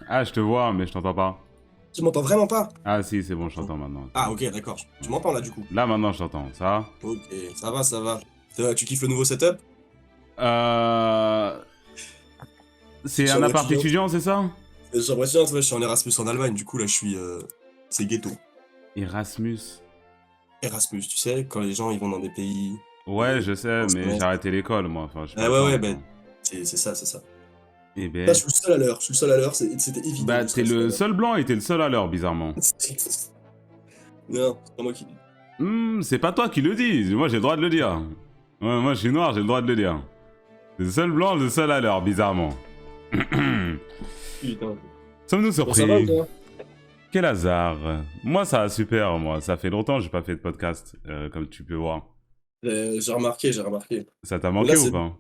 Ah, je te vois, mais je t'entends pas. Tu m'entends vraiment pas? Ah si, c'est bon, je t'entends maintenant. Ah ok, d'accord. Tu m'entends là du coup? Là, maintenant, je t'entends. Ça va? Ok, ça va, ça va. Tu kiffes le nouveau setup? Euh... C'est un Chambre appart étudiante. étudiant, c'est ça? Chambre étudiante, ouais, je suis en Erasmus en Allemagne, du coup là je suis... C'est ghetto. Erasmus. Erasmus, tu sais, quand les gens ils vont dans des pays... Ouais, je sais, en mais j'ai semestre. arrêté l'école, moi. Enfin, j'ai pas Ah le ouais, temps, ouais, quoi. bah, c'est ça, c'est ça. Eh Là, ben... je suis le seul à l'heure, je suis le seul à l'heure, c'était évident Bah, que je serais t'es le seul à le l'heure. seul blanc et t'es le seul à l'heure, bizarrement. Non, c'est pas moi qui... C'est pas toi qui le dis. Moi, j'ai le droit de le dire. Ouais, moi, je suis noir, j'ai le droit de le dire. Le seul blanc, le seul à l'heure, bizarrement. Putain. Sommes-nous Bon, ça va ou surpris? toi? Quel hasard. Moi, ça va super, moi. Ça fait longtemps que j'ai pas fait de podcast, comme tu peux voir. J'ai remarqué, j'ai remarqué. Ça t'a Mais là, manqué ou c'est... pas?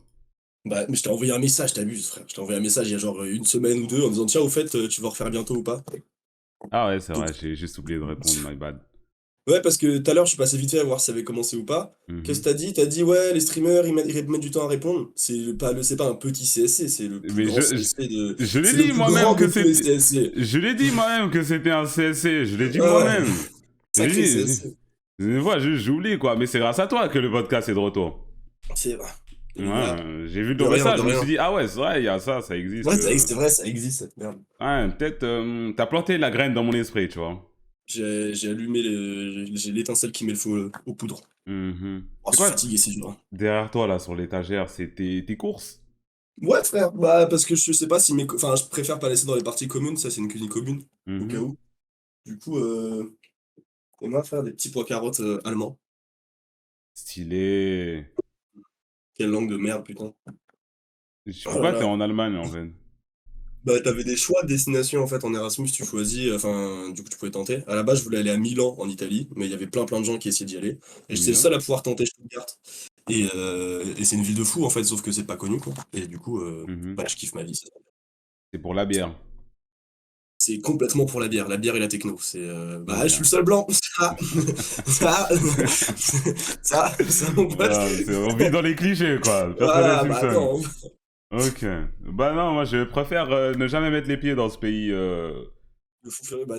Bah, mais je t'ai envoyé un message, t'abuses, frère. Je t'ai envoyé un message il y a genre une semaine ou deux en disant, tiens, au fait, tu vas refaire bientôt ou pas? Ah ouais, c'est Donc, vrai, j'ai juste oublié de répondre, my bad. ouais, parce que tout à l'heure, je suis passé vite fait à voir si ça avait commencé ou pas. Qu'est-ce Mhm. que t'as dit? T'as dit, ouais, les streamers, ils mettent du temps à répondre. C'est pas un petit CSC, c'est le plus Mais grand CSC de... je l'ai C'est le dit plus moi-même grand de que tous les c'était... CSC. Je l'ai dit moi-même que c'était un CSC, je l'ai dit Ouais, moi-même. Je l'ai sacré dit, CSC. une fois, j'oublie quoi, mais c'est grâce à toi que le podcast est de retour. C'est vrai. Ouais, Bah, j'ai vu de ton rien, message, de je me suis rien. dit, ah ouais, c'est vrai, il y a ça, ça existe. Ouais, c'est vrai, ça existe, cette merde. Ouais, peut-être, t'as planté la graine dans mon esprit, tu vois. J'ai allumé j'ai l'étincelle qui met le feu aux poudres. Mhm. Oh, C'est je suis quoi fatigué, c'est dur, hein. derrière toi là sur l'étagère, c'est tes courses? Ouais, frère, bah, parce que je sais pas si Enfin, je préfère pas laisser dans les parties communes, ça, c'est une cuisine commune, au cas Mhm. où. Du coup, on va faire des petits pois carottes allemands. Stylé. Quelle langue de merde, putain. Oh là Pourquoi t'es là. en Allemagne en fait? Bah, t'avais des choix de destination en fait en Erasmus, tu choisis, enfin, du coup, tu pouvais tenter. À la base, je voulais aller à Milan en Italie, mais il y avait plein de gens qui essayaient d'y aller. Et j'étais le Milan? seul à pouvoir tenter Stuttgart. Et c'est une ville de fou en fait, sauf que c'est pas connu quoi. Et du coup, Mhm. bah, je kiffe ma vie. C'est pour la bière. C'est complètement pour la bière et la techno. Bah, je Ok. suis le seul blanc. Ça, ça, mon pote. Ah, on vit dans les clichés quoi, personne n'est Voilà, bah soupçonne. attends. Ok. Bah non, moi je préfère ne jamais mettre les pieds dans ce pays. Le fou furieux, bah.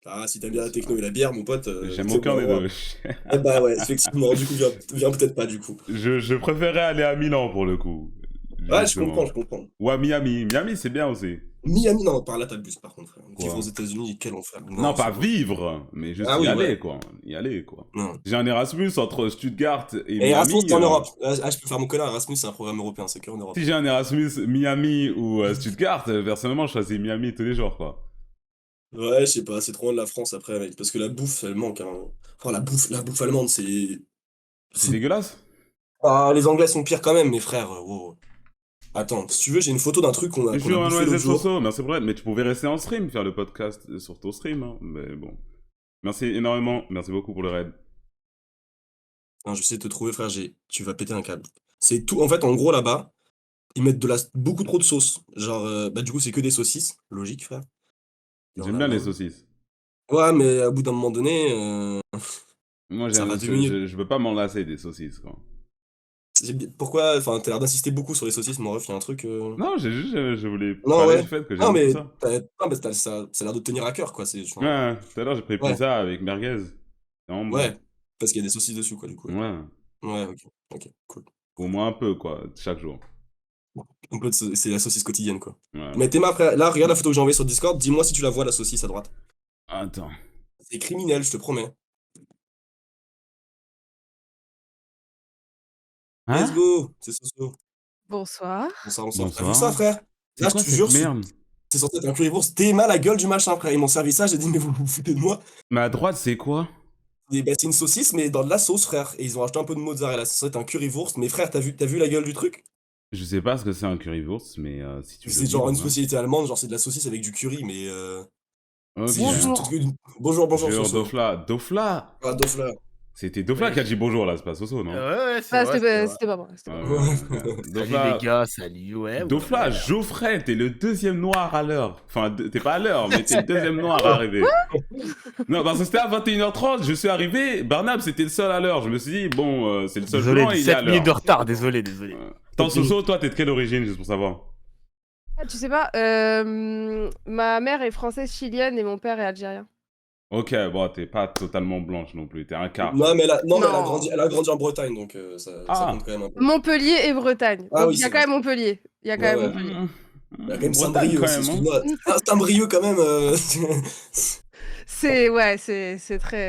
Ah, si t'aimes bien la techno et la bière, mon pote, J'aime t'es au bon aucun des endroit. deux. Eh bah ouais, effectivement, du coup, viens peut-être pas, du coup. Je préférais aller à Milan pour le coup. Ouais, je comprends, Justement. je comprends. Ou à Miami. Miami c'est bien aussi. Miami, non, par là, t'abuses, par contre, frère. Vivre aux Quoi? États-Unis, quel enfer. Non, Non, pas c'est bon. vivre, mais juste Ah y oui, ouais. aller quoi. Y aller quoi. Non. J'ai un Erasmus entre Stuttgart et Et Erasmus, Miami. c'est en Europe. Ah, je peux faire mon connard. Erasmus, c'est un programme européen, c'est qu'en Europe. Si j'ai un Erasmus Miami ou Stuttgart, personnellement je choisis Miami tous les jours quoi. Ouais, je sais pas, c'est trop loin de la France après, mec. Parce que la bouffe, elle manque, hein. Enfin, la bouffe allemande, c'est. C'est c'est- dégueulasse? Ah, les Anglais sont pires quand même, mes frères. Wow. Attends, si tu veux, j'ai une photo d'un truc Je qu'on suis a un bouffé l'autre OSS jour. Soso, merci pour l'aide, mais tu pouvais rester en stream, faire le podcast sur ton stream, hein. Mais bon. Merci énormément, merci beaucoup pour le raid. Hein, je sais te trouver, frère, tu vas péter un câble. C'est tout. En fait, en gros, là-bas, ils mettent beaucoup trop de sauce. Genre, bah, du coup, c'est que des saucisses. Logique, frère. T'es en J'aime bien les Allemagne. saucisses. Ouais, mais au bout d'un moment donné, Moi, ça va 2 minutes. je veux pas m'en lasser des saucisses, quoi. Pourquoi? Enfin, t'as l'air d'insister beaucoup sur les saucisses, mon ref, il y a un truc. Non, j'ai juste, je voulais Non, parler ouais. du fait que Non, j'aime beaucoup mais, ça. non, mais ça a l'air de te tenir à cœur, quoi. Enfin, Ouais, tout à l'heure, j'ai pris ouais, pizza avec merguez. C'est vraiment bon. ouais. Parce qu'il y a des saucisses dessus, quoi, du coup. Ouais, Ouais, ouais, ok, ok, cool. au moins un peu, quoi, chaque jour. C'est la saucisse quotidienne, quoi. Ouais. Mais Théma, après, là, regarde la photo que j'ai envoyée sur Discord, dis-moi si tu la vois, la saucisse à droite. Attends. C'est criminel, je te promets. Let's Hein? go! C'est Soso. Bonsoir. Bonsoir. T'as vu ça, Bonsoir. frère? C'est Là, je quoi te cette jure, merde? c'est censé être un currywurst. Théma, la gueule du machin, frère. Ils m'ont servi ça, j'ai dit, mais vous vous foutez de moi? Mais à droite, c'est quoi? Et bah, c'est une saucisse, mais dans de la sauce, frère. Et ils ont rajouté un peu de mozzarella. C'est censé être un currywurst. Mais frère, t'as vu la gueule du truc? Je sais pas ce que c'est un currywurst, mais si tu Mais veux c'est genre dire, une ouais. spécialité allemande, genre c'est de la saucisse avec du curry, mais Ok. c'est juste. Bonjour. Bonjour, Jure Soso. Dofla. Dofla? Ah, Dofla. C'était Dofla qui a Wesh. dit bonjour là, c'est pas Soso, non? Ouais, c'est Ah, vrai, c'est vrai. c'était pas moi, c'était pas moi. Ouais, Salut les Dofla. gars, salut, ouais. Dofla, Geoffrey, t'es le deuxième noir à l'heure. Enfin, t'es pas à l'heure, mais t'es le deuxième noir à arriver. Non, parce que c'était à 21h30, je suis arrivé, Barnab c'était le seul à l'heure. Je me suis dit, bon, c'est le seul Désolé, blanc et il est à 7 minutes de l'heure. retard, désolé. Attends, Soso, toi, t'es de quelle origine, juste pour savoir? Ah, tu sais pas, ma mère est française chilienne et mon père est algérien. Ok, bon, t'es pas totalement blanche non plus, t'es un quart. Non, mais Non. elle a grandi en Bretagne, donc ça compte Ah, quand même un peu. Montpellier et Bretagne. Ah Donc oui, il y a c'est quand vrai. même Montpellier. Il y a quand Ouais, même ouais. Montpellier. Il y a quand même Bretagne Saint-Brieuc quand aussi, même, hein. excuse-moi. Ah, Saint-Brieuc quand même.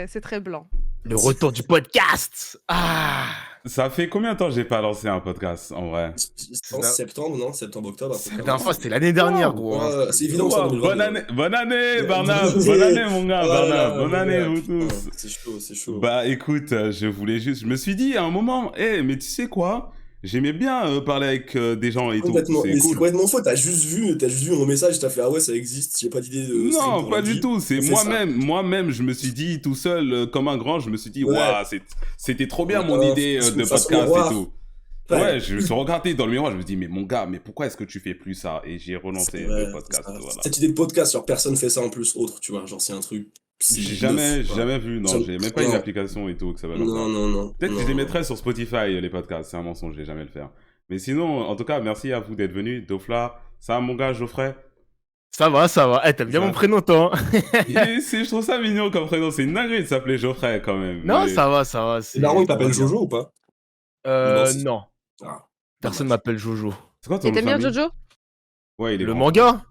C'est très blanc. Le retour du podcast. Ah. Ça fait combien de temps que j'ai pas lancé un podcast, en vrai? Je pense septembre, non? Septembre, octobre, un truc La comme dernière ça. fois, c'était l'année dernière, gros. Hein. Ouais, c'est évident que c'est en Wow, 2022. bonne année, Ouais. Barnab! Bonne année, mon gars, Oh là Barnab! là, Bonne année, vous putain, tous! c'est chaud, c'est chaud. Bah écoute, je voulais juste... Je me suis dit à un moment, mais tu sais quoi? J'aimais bien parler avec des gens et tout, Complètement, c'est mais c'est cool. complètement faux. T'as juste vu mon message, t'as fait ah ouais, ça existe. J'ai pas d'idée de stream Non, pour pas lundi. du tout, c'est On fait ça. moi-même, je me suis dit tout seul, comme un grand, je me suis dit, Ouais. waouh, c'était trop bien mon Ouais, idée de face au podcast miroir. et tout. Ouais. Ouais, je me suis regardé dans le miroir, je me dis, mais mon gars, mais pourquoi est-ce que tu fais plus ça? Et j'ai relancé C'est le vrai, podcast, c'est ça. voilà. Cette idée de podcast, genre personne fait ça en plus autre, tu vois, genre c'est un truc. c'est J'ai neuf, quoi. jamais vu, non, Ça- j'ai même pas une non. application et tout que ça va comme ça. Non. Peut-être que je non. les mettrais sur Spotify, les podcasts, c'est un mensonge, je vais jamais le faire. Mais sinon, en tout cas, merci à vous d'être venus, Dofla, ça, mon gars, Geoffrey. Ça va, ça va. Eh, t'aimes bien Ça mon va. prénom, toi. Hein. Je trouve ça mignon comme prénom, c'est une dinguerie de s'appeler Geoffrey quand même. Non, Mais- ça va, ça va. Et Daron, il ça t'appelle va bien. Jojo ou pas? Non, c'est- Non. Ah, Personne dommage. m'appelle Jojo. C'est quoi ton Et nom de t'aimes bien famille? Jojo? Ouais, il est Le grand. manga.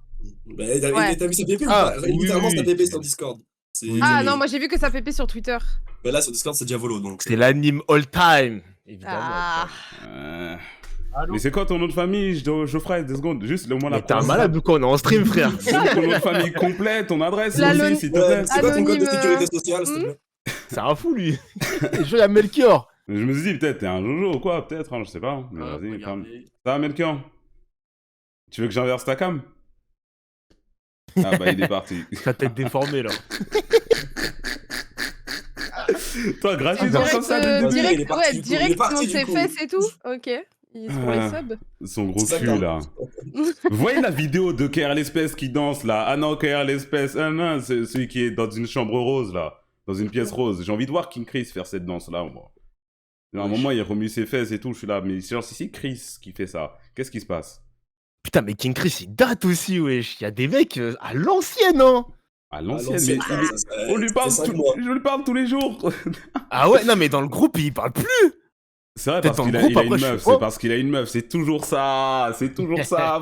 Bah, Ouais. t'as vu sa pépé ou Ah, pas? oui, Littéralement oui, sa pépé oui. sur Discord. C'est- Oui, Ah oui. non, moi j'ai vu que ça pépé sur Twitter. Bah là sur Discord c'est Diavolo donc. C'est l'anime all time. Évidemment. Ah. Euh, Allô. Mais c'est quoi ton nom de famille, Geoffrey? 2 secondes, juste le moins la Mais t'es un première malade ou quoi? On est en stream, frère. Ton nom de famille complet, ton adresse L'alone- aussi, s'il te Ouais, plaît. c'est quoi ton code de Anonyme, sécurité sociale s'il te plaît? C'est un fou, lui. Il joue à Melchior. Je me suis dit, peut-être t'es un Jojo ou quoi, peut-être, hein, je sais pas. Mais vas-y, parle. Ça va, Melchior? Tu veux que j'inverse ta cam? Ah bah, il est parti. Ta tête déformée, là. Toi, gratuit, Direct, comme ça, dès le début. il est direct, parti, ouais, du coup. direct, Il est parti, monte du ses coup. fesses et tout. Ok. Il se pour les Ah. subs. Son gros C'est ça, cul, quand- là. Vous voyez la vidéo de KR l'espèce qui danse, là? Ah non, KR l'espèce, ah non, c'est celui qui est dans une chambre rose, là. Dans une pièce rose. J'ai envie de voir King Chris faire cette danse-là, moi. À un moment, il remue ses fesses et tout, je suis là, mais genre, si c'est Chris qui fait ça, qu'est-ce qui se passe? Putain, mais King Chris, il date aussi, wesh. Il y a des mecs à l'ancienne, hein. À À l'ancienne, l'ancienne, mais ça, on lui ça parle fait 5 tout- mois. je lui parle tous les jours. Ah ouais, non, mais dans le groupe, il parle plus. C'est vrai, Peut-être parce dans qu'il le a, groupe, il a après, une je meuf, sais pas. c'est parce qu'il a une meuf, c'est toujours ça,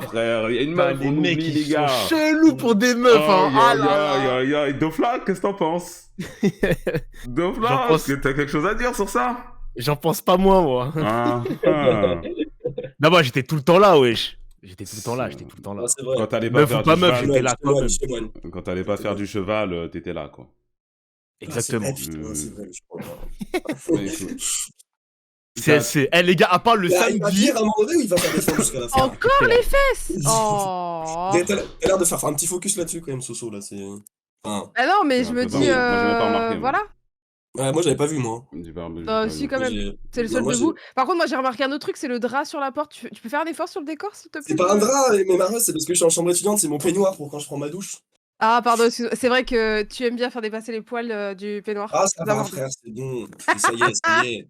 frère. Il y a une meuf, les on mecs, oublie, ils les gars. sont chelous pour des meufs, hein. Ah là là. Dofla, qu'est-ce que t'en penses? Dofla, J'en pense- est-ce que t'as quelque chose à dire sur ça? J'en pense pas moins, moi. Ah, ah. Non, moi, j'étais tout le temps là, wesh. J'étais tout le temps là. Ah, c'est vrai. Quand t'allais pas Meuf faire ou pas du meuf, cheval, j'étais là quand même. Je témoigne. quand t'allais pas faire du cheval, t'étais là, quoi. Exactement. Ah, c'est vrai, putain, c'est vrai, je crois. Ouais, écoute. C'est... Eh, les gars, à part le Il va samedi... dire à un moment donné ou il va faire des choses jusqu'à la fin? Encore les fesses. Oh. T'as l'air de faire un petit focus là-dessus quand même, Soso, là, c'est... Enfin, Ah non, mais Ouais, je me un peu dis, dingue. Moi, j'ai même pas remarqué, moi. voilà. ouais, moi j'avais pas vu, moi. J'ai pas- j'ai Bah, pas si, vu. quand même. J'ai- C'est le Non, seul moi, de j'ai- vous. Par contre, moi j'ai remarqué un autre truc, c'est le drap sur la porte. Tu peux faire un effort sur le décor, s'il te plaît? C'est pas un drap, mais Marie, c'est parce que je suis en chambre étudiante, c'est mon peignoir pour quand je prends ma douche. Ah, pardon, c'est vrai que tu aimes bien faire dépasser les poils du peignoir. Ah, ça va, Vraiment. frère, c'est bon. Ça y est, ça y est.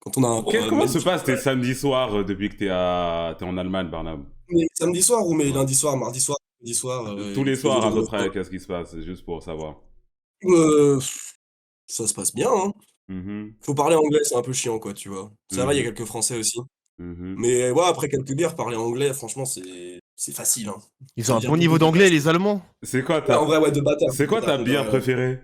Quand on a un. Comment se magnifique- passent tes samedis soirs depuis que t'es en Allemagne, Barnab? Mais samedi soir ou mais lundi soir, mardi soir, jeudi soir. Tous les il soirs faisait à peu des- près, qu'est-ce qui se passe? Juste pour savoir. Ça se passe bien, hein. Mhm, Faut parler anglais, c'est un peu chiant, quoi, tu vois. Ça va, il y a Mhm. quelques Français aussi. mhm. Mais ouais, après quelques bières, parler anglais, franchement, c'est facile, hein. Ils ont un Ça bon vient niveau beaucoup de d'anglais, place. les Allemands. C'est quoi Ouais, en vrai, ouais, de bâtard. c'est quoi ta bière préférée?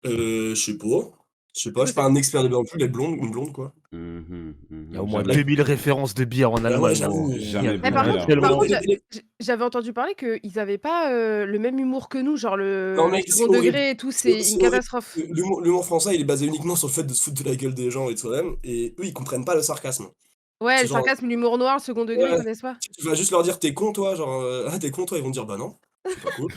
Je sais pas. Je suis pas un expert de bière non plus, une blonde, quoi. Mhm, mhm. Il y a au moins Jamais- 2000 références de bière en ouais, Allemagne. j'avoue, gros. jamais Il y a bu par de contre, bière. par contre, Les- j'avais entendu parler qu'ils avaient pas le même humour que nous, genre le Non, mec, second c'est degré et tout, c'est C'est une horrible. catastrophe. L'humour français, il est basé uniquement sur le fait de se foutre de la gueule des gens et de soi-même, et eux, ils comprennent pas le sarcasme. Ouais, C'est le genre- sarcasme, l'humour noir, le second degré, Ouais. ils connaissent pas. Tu vas juste leur dire t'es con toi, genre ah t'es con toi, ils vont te dire bah non, c'est pas cool.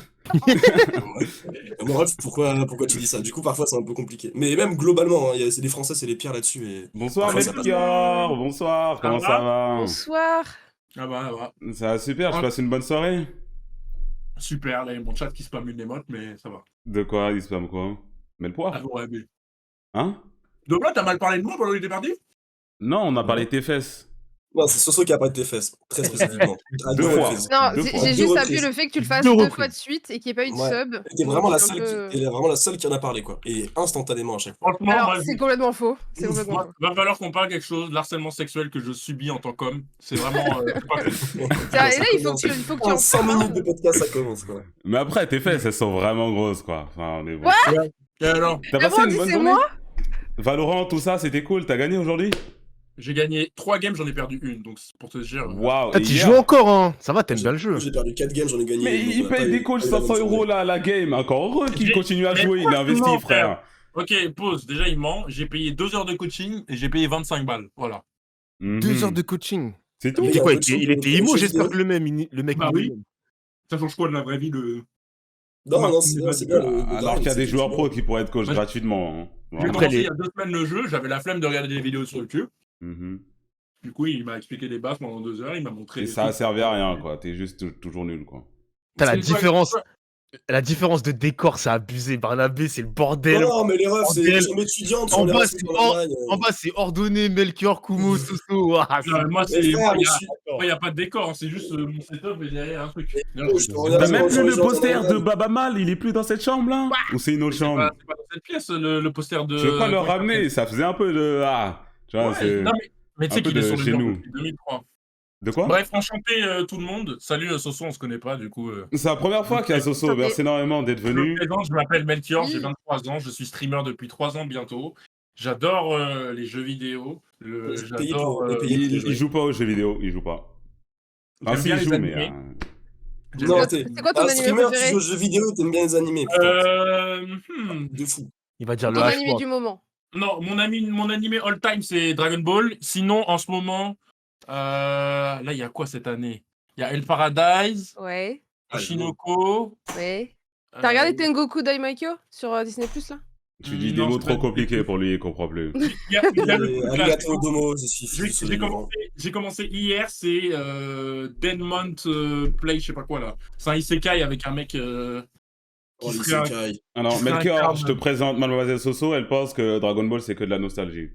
Bref, pourquoi tu dis ça? Du coup parfois c'est un peu compliqué. Mais même globalement, hein, c'est les Français c'est les pires là-dessus et Bonsoir Parfois, ça passe Melchior, bonsoir, comment ça va? Bonsoir. Ah bah, bah, Ça va super, je passe une bonne soirée. super, là, il y a mon chat qui spamme une émote, mais ça va. De quoi, il spam quoi? Mais le poire? Ah, ouais, mais... Hein? Donc là, t'as mal parlé de moi pendant que j'étais parti? Non, on a parlé de tes fesses. Non, c'est Soso qui a parlé de tes fesses, très spécifiquement. À Deux deux fois. reprises. Non, Deux j'ai fois. j'ai Deux juste reprises. appuyé le fait que tu le fasses Deux 2 reprises. fois de suite et qu'il n'y ait pas eu de Ouais. sub. T'es Donc, vraiment, c'est un peu- t'es vraiment la seule qui en a parlé, quoi. Et instantanément à chaque fois. Franchement, Alors, moi, c'est complètement faux. C'est complètement moi, faux. va falloir qu'on parle quelque chose de l'harcèlement sexuel que je subis en tant qu'homme. C'est vraiment pas cool. Tiens, et Ça là, il faut commence. que tu En en 100 parles. minutes de podcast, ça commence, quoi. Mais après, tes fesses, elles sont vraiment grosses, quoi. Enfin, on est bon. Ouais. Et alors, T'as Ah passé bon, une dis, bonne c'est journée moi Valorant, tout ça, c'était cool. T'as gagné aujourd'hui j'ai gagné 3 games, j'en ai perdu une. Donc, c'est pour te dire. Waouh. Ah, et tu hier- joues encore, hein. Ça va, t'aimes bien le jeu. J'ai perdu 4 games, j'en ai gagné. Mais une, donc il on a pas paye eu- des coachs pas eu la 500 même € journée. là à la game. Encore heureux qu'il Mais- continue à mais jouer. Il a investi, franchement, frère. Ok, pause. Déjà, il ment. J'ai payé 2 heures de coaching et j'ai payé 25 balles. Voilà. 2 heures Mhm. de coaching. C'est tout. Mais Il il y était a quoi? un coaching Il était pour imo, les jeux j'espère vidéo. que le mec. Bah il est oui. imo. Ça change quoi de la vraie vie de. Non, non, c'est bien, c'est bien. Alors qu'il y a des joueurs pros qui pourraient être coach Moi, je- gratuitement. Hein. J'ai Vraiment. Après, commencé les- il y a 2 semaines le jeu, j'avais la flemme de regarder des vidéos sur YouTube. Mhm. Du coup, il m'a expliqué les bases pendant 2 heures, il m'a montré. Et les ça a trucs. servi à rien, quoi. T'es juste toujours nul, quoi. Putain, C'est la différence de décor, c'est abusé. Barnabé, c'est le bordel. Non, mais les refs, c'est Bordel. des chambres étudiantes En sur les bas, refs c'est en Allemagne. En bas, c'est ordonné, Melchior, Kumo, Soso. Ah, Non, mais moi, Mais c'est. frère, Il mais je suis- n'y a pas de décor, hein, c'est juste mon setup et derrière un truc. Oh, Non, je te regarde T'as sur- même sur plus les le gens poster en de Allemagne. Baba Mal, il est plus dans cette chambre là Ou c'est une autre c'est chambre pas dans cette pièce, le poster de. Je veux pas le comment il ramener, ça faisait un peu de. Ah, tu vois, s'appelle c'est. Ouais, non, mais tu sais un peu qu'il est de sur le chez mur nous. depuis 2003. De quoi Bref, enchanté tout le monde. Salut Soso, on se connaît pas du coup. C'est la première fois qu'il y a Soso, Attendez. merci énormément d'être Je me venu. présente, je m'appelle Melchior, j'ai Oui. 23 ans, je suis streamer depuis 3 ans bientôt. J'adore les jeux vidéo. Payé pour- J'adore. payé pour Il jouer. joue pas aux jeux vidéo, il joue pas. Enfin, J'aime si, bien il les joue, mais. animés. J'aime Non, bien- t'es quoi ton un animé streamer, tu préféré joues aux jeux vidéo, t'aimes bien les animés. putain. De fou. Il va dire le Ton animé H-word. du moment. Non, mon animé all time c'est Dragon Ball. Sinon, en ce moment, là, il y a quoi cette année? Il y a El Paradise, Ouais, Shinoko. ouais. T'as regardé Tengoku Daimaikyo sur Disney Plus là Tu dis Non, des mots c'est trop pas- compliqués pour lui, il comprend plus. Il y a le truc là, Arigato Domo, je suis J'ai- fils de J'ai Laurent. commencé hier, c'est Denmont Play, je sais pas quoi là. C'est un isekai avec un mec Oh, qui les serait un- Sekai. Alors, Qui Melchior, s'incarne. je te présente Mademoiselle Soso, elle pense que Dragon Ball c'est que de la nostalgie.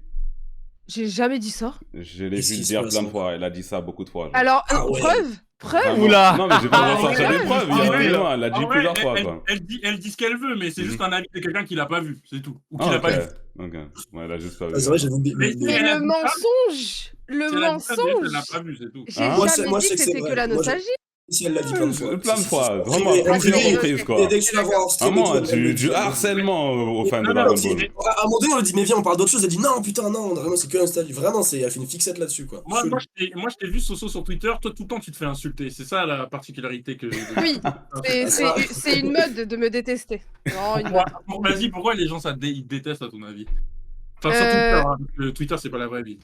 J'ai jamais dit ça. Je l'ai Qu'est-ce vu qui le se dire passe, plein de là fois, elle a dit ça beaucoup de fois. genre. Alors, Ah ouais. preuve Vraiment. Oula. Non, mais j'ai pas besoin de sortir des ouais, preuves, il y ah a ouais. des mots, elle l'a dit Ah ouais, plusieurs fois, quoi. elle dit ce qu'elle veut, mais c'est Mhm. juste un avis de quelqu'un qui l'a pas vu, c'est tout. Ou qui Ah, l'a ok. pas vu. Ok. Ouais, elle a juste pas vu. Ah, c'est vrai, j'ai vu. Mais- Mais elle a le dit ça. mensonge Le Si elle a dit ça, c'est juste qu'elle l'a mensonge pas vu, c'est tout. J'ai Hein Moi, jamais moi, dit je sais que que c'était c'est que vrai. la Moi, nostalgie. Si elle l'a dit plein de fois. Plein de Si, si, fois, si. vraiment, Privé, plusieurs privé, reprises, quoi. Et dès que tu la vois en stream, Vraiment, et tout, elle me du dit- harcèlement aux fans de Non, non, Dragon non, Ball. À un moment donné, on lui dit, mais viens, on parle d'autre chose. Elle dit, non, putain, non, vraiment, c'est que nostalgie. Vraiment, elle fait une fixette là-dessus, quoi. Moi, Chelou. je t'ai vu Soso sur Twitter, toi tout le temps tu te fais insulter. C'est ça la particularité que j'ai. Oui, c'est une mode de me détester. Non, une mode. Bon, vas-y, pourquoi les gens ils détestent à ton avis? Enfin, sur Euh, Twitter, hein, parce que Twitter c'est pas la vraie vie.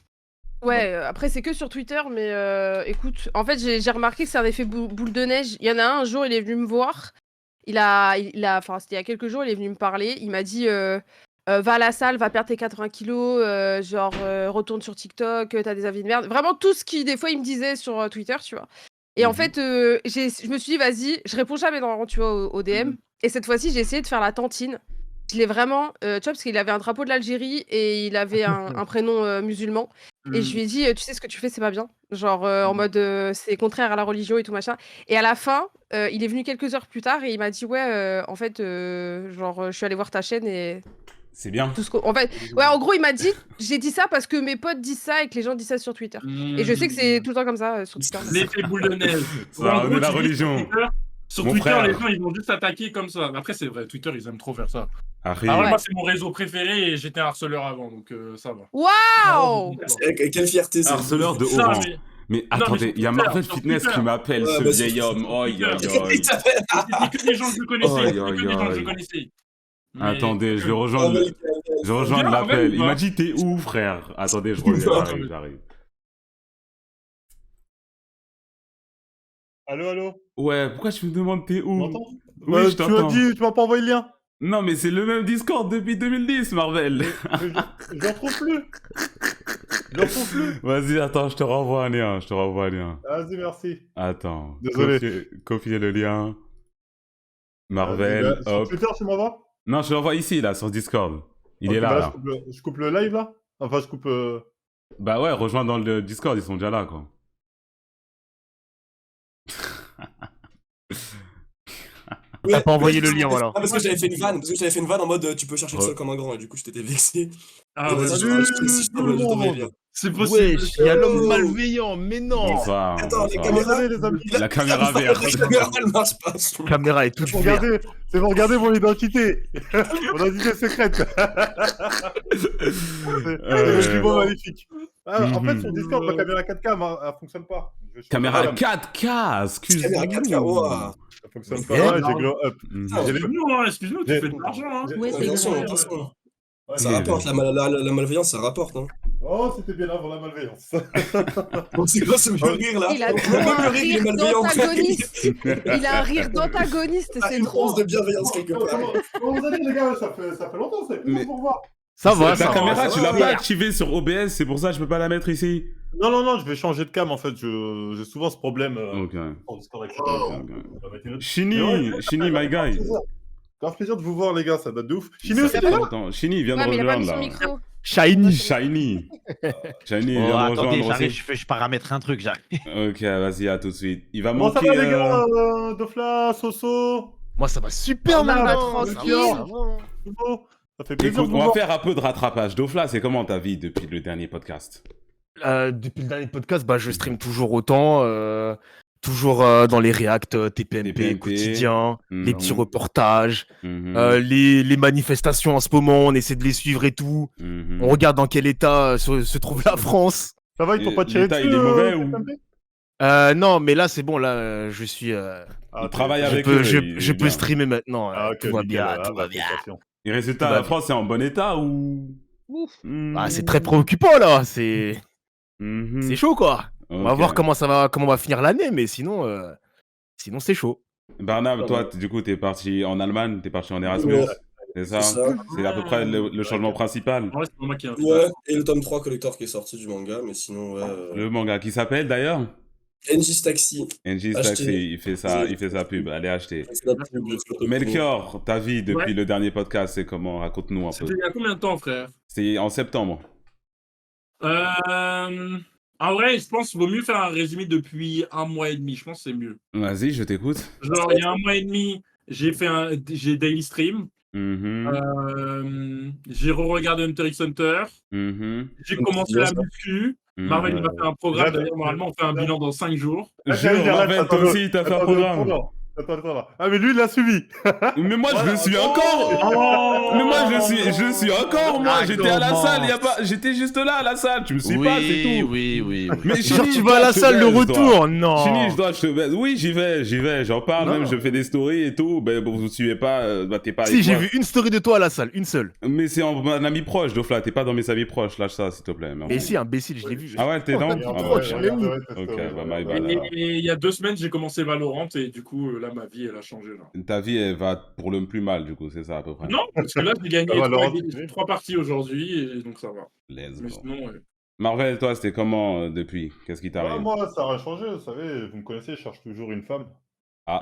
Ouais, après c'est que sur Twitter, mais écoute, en fait j'ai remarqué que c'est un effet boule de neige. Il y en a un jour, il est venu me voir. Enfin c'était il y a quelques jours, il est venu me parler. Il m'a dit va à la salle, va perdre tes 80 kilos, retourne sur TikTok, t'as des avis de merde. Vraiment tout ce qui des fois il me disait sur Twitter, tu vois. Et en Mhm. fait, je me suis dit vas-y, je réponds jamais tu vois, au DM. Et cette fois-ci, j'ai essayé de faire la tantine. Je l'ai vraiment, tu vois, parce qu'il avait un drapeau de l'Algérie et il avait un prénom musulman. Et je lui ai dit, tu sais ce que tu fais, c'est pas bien. Genre, en mode, c'est contraire à la religion et tout machin. Et à la fin, il est venu quelques heures plus tard et il m'a dit, ouais, en fait, je suis allé voir ta chaîne et C'est bien. tout ce en fait, ouais, en gros, il m'a dit, j'ai dit ça parce que mes potes disent ça et que les gens disent ça sur Twitter. Et je sais que c'est tout le temps comme ça sur Twitter. L'effet boule de neige. Ça, En on gros, est la tu dis religion. Sur Mon Twitter, frère. les gens ils vont juste attaquer comme ça. Après, c'est vrai, Twitter ils aiment trop faire ça. Arrive. Alors, Ouais. moi, c'est mon réseau préféré et j'étais un harceleur avant, donc ça va. Waouh! Quelle fierté, c'est. Harceleur de haut Non, rang. mais- Mais Non, attendez, mais il y a sur Marvel Twitter, Fitness sur qui m'appelle, Ouais, ce bah, vieil sur homme. Oi, oi, oi. Il t'appelle. c'était que des gens que je connaissais. Aïe, C'était que aïe, des gens que je aïe. connaissais. Mais- Attendez, je vais Ah, rejoindre ouais, je rejoins Viens, l'appel. Marvel, Il ou m'a pas dit t'es où, frère? Attendez, je reviens, j'arrive. Allô, allô? Ouais, pourquoi tu me demandes t'es Tu où? m'entends? Oui, je tu m'as t'entends. dit, tu m'as pas envoyé le lien. Non, mais c'est le même Discord depuis 2010, Marvel. Mais je retrouve plus. Je retrouve plus. Vas-y, attends, je te renvoie un lien. Vas-y, merci. Attends. Désolé. Copier le lien. Marvel, Vas-y, bah, sur hop. Twitter, tu m'envoies? Non, je l'envoie ici, là, sur Discord. Il Ok, est bah là. Je coupe le live, là? Enfin, je coupe... Bah ouais, rejoins dans le Discord, ils sont déjà là, quoi. T'as pas envoyé le lien, voilà. Ah, parce que j'avais fait une vanne en mode tu peux chercher le sol comme un grand et du coup je t'étais vexé. Ah Et ouais, vas-y, salut, si je tout le t'envoie le monde. lien. c'est possible. Wesh, il y a l'homme malveillant, mais non. Bonsoir. Attends, les bonsoir. caméras- Regardez les amis. La caméra verte. La caméra elle marche pas. La caméra est toute Faut verte. regarder, c'est pour regarder mon identité. Mon identité secrète. C'est le jumeau maléfique. Ah, en fait, sur Discord, ma caméra 4K, elle fonctionne pas. Je vais changer Caméra la 4K, excuse-moi. Caméra 4K, ouah. Ça fonctionne Mais pas. merde. Ouais, j'ai glow up. Excuse-nous, hein, excuse-nous, tu J'ai- fais de l'argent. Hein. j'ai- Ouais, c'est Attention, vrai. attention. Ouais, Ça Ok, rapporte, la malveillance, ça rapporte. Hein. Oh, c'était bien avant la malveillance. Bon, c'est quoi ce vieux rire là Il a Même trop un le rire, il est rire malveillant. d'antagoniste. Il a un rire d'antagoniste, Ah, c'est une trop. once de bienveillance quelque part. Comment vous allez, les gars? Ça fait longtemps, ça fait Mais- plaisir pour voir. Ça va, Ta ça va. caméra, ça tu va, l'as pas ouais. activée sur OBS, c'est pour ça que je peux pas la mettre ici. Non, je vais changer de cam en fait. J'ai souvent ce problème. Ok. sur Discord avec ça. Ok. On va mettre une autre. Shini, Mais ouais, Shini, my guy. Grave plaisir de vous voir, les gars. Ça date de ouf. Chini Ça aussi, fait t'es là? longtemps. Shini, il vient Ouais, de mais il a pas mis rejoindre son là. micro. Shiny. Shiny. Shiny, il Oh, vient de attendez, rejoindre j'arrive, aussi. je paramètre un truc, j'arrive. Ok, vas-y, à tout de suite. Il va Comment ça manquer. va, les gars? Dofla, Soso, Moi, ça va super Ah, bah, maintenant. tranquille. Ça va. Hugo. Ça fait plaisir Écoute, de vous on va voir. faire un peu de rattrapage. Dofla, c'est comment ta vie depuis le dernier podcast? Depuis le dernier podcast, bah, je stream toujours autant. Toujours dans les reacts TPMP TPMP, quotidien, les petits mhm. reportages, Mhm, les manifestations en ce moment, on essaie de les suivre et tout. mhm. On regarde dans quel état se trouve la France. Ça va, ils t'ont pas tiré L'état, dessus? il est mauvais ou- TPMP? Non, mais là c'est bon, là je suis. Ah, Il ok. travaille Je avec peux, eux. je, il je est peux bien. streamer maintenant. Ah, ok, Tout va nickel, bien, ah, tout bah, va bien. félicitations. Et résultat, Tout va la France est en bon état ou? Ouf. Ah, c'est très préoccupant là, c'est Mhm. chaud quoi. On va Ok. voir comment on va finir l'année, mais sinon c'est chaud. Barnab, toi, du coup, t'es parti en Allemagne, t'es parti en Erasmus, Ouais, c'est ça? c'est ça. C'est à peu près le changement principal. Ouais, c'est pas moi qui ai Ouais, et le tome 3 collector qui est sorti du manga, mais sinon, ouais. Le manga qui s'appelle d'ailleurs? NJ's Taxi. NG Acheter. Taxi, il fait sa pub, allez acheter. C'est la pub de Flotte. Melchior, ta vie depuis Ouais. le dernier podcast, c'est comment? Raconte-nous un C'était peu. il y a combien de temps, frère? C'est en septembre. En vrai, je pense qu'il vaut mieux faire un résumé depuis 1 mois et demi. Je pense que c'est mieux. Vas-y, je t'écoute. Genre, il y a 1 mois et demi, j'ai daily stream. Mhm, J'ai re-regardé Hunter x Hunter. mhm, J'ai commencé la muscu. mhm. Marvel, il m'a fait un programme. Là, D'ailleurs, normalement, on fait un bilan dans 5 jours. Marvel, toi aussi, t'as fait un programme. Attends. Ah, mais lui, il l'a suivi. Mais moi, je Voilà. le suis encore. Oh Mais moi, je suis encore, moi. Ah, J'étais à la comment salle, j'étais juste là à la salle. Tu me suis pas, c'est tout. oui. Mais Genre Chini, tu toi, vas à la je te salle de baise, toi. retour, non. Chini, je te baise. Oui, j'y vais, j'en parle Non. même, je fais des stories et tout. Ben, bon, vous suivez pas, t'es pas Si, avec j'ai moi. vu une story de toi à la salle, une seule. Mais c'est en un ami proche, Dofla, t'es pas dans mes amis proches, lâche ça, s'il te plaît. merde. Mais si, imbécile, je l'ai vu. Ah ouais, t'es dans Oh, Ah proche, bah, mais oui. Ok, bah, my Et bad. alors. il y a 2 semaines, j'ai commencé Valorant et du coup, là, ma vie, elle a changé. Là. Ta vie, elle va pour le plus mal, du coup, c'est ça à peu près. Non, parce que là, j'ai gagné Ah, Valorant, 3 parties aujourd'hui et donc ça va. Let's Mais go. sinon, ouais. Marvel, toi, c'était comment depuis? Qu'est-ce qui t'arrive? Moi, ça a changé, vous savez, vous me connaissez, je cherche toujours une femme. Ah,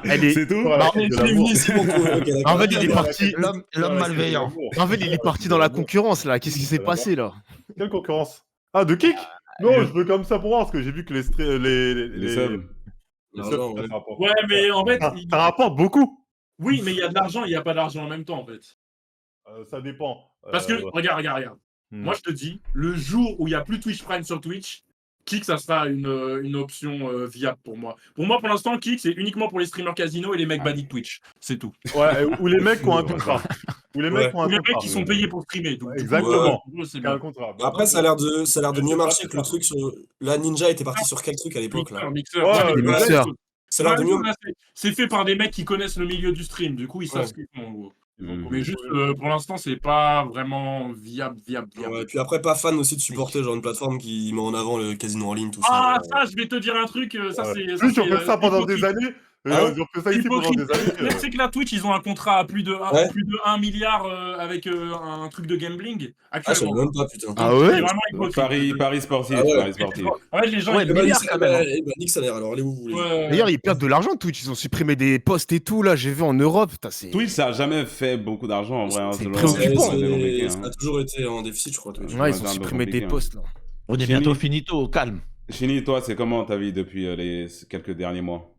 Elle est- c'est tout? Voilà, Bah, c'est de Je l'ai l'amour. mis ici, mon coup. Ok, d'accord. En fait, il est parti. L'homme malveillant. En fait, il est parti dans la concurrence là. Qu'est-ce qui s'est passé là? Quelle concurrence? Ah, de kick? Non, je veux comme ça pour voir, parce que j'ai vu que les Les subs. L'argent, ouais. ça rapporte. Ouais, mais en fait, Ça rapporte beaucoup. oui, mais il y a de l'argent, il n'y a pas d'argent en même temps, en fait. Ça dépend. Parce que, Ouais. regarde. Hmm. Moi, je te dis, le jour où il n'y a plus Twitch Prime sur Twitch, Kick, ça sera une option viable pour moi. Pour moi, pour l'instant, Kick, c'est uniquement pour les streamers casino et les mecs bannis de Twitch. C'est tout. Ouais, ou les mecs qui ont un contrat. Ou les mecs qui ont un Ou les contrat. mecs qui sont payés pour streamer. Donc, du coup, Exactement. pour eux, c'est Qui ont un bien. contrat. Après, ça a l'air de mieux marcher que le truc sur. Là, Ninja était parti sur quel truc à l'époque là? Mixer. Ouais, Ouais, le mais Mixer. Ça a l'air de mieux. C'est fait par des mecs qui connaissent le milieu du stream. Du coup, ils savent Ouais. ce qu'ils font, en gros. Mhm. Mais juste, pour l'instant, c'est pas vraiment viable. Ouais, et puis après, pas fan aussi de supporter genre une plateforme qui met en avant le casino en ligne, tout Ah, ça. ça, je vais te dire un truc. Ça, Ouais. c'est. Plus, on fait ça pendant des hypocrite. années. Hein Ils ont fait ça ici pendant des Hypocrite. années. Tu sais que là, Twitch, ils ont un contrat à plus de Ouais. 1 milliard avec un truc de gambling Ah, je savais actuellement. même pas, putain. Ah C'est ouais vraiment hypocrite. Paris sportif, Ah ouais. Paris sportif. En fait, les gens, Ouais, ils Eh ben, milliards, nique quand même, hein. nique sa mère, alors allez où vous voulez. Ouais. D'ailleurs, ils perdent de l'argent, Twitch. Ils ont supprimé des posts et tout, là. J'ai vu en Europe. Putain, c'est. Twitch, ça a jamais fait beaucoup d'argent en vrai. Hein, C'est selon- préoccupant. c'est compliqué, Ça hein. a toujours été en déficit, je crois, Twitch. Ouais, ils c'est ont un peu supprimé des compliqué, hein. posts, là. On est Chini. bientôt finito, au calme. Chini, toi, c'est comment ta vie depuis les quelques derniers mois?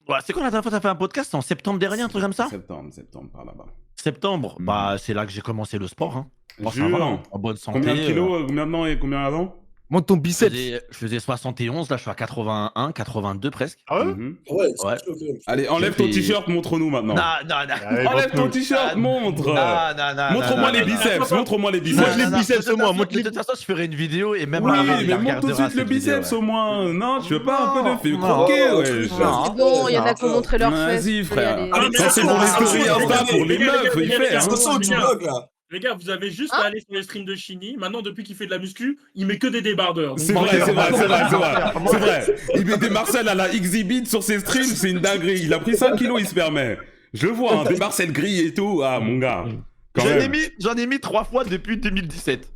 Ouais, c'est quand la dernière fois que t'as fait un podcast? En septembre dernier, un truc comme ça? Septembre, par là-bas. Septembre. Mhm. Bah, c'est là que j'ai commencé le sport. Hein. Bon, ça Jure. va, hein, en bonne santé. Combien de kilos maintenant et combien avant? Monte ton Je biceps. faisais 71, là je suis à 81, 82 presque. Ah ouais Mhm. Ouais, c'est Ouais. chaud, quand même. Allez, enlève J'ai ton fait- t-shirt, montre-nous maintenant. Non, non, non. Allez, Enlève ton montre-nous. t-shirt, montre. non, Montre-moi les non, non. biceps, montre-moi les biceps. Montre les biceps au moins, montre De les- toute façon, je ferai une vidéo et même Oui, Marvel, il la mais montre tout de regardera, suite le cette vidéo, biceps ouais. au moins. Non, tu veux pas un peu de fait Non, croquer, non, wesh. non. C'est bon, il y en a qui ont montré leurs fesses. Vas-y, faut y frère. aller. Ah, mais Ça, c'est pour les attention, stories attention, Insta, pour les les gars, meufs, les il gars, fait. les gars, hein. Attention, tu Hein bloques là. Les gars, vous avez juste à aller sur les streams de Chini. Maintenant, depuis qu'il fait de la muscu, il met que des débardeurs. Donc, C'est vrai, c'est vrai, c'est vrai, c'est vrai. C'est vrai. Il met des Marcel à la Exhibit sur ses streams, c'est une dinguerie. Il a pris 5 kilos, il se permet. Je le vois, hein, des Marcel gris et tout. Ah, mon gars. Quand même. J'en ai mis 3 fois depuis 2017.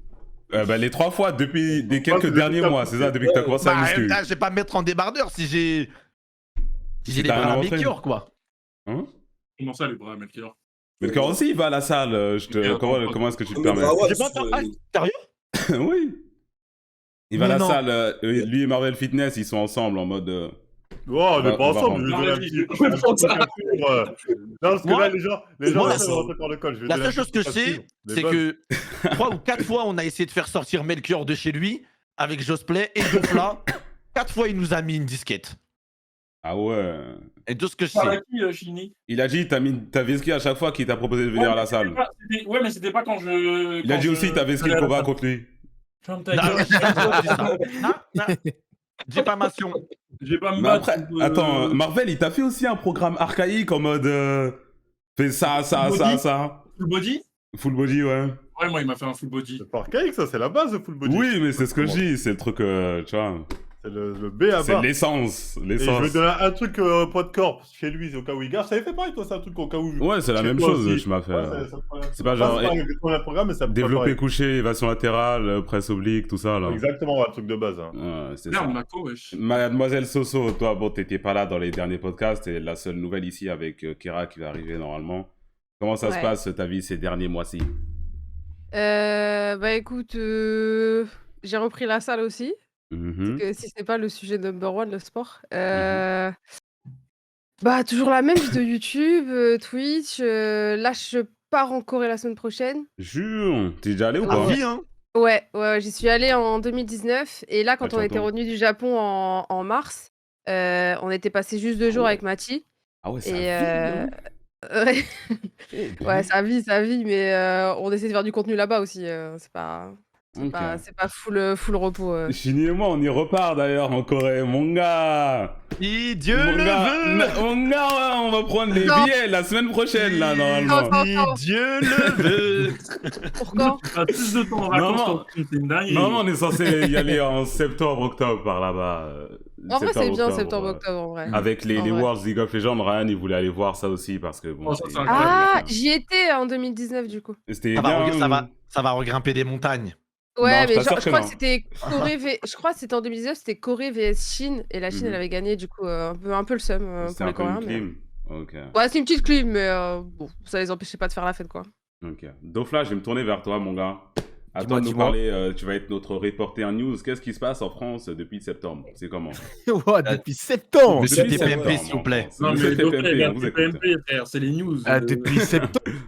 Bah, les 3 fois depuis les Ouais, quelques c'est derniers depuis mois, c'est ça, depuis que t'as commencé à Bah, muscu. je vais pas me mettre en débardeur si j'ai les t'as rien bras à à montrer. Melchior, quoi. Hein? comment ça, les bras, Melchior? Mais quand aussi il va à la salle, comment est-ce que tu te Mais permets? bah ouais, J'ai pas parce que- entendu- Ah, sérieux? Oui. Il va à Mais la non. salle, lui et Marvel Fitness, ils sont ensemble en mode. Ouais, on On n'est va- pas on va ensemble. Je vais rendre. donner un Non, petit- vas-y, un petit truc à suivre. Non, parce que Moi- là, les gens moi, là, ça va rentrer par le col. Je vais La donner seule un chose petit que truc je à sais, suivre. Les c'est buzz. que 3 ou 4 fois, on a essayé de faire sortir Melchior de chez lui avec Josplay et Dofla. 4 fois, il nous a mis une disquette. Ah ouais. Et tout ce que je Par sais. qui, Chini? Il a dit, t'as Visky à chaque fois qu'il t'a proposé de venir à la salle. Ouais, mais c'était pas quand je. Il a dit aussi, t'as Visky le combat contre lui. Ferme ta Non, gueule. j'ai pas dit ça. Non, non. Diffamation. Je vais pas me Mais battre. après, attends, Marvel, il t'a fait aussi un programme archaïque en mode. Fais ça, ça, ça, ça. Full body? Full body, ouais. Ouais, moi, il m'a fait un full body. C'est pas archaïque, ça, c'est la base de full body. Oui, mais c'est ce que je dis, c'est le truc, tu vois. C'est le B à C'est bas. l'essence. Et je vais L'essence. donner un truc poids de corps chez lui, au cas où il gare. Ça avait fait pareil, toi, c'est un truc au cas où. Ouais, c'est la Chez même toi chose, aussi. je m'as fait. C'est pas genre, un programme, mais ça peut pas Développé pareil. couché, élévation latérale, presse oblique, tout ça, là. Exactement, un truc de base. Hein. Ouais, c'est ça. Merde, Mako, wesh. Mademoiselle Soso, toi, bon, t'étais pas là dans les derniers podcasts, t'es la seule nouvelle ici avec Kira qui va arriver normalement. Comment ça se Ouais. passe ta vie ces derniers mois-ci? Bah écoute, j'ai repris la salle aussi. Mhm. Que si c'est pas le sujet number one, le sport. Bah toujours la même vidéo YouTube, Twitch. Là, je pars en Corée la semaine prochaine. Jure, t'es déjà allé ou Ah pas? ouais. Vie, hein. Ouais, j'y suis allée en 2019 et là, quand Ah, on était j'entends. revenu du Japon en mars, on était passé juste 2 jours avec Mati Ah ouais, ça et vit, ouais, eh ben. ouais, ça vit, mais on essaie de faire du contenu là-bas aussi. C'est pas Ok. c'est pas full repos. Chini et moi, on y repart d'ailleurs en Corée, mon gars. Si Dieu Mon le gars, veut. mon gars, ouais, on va prendre les Non. billets la semaine prochaine, là, normalement. Non. Si Dieu le veut. Pour quand? T'as plus de temps en Non, vacances, non. toi, c'est une dinguerie. Normalement, on est censé y aller en septembre, octobre, par là-bas. En vrai, c'est bien octobre, septembre, octobre, en vrai. Avec les En les vrai. Worlds League of Legends, Ryan, il voulait aller voir ça aussi parce que bon. Oh, ça, c'est Ah, incroyable. j'y étais en 2019 du coup. C'était Ça bien. ça va regrimper des montagnes. Ouais, Non, je mais t'assure genre, je que crois non. que c'était Corée je crois que c'était en 2019, c'était Corée vs Chine et la Chine Mhm. elle avait gagné du coup un peu le seum C'était pour un les peu une Coréens. Mais... clim. Ok. Ouais, c'est une petite clim, mais bon, ça les empêchait pas de faire la fête quoi. Ok. Dofla, je vais me tourner vers toi, mon gars. À Dis-moi, toi de nous dis-moi. parler, tu vas être notre reporter news. Qu'est-ce qui se passe en France depuis septembre? C'est comment? Ouais, depuis septembre. Monsieur Depuis TPMP, septembre, s'il vous plaît. en France. Non, Monsieur mais Doc, TPMP, regarde, on vous écoute. TPMP, frère, c'est les news.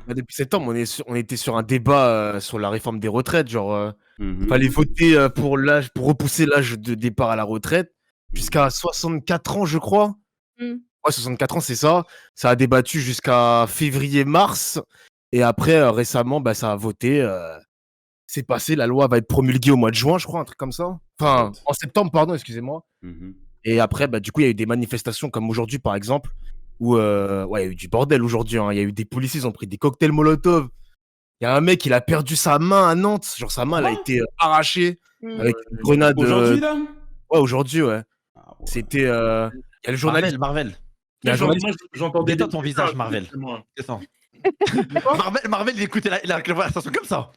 Depuis septembre, on était sur un débat sur la réforme des retraites. Genre, Mhm. fallait voter pour repousser l'âge de départ à la retraite jusqu'à 64 ans, je crois. Mm. Ouais, 64 ans, c'est ça. Ça a débattu jusqu'à février-mars. Et après, récemment, bah, ça a voté. C'est passé. La loi va être promulguée au mois de juin, je crois, un truc comme ça. Enfin, en septembre, pardon, excusez-moi. Mhm. Et après, bah, du coup, il y a eu des manifestations comme aujourd'hui, par exemple, où ouais, il y a eu du bordel aujourd'hui. Hein. Il y a eu des policiers, ils ont pris des cocktails Molotov. Il y a un mec, il a perdu sa main à Nantes. Genre, sa main, elle a été arrachée Mm. avec une grenade. Aujourd'hui, là? Ouais, aujourd'hui, ouais. Ah, ouais. C'était. Il y a le journaliste. Marvel. Il y a un journaliste- Moi, j'entendais. Détends ton visage, Marvel. C'est moi. Descends. Marvel, il écoutait la conversation comme ça.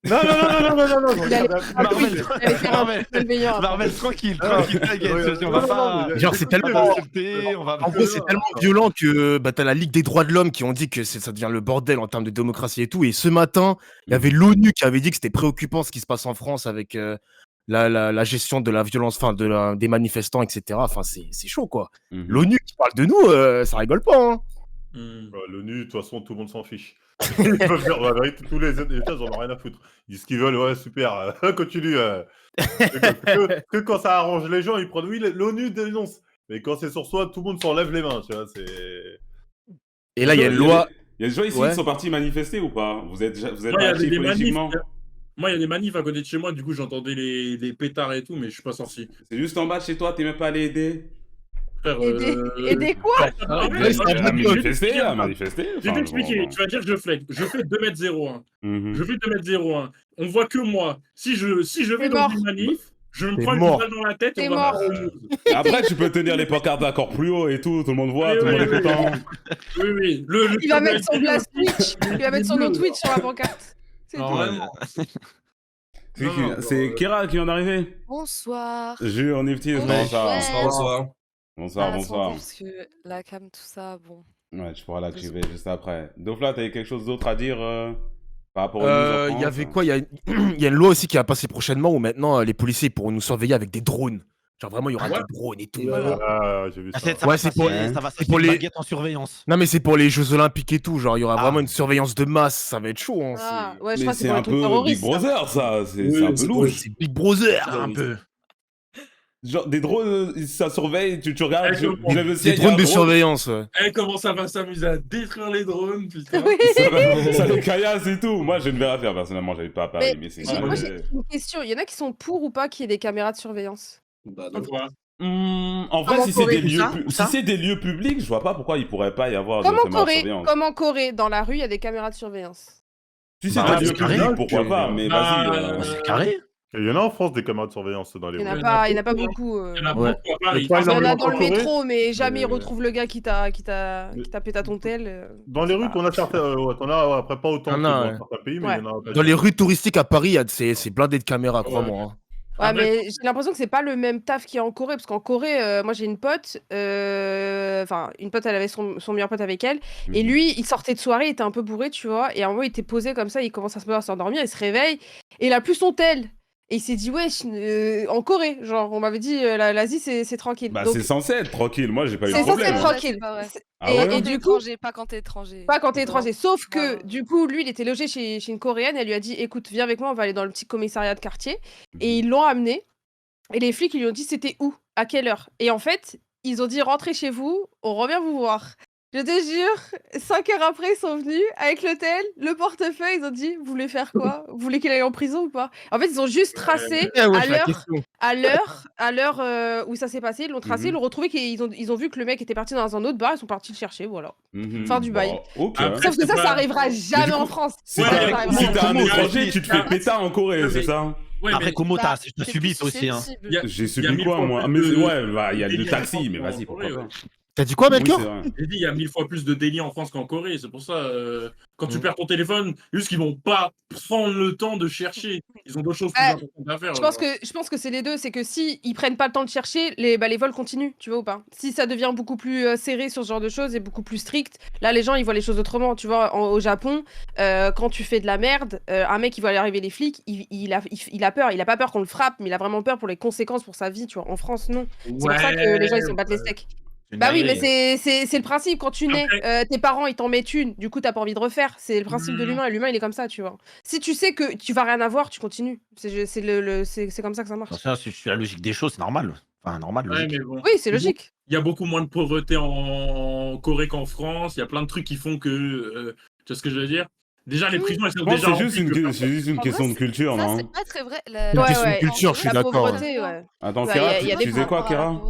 Non, Il allait- Marvel, Malveillant. Marvel, tranquille, t'inquiète. On non, va pas. non, Genre, c'est tellement. insulter, on va. En gros, c'est tellement violent que t'as la Ligue des droits de l'homme qui ont dit que ça devient le bordel en termes de démocratie et tout. Et ce matin, il y avait l'ONU qui avait dit que c'était préoccupant ce qui se passe en France avec la gestion de la violence, des manifestants, etc. Enfin, c'est chaud, quoi. Mhm. L'ONU qui parle de nous, ça rigole pas. Hein. L'ONU, de toute façon, tout le monde s'en fiche. Ils peuvent faire la vérité, tous les États, ils en ont rien à foutre. Ils disent ce qu'ils veulent, ouais, super, continue. Que quand ça arrange les gens, ils prennent, oui, l'ONU dénonce. Mais quand c'est sur soi, tout le monde s'enlève les mains, tu vois, c'est... Et là, il y a une loi. Il y a des gens ici Ouais. qui sont partis manifester ou pas? Vous êtes Moi, il y avait actifs des manifs. politiquement? Moi, il y a des manifs à côté de chez moi, du coup, j'entendais les pétards et tout, mais je suis pas sorti. C'est juste en bas de chez toi, t'es même pas allé aider? Frère, Aider quoi? À manifester, à manifester. Je vais t'expliquer, tu vas dire que je fais 2m01. Je fais 2m01. On voit que moi. Si je vais T'es dans mort. une manif, je me T'es prends une mort. balle dans la tête et T'es on va mort. faire autre chose. Après, tu peux tenir les pancartes encore plus haut et tout le monde voit, Oui, tout le monde oui, est content. Oui, oui. Il va mettre son blast Twitch. Il va mettre son nom Twitch sur la pancarte. C'est Non, tout. vraiment. C'est Kira qui vient d'arriver. Bonsoir. Jure, Nifty, Ouais. comment ça va? Ouais. Bonsoir. Bonsoir, Ah, bonsoir. Parce que la cam, tout ça, bon. Ouais, tu pourras l'activer juste après. Dofla, t'avais quelque chose d'autre à dire par rapport aux news en Il y France? avait quoi? Il y a une loi aussi qui va passer prochainement où maintenant les policiers pourront nous surveiller avec des drones. Genre vraiment, il y aura Ouais. des drones et tout. Ah, j'ai vu ça. Ouais, c'est pour- ça va c'est s'acheter pour une les- baguette en surveillance. Non, mais c'est pour les Jeux Olympiques et tout. Genre, il y aura Ah. vraiment une surveillance de masse. Ça va être chaud. Hein. Ah, ouais, je Mais crois que c'est c'est pour un les trucs peu Big terroristes. ça. Brother, ça. C'est Oui, un peu c'est louche. C'est Big Brother, un peu. Genre, des drones, ça surveille, tu regardes, Ouais, je tu lèves le Des ciel, il y a drones un de drone. surveillance, ouais. Eh, comment ça va s'amuser à détruire les drones, putain. Oui. Ça les caillasse et tout. Moi, je ne verrai faire personnellement, j'habite pas à Paris, mais c'est Moi, jamais- j'ai une question. Il y en a qui sont pour ou pas qu'il y ait des caméras de surveillance? Bah, Donc, voilà. En vrai, Comme si en c'est Corée, des tout lieux, ça, si c'est des lieux publics, je vois pas pourquoi il pourrait pas y avoir de Comme en caméras de Corée, surveillance. comme en Corée, dans la rue, il y a des caméras de surveillance. Si c'est Bah, des lieux c'est carré. publics, pourquoi pas, mais vas-y. Bah, C'est carré. Et il y en a en France des caméras de surveillance dans les Il n'y en rues. a pas beaucoup. Il y en a Ouais. beaucoup à Paris. Pas Il y en a énormément dans le en Corée, métro, mais jamais ils mais- retrouvent le gars qui t'a pété à ton tel. Dans les rues qu'on a certains, ouais, t'en as après pas autant Ah que non, dans ouais. certains pays, mais Ouais. il y en a. Dans les rues touristiques à Paris, c'est blindé de caméras, crois-moi. Hein. Ouais, Après- mais j'ai l'impression que c'est pas le même taf qu'il y a en Corée, parce qu'en Corée, moi j'ai une pote, enfin une pote, elle avait son meilleur pote avec elle, et Mhm. lui, il sortait de soirée, il était un peu bourré, tu vois, et à un moment il était posé comme ça, il commence à s'endormir, il se réveille, et il a plus son tel. Et il s'est dit, ouais, en Corée, genre, on m'avait dit, l'Asie c'est tranquille. Bah, Donc, c'est censé être tranquille, moi j'ai pas eu de c'est censé problème. être hein. tranquille. C'est pas vrai. Ah Et- ouais et Quand du t'es coup, étranger, pas quand t'es étranger. pas quand t'es étranger. Sauf que, Ouais. du coup, lui, il était logé chez une Coréenne. Elle lui a dit, écoute, viens avec moi, on va aller dans le petit commissariat de quartier. Et ils l'ont amené. Et les flics, ils lui ont dit, c'était où? À quelle heure? Et en fait, ils ont dit, rentrez chez vous, on revient vous voir. Je te jure, 5 heures après, ils sont venus avec l'hôtel, le portefeuille. Ils ont dit, vous voulez faire quoi? Vous voulez qu'il aille en prison ou pas? En fait, ils ont juste tracé Eh ouais, à c'est la l'heure question. à l'heure où ça s'est passé. Ils l'ont tracé, ils l'ont retrouvé. Ils ont vu que le mec était parti dans un autre bar. Ils sont partis le chercher, voilà. Mhm. Fin du bail. Bon, ok. Après, Sauf que c'est ça, pas- ça arrivera jamais du coup, en France. Si Ouais, Ça t'es arrivera avec- jamais si en t'es France. un Comment étranger, tu te fais péter en Corée, Ouais, c'est mais- ça? Ouais, Après, mais Komo, t'as C'est subi plus toi aussi. Hein. susceptible. y a- J'ai y a subi mille quoi, fois moi? plus Mais de- ouais, bah, il y a le délire taxi, en mais France vas-y, qu'en pourquoi Corée, pas? T'as dit quoi, Oui, Melchior? c'est vrai. J'ai dit, il y a 1000 fois plus de délits en France qu'en Corée. C'est pour ça, quand tu Mhm. perds ton téléphone, juste qu'ils vont pas prendre le temps de chercher. Ils ont d'autres choses plus Ouais. importantes à faire. Je pense que c'est les deux. C'est que si ils prennent pas le temps de chercher, les vols continuent, tu vois ou pas? Si ça devient beaucoup plus serré sur ce genre de choses et beaucoup plus strict, là, les gens, ils voient les choses autrement. Tu vois, au Japon, quand tu fais de la merde, un mec, il voit arriver les flics, il a peur. Il a pas peur qu'on le frappe, mais il a vraiment peur pour les conséquences pour sa vie, tu vois. En France, non. C'est pour ça que les gens, ils se battent les steaks. Bah oui, mais c'est le principe. Quand tu nais, tes parents, ils t'en mettent une. Du coup, t'as pas envie de refaire. C'est le principe de l'humain. Et l'humain, il est comme ça, tu vois. Si tu sais que tu vas rien avoir, tu continues. C'est comme ça que ça marche. Ça, c'est la logique des choses, c'est normal. Enfin, normal. Ouais, logique. mais bon. Oui, c'est logique. Il y a beaucoup moins de pauvreté en Corée qu'en France. Il y a plein de trucs qui font que. Tu vois ce que je veux dire? Déjà, les prisons, elles Je sont pense déjà. que c'est juste une En question vrai, de culture, Ça, non? c'est pas très vrai. Une question de culture, je suis La d'accord. pauvreté, ouais. Attends, Ouais, Kira, y a tu des disais quoi, Kira?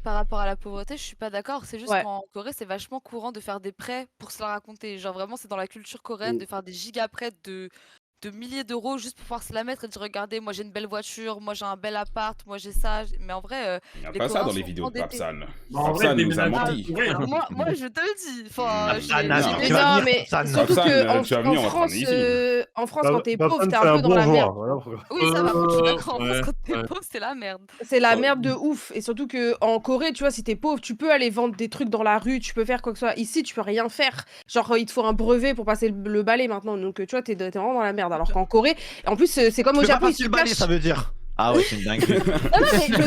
Par rapport à la pauvreté, je suis pas d'accord. C'est juste Ouais. qu'en Corée, c'est vachement courant de faire des prêts pour se la raconter. Genre vraiment, c'est dans la culture coréenne de faire des giga prêts de de milliers d'euros juste pour pouvoir se la mettre et dire regardez, moi j'ai une belle voiture, moi j'ai un bel appart, moi j'ai ça. Mais en vrai, Il n'y a les pas ça Coréens dans les sont vidéos de endettés. Papsan. En vrai, Papsan nous a déménager menti. en Corée, hein. Moi, je te le dis. Enfin, Ah, Nana, Non. Mais tu vas non, venir, mais Papsan. surtout Papsan, que tu vas venir, on va te France, ramener ici. en France, quand t'es pauvre, Babsan, t'es c'est un peu dans la bourgeois, merde. voilà. oui, ça va, je suis d'accord. En France, Ouais, quand t'es ouais. pauvre, c'est la merde. C'est la Ouais. merde de ouf. Et surtout que en Corée, tu vois, si t'es pauvre, tu peux aller vendre des trucs dans la rue, tu peux faire quoi que ce soit. Ici, tu peux rien faire. Genre, il te faut un brevet pour passer le balai maintenant. Donc, tu vois, t'es vraiment dans la merde. Alors qu'en Corée, en plus, c'est comme au Tu fais pas Japon, ils passer se le balai, cachent. ça veut dire. Ah ouais, c'est une dinguerie. Non, non, mais je te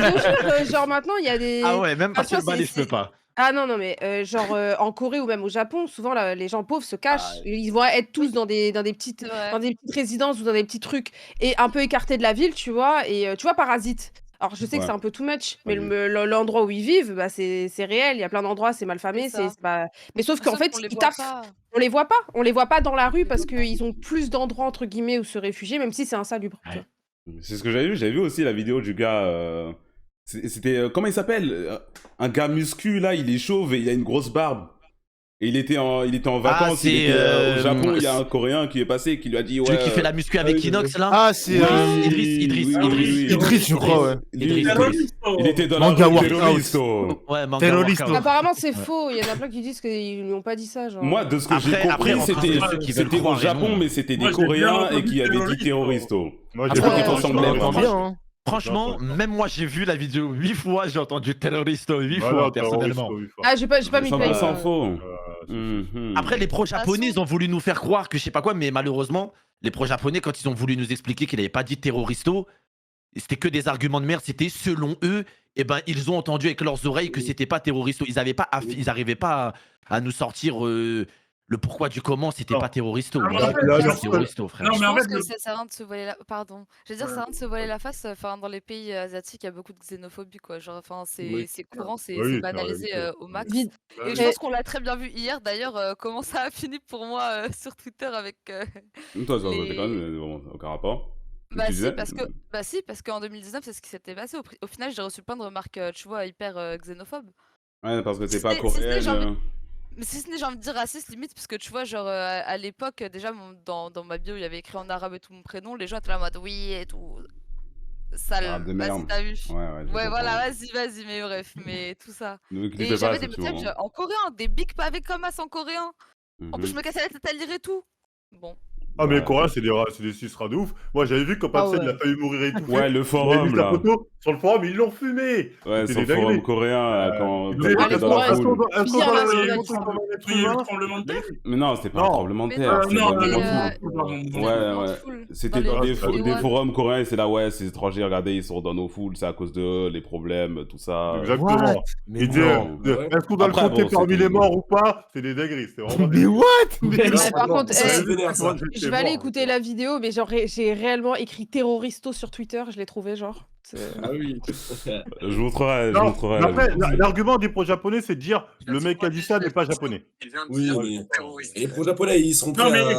jure, genre maintenant, il y a des. Ah ouais, même Enfin, passer tu le vois, balai, je peux pas. Ah non, non, mais genre en Corée ou même au Japon, souvent les gens pauvres se cachent. Ils vont être tous dans des petites, C'est vrai. dans des petites résidences ou dans des petits trucs et un peu écartés de la ville, tu vois. Et tu vois, Parasite. Alors je sais que Ouais. c'est un peu too much, mais Ouais. l'endroit où ils vivent, bah, c'est réel. Il y a plein d'endroits, c'est mal famé, C'est ça. c'est pas. Mais sauf qu'en Sauf fait, qu'on les ils voit taffent. pas. On les voit pas dans la rue parce qu'ils ont plus d'endroits entre guillemets où se réfugier, même si c'est insalubre. tu vois. C'est ce que j'avais vu. J'avais vu aussi la vidéo du gars. C'était. Comment il s'appelle un gars muscu, là, il est chauve et il a une grosse barbe. Et il était en vacances, c'est, il était au Japon, il y a c'est- un Coréen qui est passé et qui lui a dit ouais. Celui qui fait la muscu avec Inox là. Ah, c'est Idriss, je crois, ouais. Il était dans Manga la rue workout. terroriste. Ouais, manga Terroriste. workout. Apparemment, c'est faux. Il y en a plein qui disent qu'ils lui ont pas dit ça. Genre. Moi, de ce que j'ai Après, compris, en France, c'était ceux qui veulent au croire et Japon, non. mais c'était Moi, des j'ai bien Coréens et entendu qui avaient dit terroriste. terroristo. Moi, Après, j'ai qui pas ressemblaient entendu. vraiment. bien, hein. Franchement, même moi j'ai vu la vidéo 8 fois, j'ai entendu terroristo 8 Voilà, fois personnellement. Ah, j'ai pas mis Ça play. va, s'en faut. Mhm. Après, les pro-japonais, façon- ils ont voulu nous faire croire que je sais pas quoi, mais malheureusement, les pro-japonais, quand ils ont voulu nous expliquer qu'il avait pas dit terroristo, c'était que des arguments de merde. C'était selon eux, et ben ils ont entendu avec leurs oreilles que c'était pas terroristo. Ils arrivaient pas à nous sortir le pourquoi du comment. C'était Non. pas terroristo. Ah, Moi, non, j'ai mais pas dit leur terroristo, frère. Non, Je mais en pense fait, que le- ça sert à rien de se voiler la... Pardon. Je veux dire, ça sert à rien de se voiler la face. Enfin, dans les pays asiatiques, il y a beaucoup de xénophobie, quoi. Genre, enfin, Oui. c'est courant, c'est Oui, c'est banalisé c'est la au max. Vide. Et je pense qu'on l'a très bien vu hier, d'ailleurs, comment ça a fini pour moi sur Twitter avec Toi, ça les- déconne, mais bon, aucun rapport. Bah Tu si, disais parce qu'en 2019, c'est ce qui s'était passé. Au final, j'ai reçu plein de remarques, tu vois, hyper xénophobes. Ouais, parce que Si t'es pas ce n'est- si ce n'est, coréenne. j'ai envie- Mais si ce n'est, j'ai envie de dire raciste, limite, parce que tu vois, genre, à l'époque, déjà, dans ma bio, il y avait écrit en arabe et tout mon prénom, les gens étaient là en mode oui et tout. Sale, Ah, de vas-y, merde. t'as vu. Ouais, je Ouais, voilà, comprends. vas-y, mais bref, mais tout ça. Ne Et cliquez pas, j'avais c'est des tout. messages en coréen, des big pavés comme as en coréen. En plus, je me cassais la tête à lire et tout. Bon. Ah, mais Ouais. les Coréens, c'est des suceras de ouf. Moi, j'avais vu quand Ah Papsen ouais. il a failli mourir étouffé. Ouais, le Il avait forum, mis sa là. photo sur le forum, ils l'ont fumé. Ouais, C'était sur le des forum dingueries. coréen, là, quand ils t'as devaient- été dans la Coréens, foule. Est-ce qu'on Pire, va là, le c'est montrer là, comme un être Il y a eu le humain tremblement de terre. Mais non, c'était pas un Non. tremblement de Mais terre, c'était non, dans mais, la euh, foule. pardon. Ouais, ouais. C'était dans des forums coréens et c'est là, ouais, ces étrangers, regardez, ils sont dans nos foules, c'est à cause de eux, les problèmes, tout ça. Exactement. Mais Il disait, non. Ouais. est-ce qu'on doit Après, le compter bon, parmi c'était les rigolo. morts ou pas? C'est des dingueries. C'était vraiment Mais what? Par contre, Ça, c'est vénère, ça. je vais aller écouter la vidéo, mais genre, j'ai réellement écrit terroristo sur Twitter, je l'ai trouvé, genre. Ah oui. Je vous montrerai, Non, la après, vidéo. l'argument des pro-japonais, c'est de dire le mec qui a dit ça n'est pas japonais. Oui, mais. Et les pro-japonais, ils seront Non, prêts mais,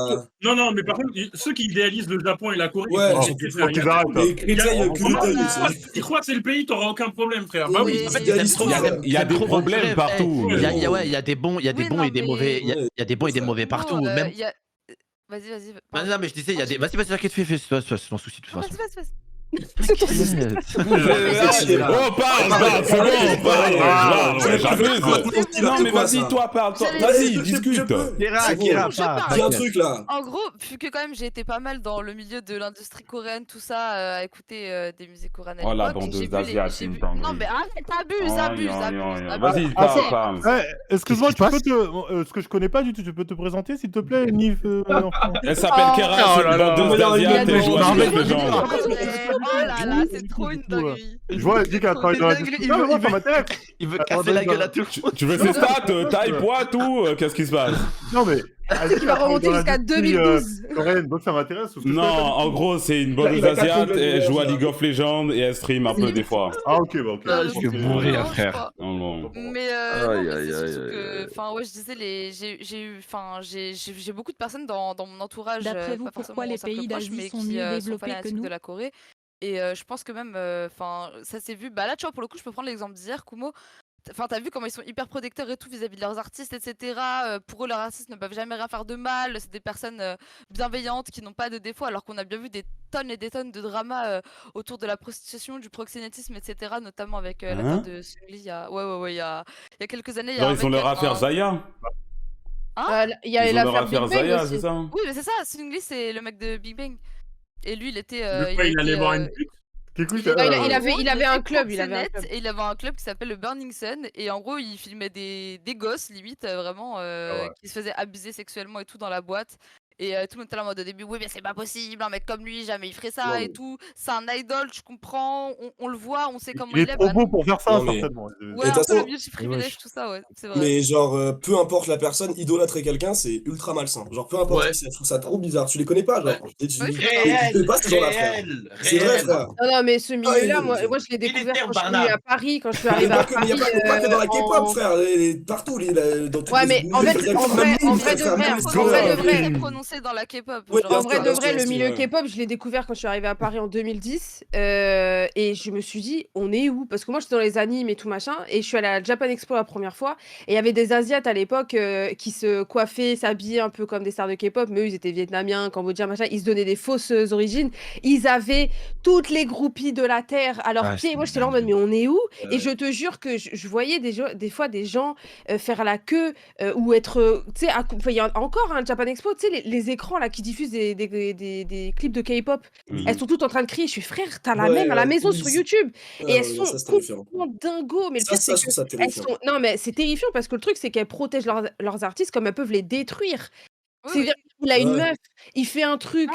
à. non, mais par contre, ceux qui idéalisent le Japon et la Corée, Ouais, ils faut sont qu'ils frère, il y a- arrêtent. Les chrétiens, il y a que Comment l'Italie. ça Ils croient que c'est le pays, t'auras aucun problème, frère. Bah oui. Oui, En c'est fait, idéaliste, ils aiment trop- Il y a des trop problèmes vendre du rêve. partout. Il y a, mais il y a- bon. ouais, il y a des bons, il y a des Oui, bons non, et des mais- mauvais. Il y a des bons et des mauvais partout. Gros, Même. il y a- Vas-y. Non, pardon. non, mais je disais, il y a des. Vas-y, t'inquiète, fais, c'est ton souci de toute façon. Vas-y. C'est ton souci. Oh, parle, c'est bon, j'abuse. Non, mais vas-y, toi, parle, vas-y, discute. Dis un truc là. En gros, vu que quand même j'ai été pas mal dans le milieu de l'industrie coréenne, tout ça, à écouter des musiques coréennes à Oh, la l'époque, bandeuse j'ai vu d'Asiat, j'ai une vu- dinguerie. Non mais arrête, abuse. Vas-y, parle. Excuse-moi, Qu'est-ce qui tu peux te. Ce que je connais pas du tout, tu peux te présenter s'il te plaît, Nif Elle s'appelle Kera, Oh c'est là une là. bandeuse d'Asiat, elle joue à Non, mais- League of Legends. Oh là là, c'est trop une dinguerie. Je vois, elle dit qu'elle travaille dans la distribution. Non, mais moi, ça m'intéresse. Il veut casser la gueule à tout. Tu veux ses stats, taille, poids, tout qu'est-ce qui se passe? Non, mais. Qui va remonter jusqu'à 2012. Coréenne, donc ça m'intéresse. parce que Non, je- en gros, c'est une bandeuse Il a quatre asiate, secondes, elle joue à là. League of Legends et elle stream un peu des fois. Ah, ok, bah, ok. je vais mourir, Non, frère. je crois. Non, bon. Mais Aïe, non, mais aïe, c'est aïe, surtout aïe, que, aïe. enfin ouais, je disais j'ai beaucoup de personnes dans mon entourage, D'après vous, pas pourquoi forcément les mon cercle pays proche, d'Asie mais sont qui mieux sont développés que fanatiques nous? de la Corée. Et je pense que même, enfin, ça s'est vu. Bah là, tu vois, pour le coup, je peux prendre l'exemple d'hier, Kumo. Enfin, t'as vu comment ils sont hyper protecteurs et tout vis-à-vis de leurs artistes, etc. Pour eux, leurs artistes ne peuvent jamais rien faire de mal. C'est des personnes bienveillantes qui n'ont pas de défauts, alors qu'on a bien vu des tonnes et des tonnes de dramas autour de la prostitution, du proxénétisme, etc. Notamment avec l'affaire Hein de Seungri. Il y a quelques années, il y a Genre, un ils ont mec leur affaire Zaya. Il y a Ils ont leur l'affaire Big affaire Bang Zaya, aussi. c'est ça? Oui, mais c'est ça. Seungri, c'est le mec de Big Bang. Et lui, il était. Le quoi, il allait voir une pute? Écoute, Il était- il en avait- gros, il avait un était club, il avait un proxénète club. et il avait un club qui s'appelle le Burning Sun. Et en gros, il filmait des gosses, limite, vraiment, ouais. qui se faisaient abuser sexuellement et tout dans la boîte. Et tout le monde était là en mode au début, oui, mais c'est pas possible, un mec comme lui, jamais il ferait ça Non, et mais- tout. C'est un idol, tu comprends, on le voit, on sait comment Il est il est. trop Bah beau non. pour faire ça, Non, mais- certainement. Ouais, Et de un toute peu le façon- beauty privilège, tout ça, ouais, c'est vrai. Mais genre, peu importe la personne, idolâtrer quelqu'un, c'est ultra malsain. Genre, peu importe Ouais. qui c'est, je trouve ça trop bizarre. Tu les connais pas, genre. Ouais. Et tu Ouais, je suis tu connais pas ces gens-là, frère. C'est vrai, frère. Non, mais ce milieu-là, il- moi, je l'ai découvert était quand je suis Barnum. venue à Paris, quand je suis Mais arrivée à pas que, mais y a Paris. pas que dans la K-pop, en- frère. Partout, dans toutes Ouais, les mais en fait, musiques, en vrai, même nous, en vrai de frère, vrai, même en les vrai scolaires, de vrai. très prononcé dans la K-pop. Ouais, genre, bien En vrai sûr, de bien vrai, sûr, le aussi, milieu ouais. K-pop, je l'ai découvert quand je suis arrivée à Paris en 2010. Et je me suis dit, on est où? Parce que moi, j'étais dans les animes et tout machin. Et je suis allée à la Japan Expo la première fois. Et il y avait des Asiates à l'époque qui se coiffaient, s'habillaient un peu comme des stars de K-pop. Mais eux, ils étaient vietnamiens, cambodgiens, machin. Ils se donnaient des fausses origines. Ils avaient toutes les groupies de la Terre à leurs Ah, pieds. c'est Moi, j'étais là en dingue. mode, mais on est où? Ouais. Et je te jure que je voyais des fois des gens faire la queue ou être. Tu sais, il y a encore un Japan Expo, tu sais, les écrans là qui diffusent des clips de K-pop. Elles sont toutes en train de crier. Je suis frère, t'as la Ouais, même à la ouais, maison oui, sur c'est- YouTube. Ah Et elles ouais, non, sont ça, c'est terrifiant. complètement dingos. Mais le Ça, pire, ça, c'est je trouve ça que elles terrifiant. sont. Non, mais c'est terrifiant parce que le truc, c'est qu'elles protègent leurs artistes comme elles peuvent les détruire. Oui, C'est-à-dire oui. qu'il a une Ouais. meuf, il fait un truc.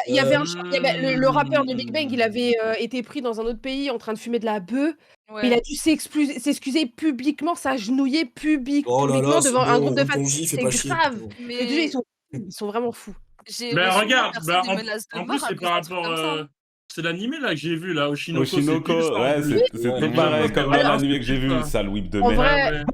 Il y avait le rappeur de Big Bang, il avait été pris dans un autre pays en train de fumer de la bœuf. Il a Ouais. dû s'excuser publiquement, s'agenouiller Oh là publiquement là, c'est devant un bon, groupe de rends fans. ton J, fais C'est pas chier. grave. putain. Et déjà, Mais ils sont vraiment fous. j'ai Mais reçu regarde, perçu bah, des menaces de en mort plus, à c'est cause par d'un truc rapport. comme ça, hein. C'est l'animé là que j'ai vu là, Oshinoko. Oshinoko, c'est pile ça, en ouais, plus. c'était Ouais, pareil ouais, comme ouais, dans ouais, l'animé que j'ai vu, ça. sale whip de En merde. vrai,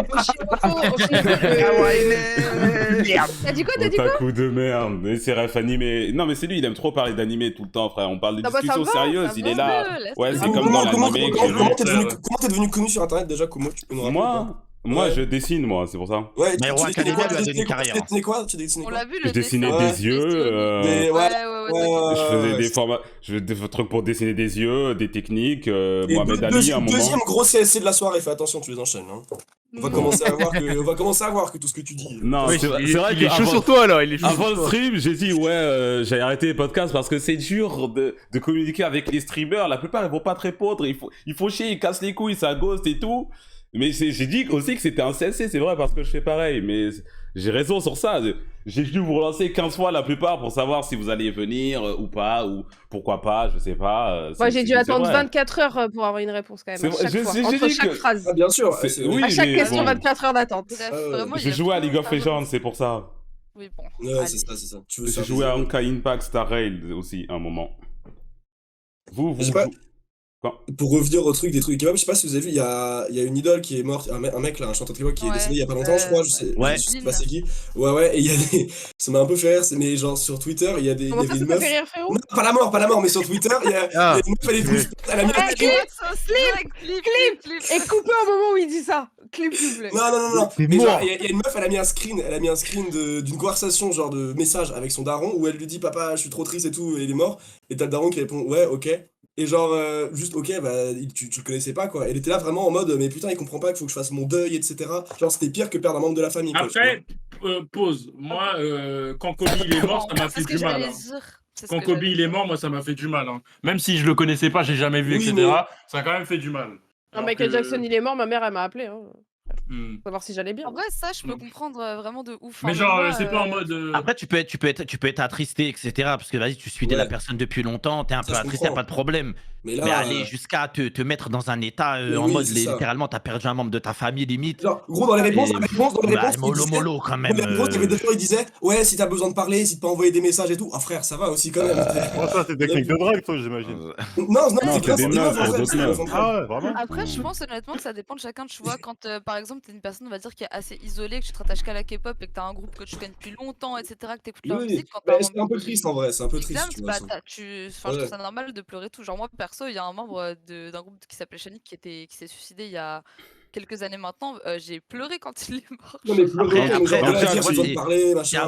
Ouais, T'as dit quoi? Otaku de merde, mais c'est ref animé. Non, mais c'est lui, il aime trop parler d'animé tout le temps, frère. On parle de Non, bah, ça discussions va, sérieuses, ça il va, est là. laisse-le. Ouais, c'est Ah, comme dans comment l'animé que j'ai vu. comment t'es devenu connu sur internet déjà? Comment tu peux nous rappeler ou pas? Moi, Ouais. je dessine, moi, c'est pour ça. Ouais, Mais tu Hero dessinais Academia quoi? lui a Tu donné une carrière. dessinais quoi? Tu dessinais On quoi? l'a vu Je le dessinais dessin. des yeux, Des- Ouais, ouais, t'inquiète. je faisais des ouais. formats, je faisais des trucs pour dessiner des yeux, des techniques, Et Mohamed Ali à un moment. deuxième gros CSC de la soirée, fais attention, tu les enchaînes. Hein. On va commencer à voir que tout ce que tu dis. Non, Ouais, c'est il vrai il est que chaud sur toi là, il est chaud avant sur le toi. stream, j'ai dit ouais, j'ai arrêté les podcasts parce que c'est dur de communiquer avec les streamers. La plupart ils vont pas te répondre, il faut chier, ils cassent les couilles, ça ghost et tout. Mais j'ai dit aussi que c'était un CSC, c'est vrai parce que je fais pareil, mais j'ai raison sur ça. J'ai dû vous relancer 15 fois la plupart pour savoir si vous alliez venir ou pas, ou pourquoi pas, je sais pas. Moi, j'ai dû c'est attendre vrai. 24 heures pour avoir une réponse quand même, C'est à vrai, chaque fois, j'ai entre dit chaque que- phrase. Ah, bien sûr. C'est- c'est- oui, À chaque mais question, bon. 24 heures d'attente. Bref, Ah ouais. vraiment, il Je y a jouais à trop League of de Legends, c'est pour ça. Oui, bon. Ouais, allez. c'est ça. Tu veux J'ai faire joué des- à Honkai Impact Star Rail aussi à un moment. Vous Je sais pas. jouez- Quoi Pour revenir au truc des trucs de K-pop, je sais pas si vous avez vu, il y a une idole qui est morte, un mec là, un chanteur de K-pop qui est Ouais, décédé il y a pas longtemps, je crois, je sais pas c'est qui. Ouais, et il y a des. Ça m'a un peu fait rire, mais genre sur Twitter, il y a des. Comment il y ça, avait ça une t'a meuf. fait rire, frérot? Non, pas la mort, mais sur Twitter, il y a une meuf, elle est douce, elle a mis un screen. Et coupez au moment où il dit ça. Clip, s'il vous plaît. Non. C'est Mais genre, mort. il y a une meuf, elle a mis un screen d'une conversation, genre de message avec son daron, où elle lui dit papa, je suis trop triste et tout, et il est mort. Et t'as le daron qui répond ouais, ok. Et genre, juste ok, bah tu le connaissais pas quoi. Elle était là vraiment en mode mais putain, il comprend pas qu'il faut que je fasse mon deuil, etc. Genre, c'était pire que perdre un membre de la famille. Quoi, Après, pause. Moi, quand Kobe il est mort, ça m'a fait C'est ce du que mal. j'allais hein. dire. C'est ce Quand que Kobe j'allais il dire. est mort, moi ça m'a fait du mal. hein. Même si je le connaissais pas, j'ai jamais vu, Oui, etc. mais- Ça a quand même fait du mal. Non, Alors Michael que- Jackson, il est mort, ma mère, elle m'a appelé. Hein. Hmm. Pour savoir si j'allais bien. En vrai, ça, je peux Mm. comprendre vraiment de ouf. Mais hein. genre, moi, c'est pas en mode. Après, tu peux être attristé, etc. Parce que vas-y, tu suivais Ouais. la personne depuis longtemps, t'es un Ça, peu je attristé, comprends. pas de problème. Mais là, Mais aller jusqu'à te mettre dans un état Mais en oui, mode c'est ça. littéralement, t'as perdu un membre de ta famille, limite. genre, gros, dans les réponses, Et- il Mollo disait- mollo quand dans même. les réponses, il y avait des gens, ils disaient ouais, si t'as besoin de parler, si t'as envoyé des messages et tout. Ah frère, ça va aussi quand même. Moi, ça, c'est technique de drague, toi, j'imagine. Non, Non, c'est c'est des meufs, en pour vrai, d'autres c'est des meufs. meufs, en vrai. Ah ouais, vraiment? Après, je pense honnêtement que ça dépend de chacun. Tu vois, quand par exemple, t'es une personne, on va dire, qui est assez isolée, que tu te rattaches qu'à la K-pop et que t'as un groupe que tu connais depuis longtemps, etc., que t'écoutes leur Oui, musique, quand bah, t'as c'est un peu triste en vrai, c'est un peu triste. Exams, Tu vois, bah, ça. je Ouais. trouve ça normal de pleurer tout. Genre moi perso, il y a un membre d'un groupe qui s'appelait Shanique qui s'est suicidé il y a quelques années maintenant, j'ai pleuré quand il est mort. Non, mais pleurer, Après, mais genre, après, rien à dire, c'est- tu dois parler, C'est machin.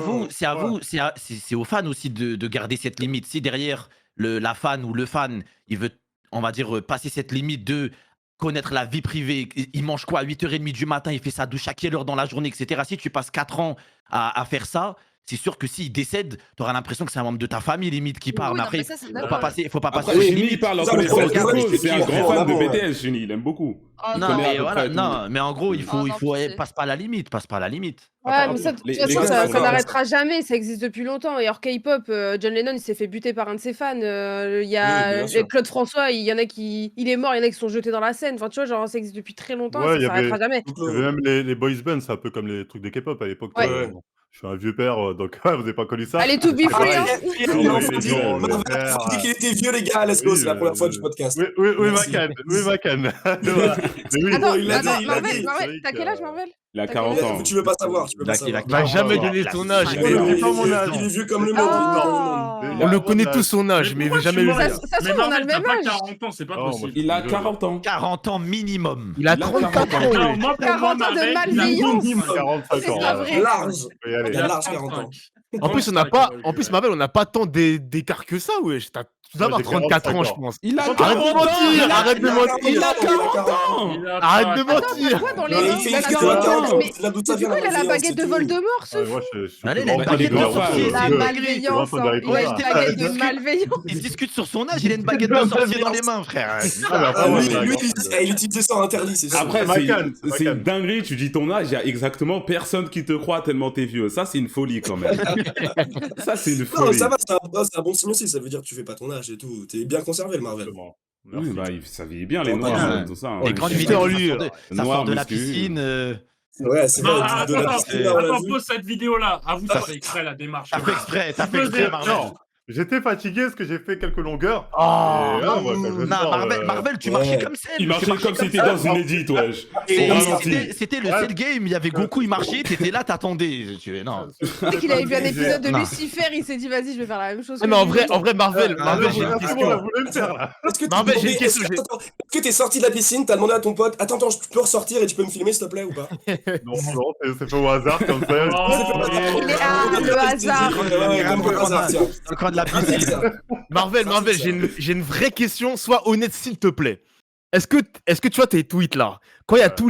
à vous, c'est aux fans aussi de garder cette limite. Si derrière la fan ou le fan, il veut, on va dire, passer cette limite de connaître la vie privée, il mange quoi à 8h30 du matin, il fait sa douche à quelle heure dans la journée, etc. Si tu passes 4 ans à faire ça, c'est sûr que s'il décède, tu auras l'impression que c'est un membre de ta famille limite qui part. Oui, Mais non, après, mais ça, c'est faut d'accord. pas passer, faut pas passer Après, cette Shinny, il limite. parle en Ça, le connaissance de problème, cause. C'est un c'est grand qu'il fan de faut- BTS, Shinny. Il aime beaucoup. Oh, Il Non, connaît à mais peu voilà, près tout. non, mais en gros, il faut, Oh, il non, faut pitié. passe pas la limite, passe pas la limite. Ouais, mais ça, de les toute façon, gars, ça sont là. n'arrêtera jamais. Ça existe depuis longtemps. Et hors K-pop, John Lennon, il s'est fait buter par un de ses fans. Il y Oui, a bien sûr. Claude François, il y en a qui. Il est mort, il y en a qui sont jetés dans la Seine. Enfin, tu vois, genre, ça existe depuis très longtemps Ouais, et ça s'arrêtera jamais. Donc, il y avait même les boys bands, c'est un peu comme les trucs des K-pop à l'époque. Ouais. Bon, je suis un vieux père, donc vous n'avez pas connu ça. Allez, to be Ah, free, ouais, hein. Ah Non, oui, faut les dire- gens, Marvel, le père, faut dire qu'il était vieux, les gars, let's go, oui, c'est la première fois du podcast. Oui, Merci. Macan. Oui, Macan. Voilà. Mais oui, Attends, il l'a dit, attends, il l'a Marvel, dit. Marvel, t'as quel âge, Marvel? Il a T'as 40 quel ans. Tu veux pas savoir, tu peux pas Il a savoir. Il va jamais Ouais, donner la ton âge. cinq- mais- Il dit pas mon âge. Il est vieux comme le monde. il est vieux comme le monde. Ah. On le connaît tous son âge, mais il veut pourquoi jamais tu le mens Ça, dire. ça se Mais trouve, on a Marvel, le même t'as pas âge. 40 ans, c'est pas Non, moi, possible. Il a 40 ans. 40 ans minimum. Il a Il a 34 40 ans. ans. Non, ouais. moi, pour 40 moi, ans de Marvel, il a malveillance. minimum 45 C'est ans. pas ouais. vrai. Large. Faut y aller. Il a large 40 ans. En plus, on n'a pas, en plus, Marvel, on n'a pas tant d'écart que ça, wesh. Tu dois avoir j'ai 34 ans, 45 je ans. pense. Il a Arrête 40 de ans. mentir, arrête de Il mentir. a 40 ans. Arrête de Attends, mentir. t'as quoi dans les Mais mains? il fait il a une 40 ans. Mais là d'où ça du vient coup, il a la malveillance, baguette de c'est tout. Voldemort, ce Ouais, fou. moi, je suis Allez, plus il a grand une fan baguette des de gars. sorcier, La c'est Je- malveillance, je- hein. je- Il a une je- baguette je- de malveillance. Il discute sur son âge, il a une baguette de sorcier dans les mains, frère. Ah, mais Ah, après, moi, lui, c'est un lui, grand il fan de- utilise ça en interdit, c'est sûr. Après, C'est Macan, c'est c'est Macan. une dinguerie. Tu dis ton âge, il y a exactement personne qui te croit tellement t'es vieux. Ça, c'est une folie quand même. Ça, c'est une Non, folie. ça va, c'est un bon signe aussi, ça veut dire que tu fais pas ton âge et tout. T'es bien conservé, le Marvel. Exactement. Oui, Merci. bah, ça vieillit bien les Ouais. noirs, tout ça. hein. Et quand tu il fais vidéo, en ça lui, sort de- ça noir, sort de la muscu. piscine. Ouais, c'est Non, vrai, attends, de la attends, piscine, là, on l'a attends, vu. pose cette vidéo-là. Avoue, t'as fait exprès la démarche. T'as fait exprès, Marvel. Non, j'étais fatigué parce que j'ai fait quelques longueurs. Oh, Et, Non, moi, quand je non, sors, Marvel, tu ouais. marchais comme celle. Il marchait comme si t'étais dans une édite, wesh. Et Au ralenti. C'était le Ouais. cell game, il y avait Goku, il marchait, t'étais là, t'attendais. Non. Dès qu'il avait vu un épisode de Non. Lucifer, il s'est dit, vas-y, je vais faire la même chose. Ah, que mais en lui. vrai, Marvel, Ah, Marvel, non, j'ai une c'est bon, question. là, vous voulez me faire là. Est-ce que Marvel, j'ai une est-ce question, que- attends, est-ce que t'es sorti de la piscine, t'as demandé à ton pote, attends, tu peux ressortir et tu peux me filmer s'il te plaît ou pas? Non, c'est fait au hasard comme ça. Il est- ah, le hasard. Ouais, comme par hasard, tiens. Dans le coin de la C'est piscine. ça. Marvel, Ça, Marvel, c'est ça. j'ai une vraie question. Sois honnête, s'il te plaît. Est-ce que tu vois tes tweets là, quand il y a tous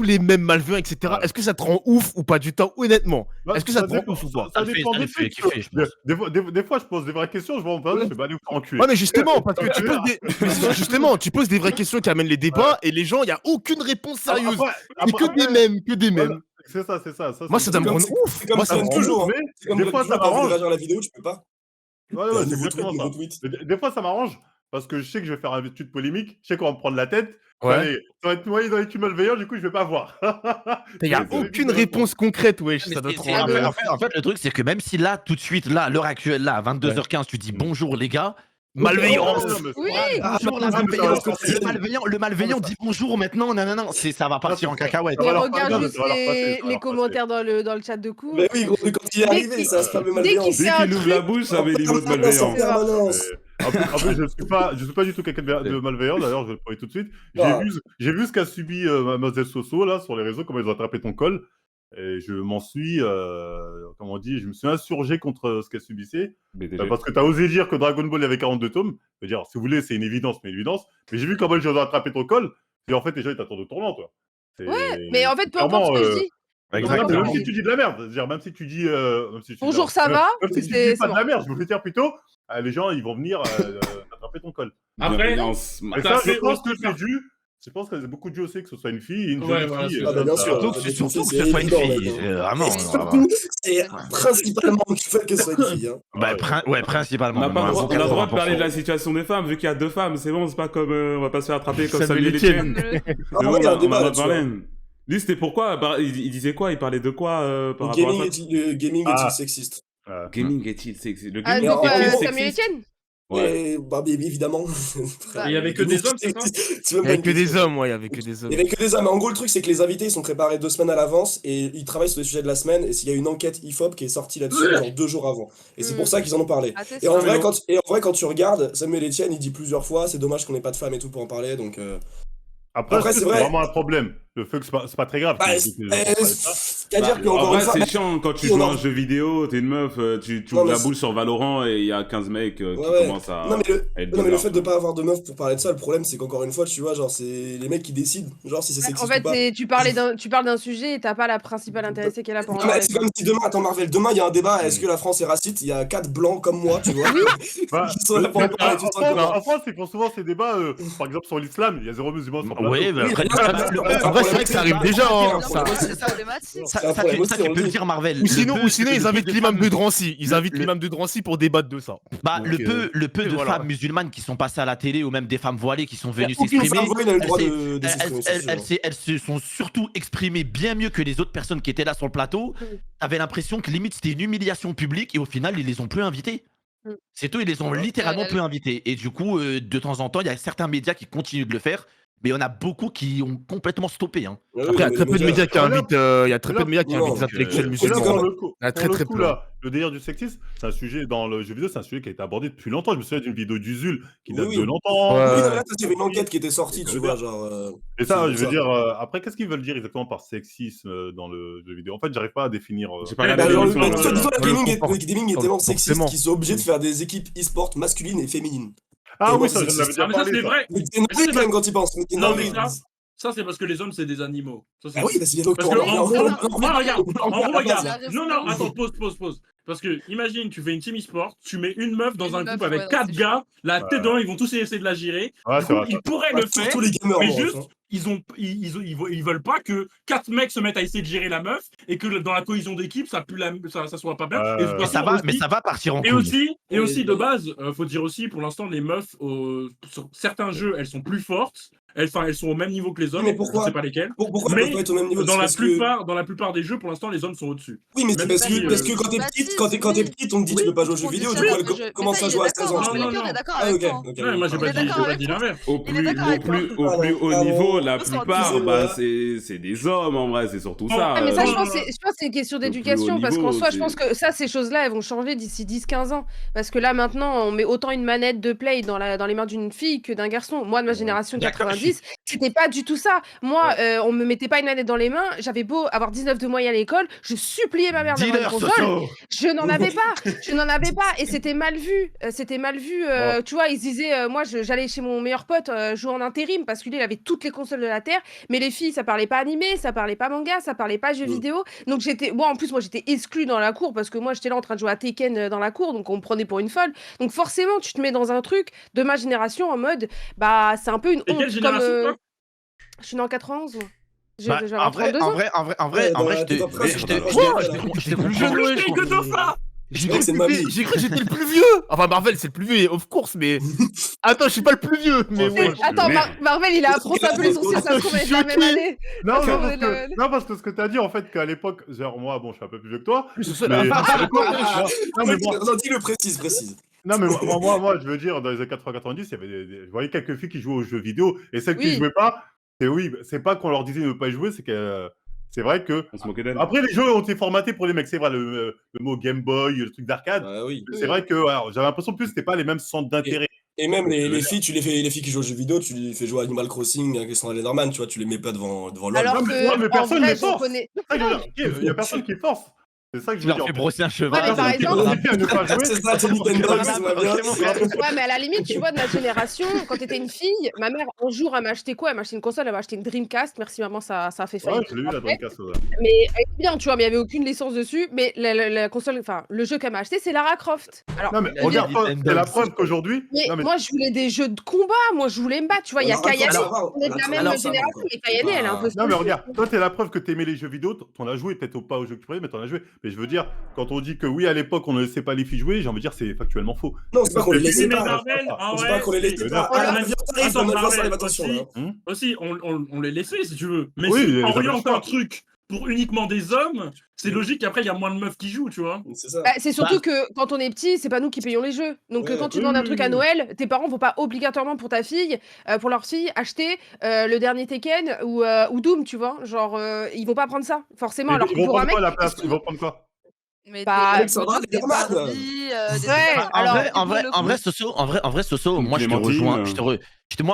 les mêmes malveillants, etc., est-ce que ça te rend ouf ou pas du temps, honnêtement? Est-ce que ça te rend ouf ou pas? Ça Ça le dépend fait des kiffer, trucs. je pense. Des fois, je pose des vraies questions, je vois, je fais bah, allez, vous faire enculer. Ouais, mais justement, parce que justement, tu poses des vraies questions qui amènent les débats et les gens, il n'y a aucune réponse sérieuse. C'est que des mêmes, que des mêmes. C'est ça, c'est ça. Moi, ça doit me comme- rendre ouf. C'est comme Moi, ça ça me rend toujours. ouf. hein. Mais C'est comme des quand fois, tu ça as envie de m'arrange. réagir à la vidéo, tu peux pas. Ouais, Bah, c'est nouveau exactement tweet, ça. nouveau tweet. Mais des fois, ça m'arrange parce que je sais que je vais faire un tweet polémique, je sais qu'on va me prendre la tête. Ouais. Allez, ça va être noyé dans les tunnels malveillants, du coup, je vais pas voir. Il n'y a C'est- aucune réponse concrète, wesh. Mais Ça doit c'est- te c'est- rendre. en fait, le truc, c'est que même si là, tout de suite, là, à l'heure actuelle, là, à 22h15, tu dis bonjour les gars, Malveillance. Oui. bonjour la Ah, mais malveillance. ça va, Le malveillant dit bonjour maintenant, non, ça va partir en cacahuète. Ça Mais va leur regarde passer, juste ça va leur passer, ça va les leur commentaires dans le chat de cours. Mais oui, gros, mais quand il est Dès arrivé, qu'il- ça se passe le dès malveillance. qu'il Dès C'est un qu'il ouvre truc- la bouche, ça met les mots de En malveillant. permanence. En plus, je suis pas du tout quelqu'un de malveillant, d'ailleurs, je vais le prouver tout de suite. Non. J'ai vu ce qu'a subi Mademoiselle Soso, là, sur les réseaux, comment ils ont attrapé ton col. Et je m'en suis, comment on dit, je me suis insurgé contre ce qu'elle subissait. BTG. Parce que tu as osé dire que Dragon Ball, il y avait 42 tomes. Je veux dire, si vous voulez, c'est une évidence, mais une évidence. Mais j'ai vu comment ils ont attrapé ton col. Et en fait, les gens, ils t'attendent au tournant, toi. Mais en fait, peu importe ce que je dis. Même si tu dis de la merde, c'est-à-dire même si tu dis. Même si tu Bonjour, dis- ça va Même si tu C'est- dis pas c'est de la merde, je me fais dire plutôt, les gens, ils vont venir attraper ton col. Après, Bienveillance. Et T'as ça, je fait pense que aussi c'est dû. Je pense que c'est beaucoup dû aussi que ce soit une fille, une Ouais, jeune voilà, fille. c'est Ah, bah, bien sûr. Surtout que C'est ce soit une évident, fille. maintenant. Vraiment. Et surtout, c'est principalement du fait que ce soit une fille. Hein. Bah, ouais, On principalement. n'a pas le droit, on a le droit de parler de 80%. la situation des femmes, vu qu'il y a 2 femmes, c'est bon, c'est pas comme on va pas se faire attraper comme Samuel Samuel Etienne. Etienne. Ah, Mais ouais, il y a un on débat a là-dessus. parlé. Lui, c'était pourquoi il disait quoi? Il parlait de quoi par rapport à ça? Le gaming Ah. est-il sexiste? Gaming est-il sexy? Le Ah, gaming de en quoi, est-il gros, Samuel sexiste? Etienne Ouais. Et, bah, évidemment. Il y avait que des hommes, c'est ça Tu veux Il n'y me avait que donner- des hommes, ouais, il y avait que des hommes. Il y avait que des hommes. En gros, le truc, c'est que les invités, ils sont préparés 2 semaines à l'avance et ils travaillent sur les sujets de la semaine. Et s'il y a une enquête IFOP qui est sortie là-dessus, genre 2 jours avant. Et c'est pour ça qu'ils en ont parlé. Ah, t'es Et en sûr vrai, quand tu regardes, Samuel Etienne, il dit plusieurs fois, c'est dommage qu'on n'ait pas de femmes et tout pour en parler. Donc, Après, Après, c'est c'est vrai. vraiment un problème. Le feu, c'est pas très grave. Bah, c'est-à-dire qu'encore En vrai, une fois. c'est chiant quand tu oui, joues on à en- un jeu vidéo, t'es une meuf, tu Non, ouvres mais la boule sur Valorant et il y a 15 mecs qui ouais. commencent à Non, mais le, être non, mais le bizarres, fait de quoi. pas avoir de meuf pour parler de ça, le problème, c'est qu'encore une fois, tu vois, genre, c'est les mecs qui décident, genre, si c'est En sexiste fait, ou pas. tu parles d'un sujet et t'as pas la principale intéressée qui est là pour en Non, mais parler. c'est comme si demain, attends, Marvel, demain, il y a un débat, est-ce que la France est raciste? Il y a 4 blancs comme moi, tu vois, Bah, qui sont là pour en parler tout simplement. en France, ils font souvent ces débats, par exemple sur l'islam, il y a 0 musulman sur le plateau. Ouais, mais Oui, après, mais là, En vrai, c'est vrai que ça arrive déjà. hein. C'est Ça- problématique. c'est un problème aussi, tu on peux le le dit. dire, Marvel. Ou sinon, Le peu- ils le invitent peu de l'imam femmes- de Drancy. Ils invitent le- l'imam de Drancy pour débattre de ça. Bah, Donc, le peu de voilà. femmes musulmanes qui sont passées à la télé ou même des femmes voilées qui sont venues Aucune s'exprimer, femme, il a le droit elles de s'exprimer, c'est sûr. elles se sont surtout exprimées bien mieux que les autres personnes qui étaient là sur le plateau. T'avais l'impression que limite c'était une humiliation publique et au final ils les ont plus invités. Mm. C'est tout, ils les ont littéralement plus invités. Et du coup, de temps en temps, il y a certains médias qui continuent de le faire, mais il y en a beaucoup qui ont complètement stoppé. Hein. Oui, Après, il y a mais très les peu de médias qui Voilà. invitent. Il y a très peu de médias qui Non, invitent des intellectuels donc, Et là, musulmans. pour le coup, Il y en a très, pour le très coup, peu. là, le délire du sexisme, c'est un sujet dans le jeu vidéo, c'est un sujet qui a été abordé depuis longtemps. Je me souviens d'une vidéo d'Usul qui date Oui, de oui. longtemps. Ouais. Oui, non, mais là, il y avait une enquête qui était sortie, tu vois, genre. Et ça, c'est je veux ça. dire, après, qu'est-ce qu'ils veulent dire exactement par sexisme dans le jeu vidéo? En fait, j'arrive pas à définir. J'ai pas Bah, regardé genre, l'émission, disons, la le gaming comport- est tellement comportement. sexiste qu'ils sont obligés de faire des équipes e-sport masculines et féminines. Ah Tellement oui, ça, c'est je l'avais sexiste. déjà Ah, mais ça, parlé. c'est ça. vrai. Mais c'est une dinguerie quand même quand ils pensent. Mais c'est une Non, mais dinguerie. ça, c'est parce que les hommes, c'est des animaux. Ça, c'est Ah oui, parce qu'il y a Parce que, l'autre. en gros, moi, regarde, en gros, Ah, regarde. la Non, non, référence. attends, pause. Parce que, imagine, tu fais une team e-sport, tu mets une meuf dans Une un meuf, groupe avec ouais, non, 4 c'est gars, la tête dedans, ils vont tous essayer de la gérer. Ouais, Du c'est coup, vrai. ils pourraient le faire, Surtout les gamers, mais moi, juste, hein. ils veulent pas que 4 mecs se mettent à essayer de gérer la meuf et que dans la cohésion d'équipe, ça soit pas bien. Et Mais ça va partir en Et couille. aussi, de base, faut dire aussi, pour l'instant, les meufs, sur certains jeux, elles sont plus fortes. Elles sont au même niveau que les hommes. Mais pourquoi Je sais pas lesquels. Pourquoi Mais ils peuvent pas être au même niveau? Dans C'est la, parce que- dans la plupart des jeux, pour l'instant, les hommes sont au-dessus. Oui, mais c'est Même parce si, que quand t'es petite, quand t'es petite, on te dit tu peux pas jouer aux jeux vidéo, du coup, elle commence à jouer à 16 ans. Non, tu non, vois. Le cœur est d'accord Ah, avec ok. toi. ok. Non, mais moi, j'ai Il est pas d'accord dit avec l'inverse. Au Il est plus, d'accord au avec plus, toi. au plus haut Pardon. niveau, la On s'en plupart, disait, bah, ouais. c'est des hommes en vrai, c'est surtout Non, ça. Ah, mais ça, non, je pense non, que c'est une question Le plus d'éducation, haut parce qu'en niveau, soi, je c'est- pense que ça, ces choses-là, elles vont changer d'ici 10-15 ans. Parce que là, maintenant, on met autant une manette de play dans les mains d'une fille que d'un garçon. Moi, de ma génération D'accord, 90, c'était pas du tout ça. Moi, on me mettait pas une manette dans les mains, j'avais beau avoir 19 de moyenne à l'école, je suppliais ma mère d'avoir une Dealer, console. Soso. Je n'en avais pas, et c'était mal vu. Tu vois, ils se disaient, moi, j'allais chez mon meilleur pote jouer en intérim parce qu'il avait toutes les consoles de la terre, mais les filles, ça parlait pas animé, ça parlait pas manga, ça parlait pas jeux vidéo. Donc moi, j'étais exclue dans la cour parce que moi, j'étais là en train de jouer à Tekken dans la cour, donc on me prenait pour une folle. Donc forcément, tu te mets dans un truc de ma génération en mode, bah, c'est un peu une Et honte. quelle génération, toi Je suis née en 91. moi. Bah, J'ai en vrai, 32 ans. en vrai, je te. t'es pas prêt, je c'est te- pas je prêt, te- là. je te comprends. Oui, je t'ai que de ça. J'ai C'est cru vrai que c'est ma vie. que j'étais le plus vieux. Enfin, Marvel, c'est le plus vieux, of course, mais. Attends, je suis pas le plus vieux. Mais Ouais, ouais. Attends, merde. Marvel, il a fronçé un peu les sourcils, ça se trouve, on est de la même année. Non, Parce non, qu'on parce est de que, la- non, parce que ce que tu as dit, en fait, qu'à l'époque, genre, moi, bon, je suis un peu plus vieux que toi. C'est ça, Mais, la- non, mais bon, Non, dis-le précise. non, mais moi, je veux dire, dans les années 80-90, il y avait je voyais quelques filles qui jouaient aux jeux vidéo, et celles qui Oui. jouaient pas, c'est pas qu'on leur disait de ne pas y jouer, c'est que c'est vrai que. On se moquait d'elle. Après, les jeux ont été formatés pour les mecs, c'est vrai, le mot Game Boy, le truc d'arcade. Ah oui. C'est vrai que alors, j'avais l'impression que c'était pas les mêmes centres d'intérêt. Et même les filles, les filles qui jouent aux jeux vidéo, tu les fais jouer à Animal Crossing, avec Sandra Lenderman, tu vois, tu les mets pas devant LoL. Alors Non, que, mais en personne vrai, les j'en force. connais. C'est ça que je veux dire. Il y a personne qui force. C'est ça que je Tu veux leur dire. fais en fait. brosser un Ouais, cheval. mais par Personne qui exemple- motive à ne pas jouer. C'est ça, c'est Nintendo, ça va bien. Ouais, mais à la limite, tu vois, de ma génération, quand t'étais une fille, ma mère, un jour, elle m'a acheté quoi? Elle m'a acheté une console, elle m'a acheté une Dreamcast. Merci maman, ça a fait Ouais, faillite. je l'ai eu la Après. Dreamcast. Ouais. Mais elle était bien, tu vois, mais il n'y avait aucune licence dessus. Mais la console, enfin, le jeu qu'elle m'a acheté, c'est Lara Croft. Alors, Non, mais Il a regarde, dit toi, Nintendo. c'est la preuve qu'aujourd'hui. mais Non, mais moi, je voulais des jeux de combat. Moi, je voulais me battre. Tu vois, il y a Lara Croft, Kayane. ça va. On est de la même Alors, ça va génération, encore. mais Kayane, elle est un peu. Non, mais regarde, toi, t'es la preuve que t'aimais les jeux vidéo, t'en as joué, peut-être pas aux jeux que tu prenais, mais t'en as joué. Mais je veux dire, quand on dit que oui, à l'époque, on ne laissait pas les filles jouer, j'ai envie de dire, c'est factuellement faux. Non, c'est pas qu'on les laissait Mais pas. Marvel, en C'est vrai, pas qu'on les laissait pas. Attends, Ah, viens, t'arrives, Attends, on va Marvel, attention. là. aussi, on les laissait si tu veux. Mais Oui, si les on oriente amateurs. un truc pour uniquement des hommes, c'est logique qu'après il y a moins de meufs qui jouent, tu vois. C'est ça. Bah, c'est surtout que quand on est petit, c'est pas nous qui payons les jeux. Donc Ouais, quand tu oui, demandes un oui, truc oui. à Noël, tes parents vont pas obligatoirement pour ta fille, pour leur fille, acheter le dernier Tekken ou Doom, tu vois. Genre, ils vont pas prendre ça, forcément. Alors Ils que vont pour un prendre quoi mec, à la place? Ils vont prendre quoi? Mais Bah, des Alexandra, des Lenderman. Barbie, des Ouais, trucs- alors, En vrai, Soso, Une moi je te Clémentine, rejoins.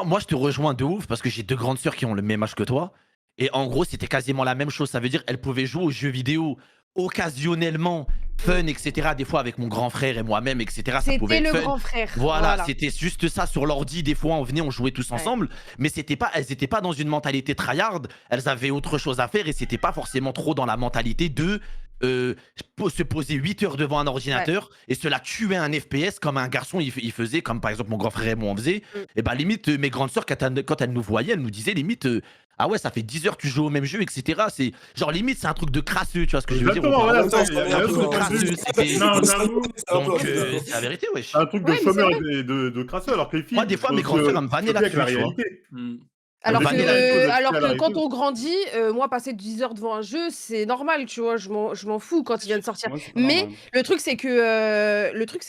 Moi je te rejoins de ouf parce que j'ai deux grandes sœurs qui ont le même âge que toi. Et en gros, c'était quasiment la même chose. Ça veut dire qu'elle pouvait jouer aux jeux vidéo occasionnellement, fun, etc. Des fois avec mon grand frère et moi-même, etc. Ça pouvait C'était être le fun. grand frère. Voilà, c'était juste ça sur l'ordi. Des fois, on venait, on jouait tous Ouais. ensemble, mais elles étaient pas dans une mentalité tryhard. Elles avaient autre chose à faire et c'était pas forcément trop dans la mentalité de se poser 8 heures devant un ordinateur et cela tuer un FPS comme un garçon il faisait, comme par exemple mon grand frère et moi on faisait. Et bah limite, mes grandes sœurs, quand elles nous voyaient, elles nous disaient limite. Ah ouais, ça fait 10 heures que tu joues au même jeu, etc. C'est genre limite, c'est un truc de crasseux, tu vois ce que je veux dire? Exactement, voilà, ça, C'est un truc de crasseux, c'était. Non, j'avoue. Donc, c'est la vérité, wesh. C'est un truc de Ouais, mais chômeur c'est et de crasseux, alors que les filles. Moi, des fois, mes grands frères me vannaient avec la là-dessus, tu vois. réalité. Alors Le vanilla, que quand on grandit, moi, passer 10 heures devant un jeu, c'est normal, tu vois. Je m'en fous quand il vient de sortir. Moi, c'est pas Mais normal. le truc, c'est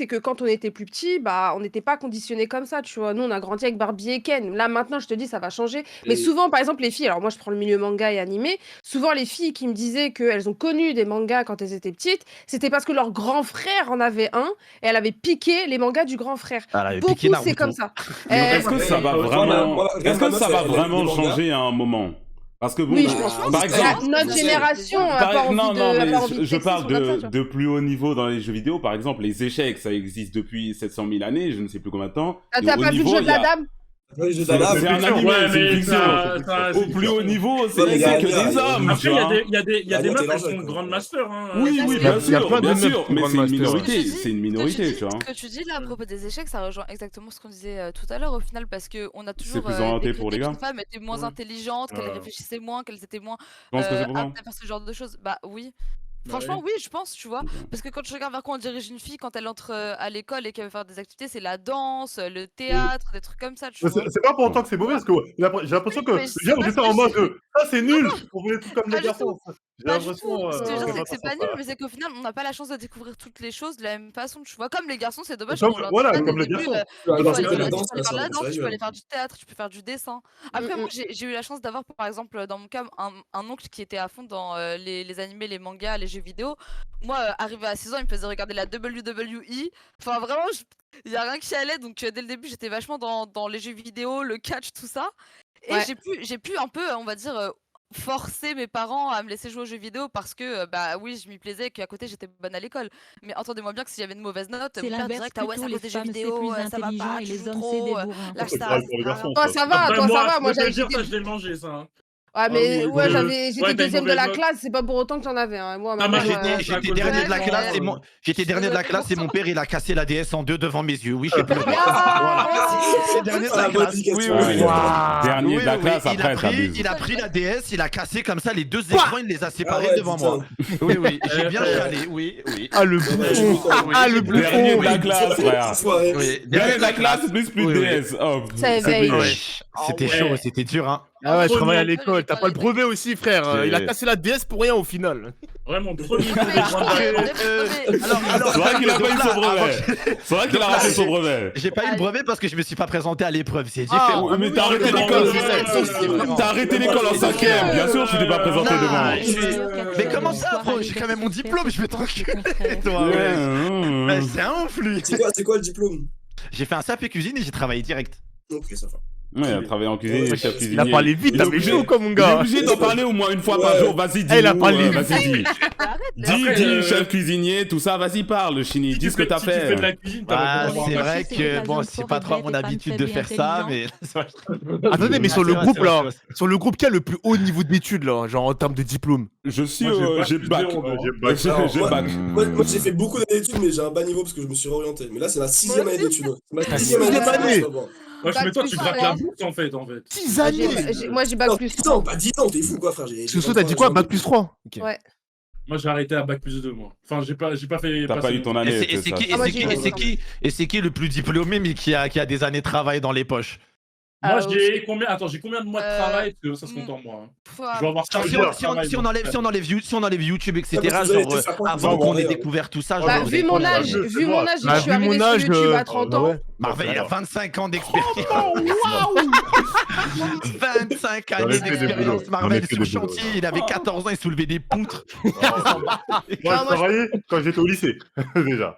que quand on était plus petit, bah, on n'était pas conditionné comme ça, tu vois. Nous, on a grandi avec Barbie et Ken. Là, maintenant, je te dis, ça va changer. Mais Et- souvent, par exemple, les filles, alors moi, je prends le milieu manga et animé, souvent, les filles qui me disaient qu'elles ont connu des mangas quand elles étaient petites, c'était parce que leur grand frère en avait un et elle avait piqué les mangas du grand frère. Ah, elle avait piqué Beaucoup, c'est Naruto. comme ça. Mais est-ce que ça va vraiment, Moi, est-ce que ça va elle aime vraiment les mangas. changer à un moment? Parce que bon, Oui, je pense. par exemple, Notre génération a pas envie non, de, non, a mais pas envie de je sexisme parle comme ça, tu vois. de plus haut niveau dans les jeux vidéo. Par exemple, les échecs, ça existe depuis 700 000 années, je ne sais plus combien de temps. Ah, Et t'as au pas vu le niveau, jeu de il y la a- dame? Ouais, je C'est l'ai là, c'est un mais- animé, Ouais, c'est une mais fiction. ça, Au plus haut niveau, c'est Ouais, mais il y a que un des gars, hommes, Après, tu il y a vois. des, il y a des, il y a Bah, des moi, meufs t'es qui large, sont quoi. grandmasters. Hein. Oui, Ça, oui, c'est- bien il y a sûr, plein de bien meufs sûr, qui mais font c'est une Grandmaster. minorité, Ce que c'est une minorité, tu vois. Ce que tu dis là à propos des échecs, ça rejoint exactement ce qu'on disait tout à l'heure au final, parce qu'on a toujours plus orienté décrit pour les qu'une gars. femme était moins Ouais. intelligente, qu'elle réfléchissait moins, qu'elles étaient moins Je pense que c'est pour ça. aptes à faire ce genre de choses. Bah oui. Bah Franchement, oui. oui, je pense, tu vois. Parce que quand je regarde vers quoi on dirige une fille quand elle entre à l'école et qu'elle veut faire des activités, c'est la danse, le théâtre, des trucs comme ça, tu Mais vois. c'est pas pour autant que c'est mauvais, parce que j'ai l'impression que mais les c'est gens pas étaient ce en que je mode dis. ça c'est nul, on voulait tout comme Pas les du garçons. J'ai Pas du tout. l'impression. Ce que je veux dire, c'est que c'est pas pas ça. nul, mais c'est qu'au final, on n'a pas la chance de découvrir toutes les choses de la même façon, tu vois. Comme les garçons, c'est dommage Comme- qu'on leur voilà, dise pas comme dès les le début, garçons. Tu vas il faut aller aller faire de la tu danse, peux aller ça faire de la va, danse, ça tu peux va. aller faire du théâtre, tu peux faire du dessin. Après, moi, j'ai eu la chance d'avoir, par exemple, dans mon cas, un oncle qui était à fond dans les animés, les mangas, les jeux vidéo. Moi, arrivé à 6 ans, il me faisait regarder la WWE. Enfin, vraiment, il n'y a rien qui allait. Donc, dès le début, j'étais vachement dans les jeux vidéo, le catch, tout ça. Et Ouais. j'ai pu un peu, on va dire, forcer mes parents à me laisser jouer aux jeux vidéo parce que, bah oui, je m'y plaisais et qu'à côté, j'étais bonne à l'école. Mais entendez-moi bien que s'il y avait une mauvaise note, C'est mon père l'inverse, direct, ah ouais, plutôt ça les cause des jeux femmes c'est vidéo, plus ça va intelligent pas, et tu les joues hommes c'est des trop, bourrins. lâche C'est ça, pareil pour les ça sert à garçons. rien. Toi, ça va, Après, toi, ça moi, va. Moi, je peux j'avais dire j'étais- ça, je l'ai mangé, ça. hein. Ouais, mais oui, ouais, ouais, j'étais t'as une deuxième de mauvaise la note. classe, c'est pas pour autant que j'en avais. Hein. Moi, Non, maman, mais J'étais à j'étais cause dernier de la Ouais, classe et mais- j'étais dernier de la c'est classe et pour mon ça. père il a cassé la DS en deux devant mes yeux. Oui, j'ai pleuré. Ah, J'étais dernier de Ah, la bonne classe. Oui, éducation. oui, Ouais, oui. ouais. Dernier de la Oui, classe, il a après, pris, t'abuses. il a pris la DS, il a cassé comme ça les deux écrans, il les a séparés ouais, devant putain. moi. Oui, oui, j'ai bien Euh, chialé, oui, oui. Ah, le Ouais, bouffon. Ah, le Dernier de la bouffon. classe, frère. Soirée. Oui, Dernier de la classe, plus Oui, de oui. DS. Oh, Ça c'est éveille. payé. Ouais. C'était Ah chaud, ouais. c'était dur, hein. Ah ouais, je Premier travaille à emploi, l'école. T'as pas le brevet aussi, frère. Il a J'ai- cassé la DS pour rien au final. Vraiment, premier Mais brevet de je grande trouve taille. que- C'est vrai qu'il a pas eu donc son là, brevet. C'est vrai qu'il a raté son brevet. J'ai pas eu le brevet parce que je me suis pas présenté à l'épreuve, c'est Ah, différent. Oui, mais t'as arrêté non, l'école. non, non, non, non. T'as arrêté l'école en 5ème. Bien sûr, tu t'es pas présenté Non, devant. mais comment ça, bro? J'ai quand même mon diplôme, je vais tranquille. Toi, Ouais, ouais. ouais. C'est un ouf, lui. C'est quoi le diplôme? J'ai fait un CAP cuisine et j'ai travaillé direct. Ok, ça va. Ouais, il a travaillé en cuisine, chef Il cuisinier. a parlé vite, Il est t'avais obligé- chaud comme mon Il est gars. obligé d'en parler au moins une fois par Ouais. jour. Vas-y, dis. Eh, il a parlé vite. Vas-y, dis. Dis, Après, chef cuisinier, tout ça. Vas-y, parle, Chini. Si Dis tu ce que fais- t'as si tu fais de fait. la cuisine, Ah, t'as c'est pas vrai c'est que l'occasion bon, pour c'est pas trop à mon regretter, habitude femme de faible faire et ça, intelligente. mais. Attendez, mais sur le C'est vrai, groupe c'est vrai, là, c'est vrai. sur le groupe qui a le plus haut niveau d'études là, genre en termes de diplôme. Je suis. Moi, J'ai bac. J'ai bac. J'ai bac. Moi, j'ai fait beaucoup d'années d'études, mais j'ai un bas niveau parce que je me suis réorienté. Mais là, c'est la 6ème année d'études. C'est ma Ta 6ème année sixième année. d'études. Ouais, Bac mais toi, plus tu grattes trois. la bourse en fait. 10 Moi, années. moi, j'ai bac Non, plus 10 ans, pas 10 ans, t'es fou quoi, frère. Soso, t'as dit quoi? Bac plus 3. Ok. Ouais. Moi, j'ai arrêté à bac plus 2, moi. Enfin, j'ai pas fait. T'as pas eu ton Et année. c'est- et c'est c'est ça. qui- et Ah, moi, c'est j'ai qui- eu et raison. c'est qui le plus diplômé mais qui a des années de travail dans les poches? Moi, Ah, j'ai combien. Attends, j'ai combien de mois de travail? Parce que ça se compte mm. en mois. hein. Pff, Je dois avoir Si on, 15 si heures on- de si on- travail, si on donc, enlève, si on enlève YouTube, etc., parce que vous avez genre été 50 avant ans, qu'on ait ouais. découvert tout ça, Bah, genre, vu mon âge, c'est vu moi. mon âge, Bah, je suis vu arrivé mon sur âge, YouTube à bah 30 ouais. ans. Marvel, il a 25 ans d'expérience. 25 Dans années les clés des d'expérience boulots. Dans Marvel les clés sur des boulots. chantier. Il avait 14 ans, il soulevait des poutres. Moi, je travaillais quand j'étais au lycée, déjà.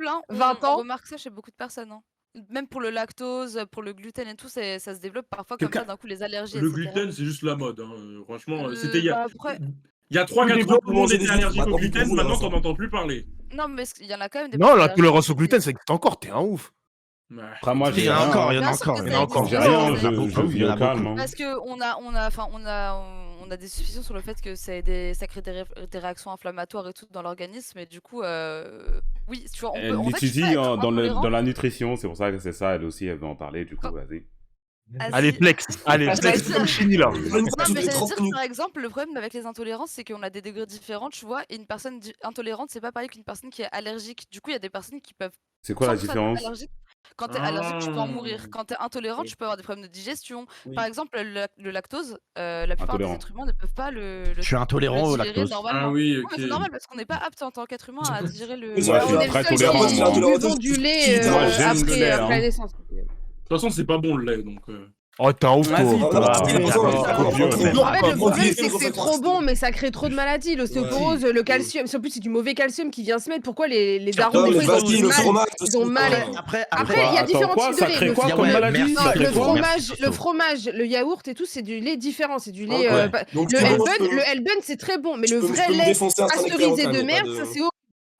possible, hein. 20 On ans. remarque ça chez beaucoup de personnes. Hein. Même pour le lactose, pour le gluten et tout, ça se développe parfois comme ça, d'un coup, les allergies, Le etc. gluten, c'est juste la mode. Hein. Franchement, c'était il y a. Bah, après... Il y a 3-4 ans, développe tout le monde manger était des allergique huîtres, au maintenant, gluten, beaucoup, maintenant là, t'en ça. entends plus parler. Non, mais il y en a quand même des Non, personnes la allergiques tolérance au au gluten, ça existe encore, t'es un ouf. Ouais. Après, moi, Il j'ai y en a rien. encore, il y en a Bien sûr encore. que Il y ça en a encore. existe. J'ai Non, rien, mais- je Ah oui, vis il y en au a calme. beaucoup. Hein. Parce que on a a des suspicions sur le fait que ça crée des réactions inflammatoires et tout dans l'organisme. Et du coup, oui, tu vois, Elle en fait, tu peux l'étudie être dans intolérant. la nutrition, c'est pour ça que c'est ça, elle aussi, elle veut en parler, du coup, vas-y. Allez, flex. Allez, Ah, flex vas-y. comme Chini là. Une fois Non, toutes mais les j'allais 30 dire, minutes. par exemple, le problème avec les intolérances, c'est qu'on a des degrés différents, tu vois, et une personne intolérante, c'est pas pareil qu'une personne qui est allergique. Du coup, il y a des personnes qui peuvent C'est quoi la 100% être différence? allergiques. Quand t'es allergique, tu peux en mourir. Quand t'es intolérant, Oui. tu peux avoir des problèmes de digestion. Oui. Par exemple, le lactose, la plupart des Intolérant. êtres humains ne peuvent pas le Je suis intolérant au digérer lactose. normalement. Ah oui, Ouais, ok. mais c'est normal parce qu'on n'est pas apte en tant qu'être humain à digérer le. Mais Moi, ça, je On suis est très le seul tolérant, qui moi. buvons du lait Moi, j'aime le après lait, après hein. la naissance. De toute façon, c'est pas bon le lait, donc. Oh, t'es un ouf, Vas-y, toi. toi. Ah, il a raison, Trop il a vieux, raison. mec. En fait, le Bon, problème, il c'est que faut c'est faire trop croire, bon, mais ça crée trop de maladies. L'ostéoporose, le calcium. En plus, c'est du mauvais calcium qui vient se mettre. Pourquoi les darons, Non, des mais fois, ils vas-y, ont le mal. fromage. Ils ont mal. Après, Après, il y a Attends, différents quoi? types de Ça lait. crée Le quoi Ouais, comme ouais, maladie? merci, Ça Non, crée le quoi? fromage, Merci, le fromage, le yaourt et tout, c'est du lait différent. C'est du lait. Ouais. Le Donc, tu peux- Elbun, c'est très bon, mais je le peux- je vrai peux me lait défoncer un Stan Leclerc pasteurisé quand de même, merde, pas de- ça c'est horrible.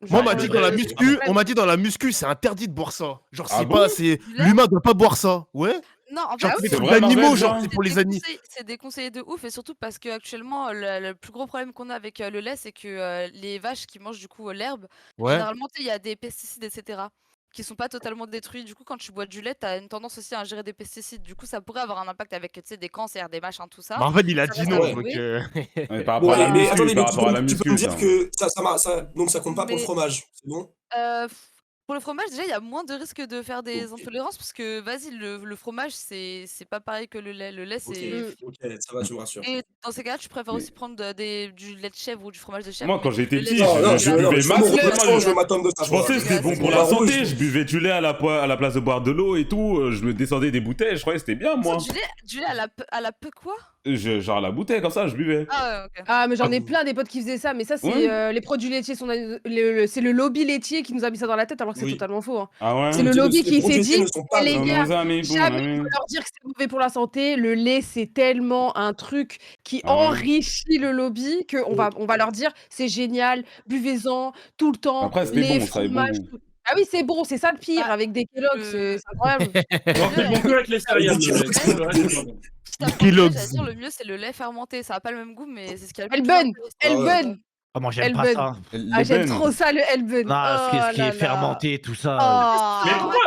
Moi, on m'a Genre, dit dans la ouais, muscu, on m'a dit dans la muscu, c'est interdit de boire ça. Genre, Ah c'est bon? pas, c'est Du lait l'humain doit pas boire ça. Ouais. Non, en fait, Genre, Ah c'est oui, des c'est trucs vrai, d'animaux, Marvel, genre, ça c'est pour les animaux. c'est déconseillé de ouf, et surtout parce qu'actuellement, le plus gros problème qu'on a avec le lait, c'est que les vaches qui mangent du coup l'herbe, Ouais. généralement, tu sais, il y a des pesticides, etc., qui sont pas totalement détruits. Du coup, quand tu bois du lait, tu as une tendance aussi à ingérer des pesticides. Du coup, ça pourrait avoir un impact avec, tu sais, des cancers, des machins, tout ça. Marvel, il a Ça dit reste non. à ouais. Donc, prouver. Ouais, par Bon, rapport à la mais muscu, attendez, par mais rapport à la tu peux me muscu, dire ça. que donc ça compte pas pour le Mais- fromage, c'est bon? Pour le fromage, déjà, il y a moins de risques de faire des intolérances parce que, vas-y, le fromage, c'est pas pareil que le lait. Le lait, Ok, c'est. ok, ça va, tu me rassures. Et dans ces cas-là, tu préfères Mais- aussi prendre du lait de chèvre ou du fromage de chèvre. Moi, quand mais j'étais le lait petit, de Non, chèvre, non, je je buvais me masse. relaxant, je m'attends de ça. Je pensais que c'était bon pour Ouais, la rouge. santé, je buvais du lait à la place de boire de l'eau et tout, je me descendais des bouteilles, je croyais que c'était bien, moi. Du lait à la peu quoi? Genre la bouteille, comme ça, je buvais. Ah ouais, ok. Ah, mais j'en ai plein des potes qui faisaient ça, mais ça, c'est Ouais. les produits laitiers. C'est le lobby laitier qui nous a mis ça dans la tête, alors que c'est Oui. totalement faux. Hein. Ah ouais? C'est le lobby qui s'est dit, ne sont pas les Non, gars, nos amis, bon, jamais amis. on peut leur dire que c'est mauvais pour la santé. Le lait, c'est tellement un truc qui Ah ouais. enrichit le lobby qu'on va leur dire, c'est génial, buvez-en tout le temps. Après, c'était les bon, ça avait bon fromages, goût. tout. Ah oui, c'est bon, c'est ça le pire, Ah, avec des Kellogg's, c'est incroyable. Alors, c'est bon que avec les céréales, le lait. Sinon, le reste, c'est pas bon. Kellogg's. J'allais dire, le mieux, c'est le lait fermenté. Ça a pas le même goût, mais c'est ce qui a le plus Elbun, intéressant. Elbun. Ah, moi, j'aime pas Elbun. ça. Ah, j'aime L'ébène. trop ça, le Elbun. Non, ce qui Oh est là fermenté, tout ça. là. Mais Oh. pourquoi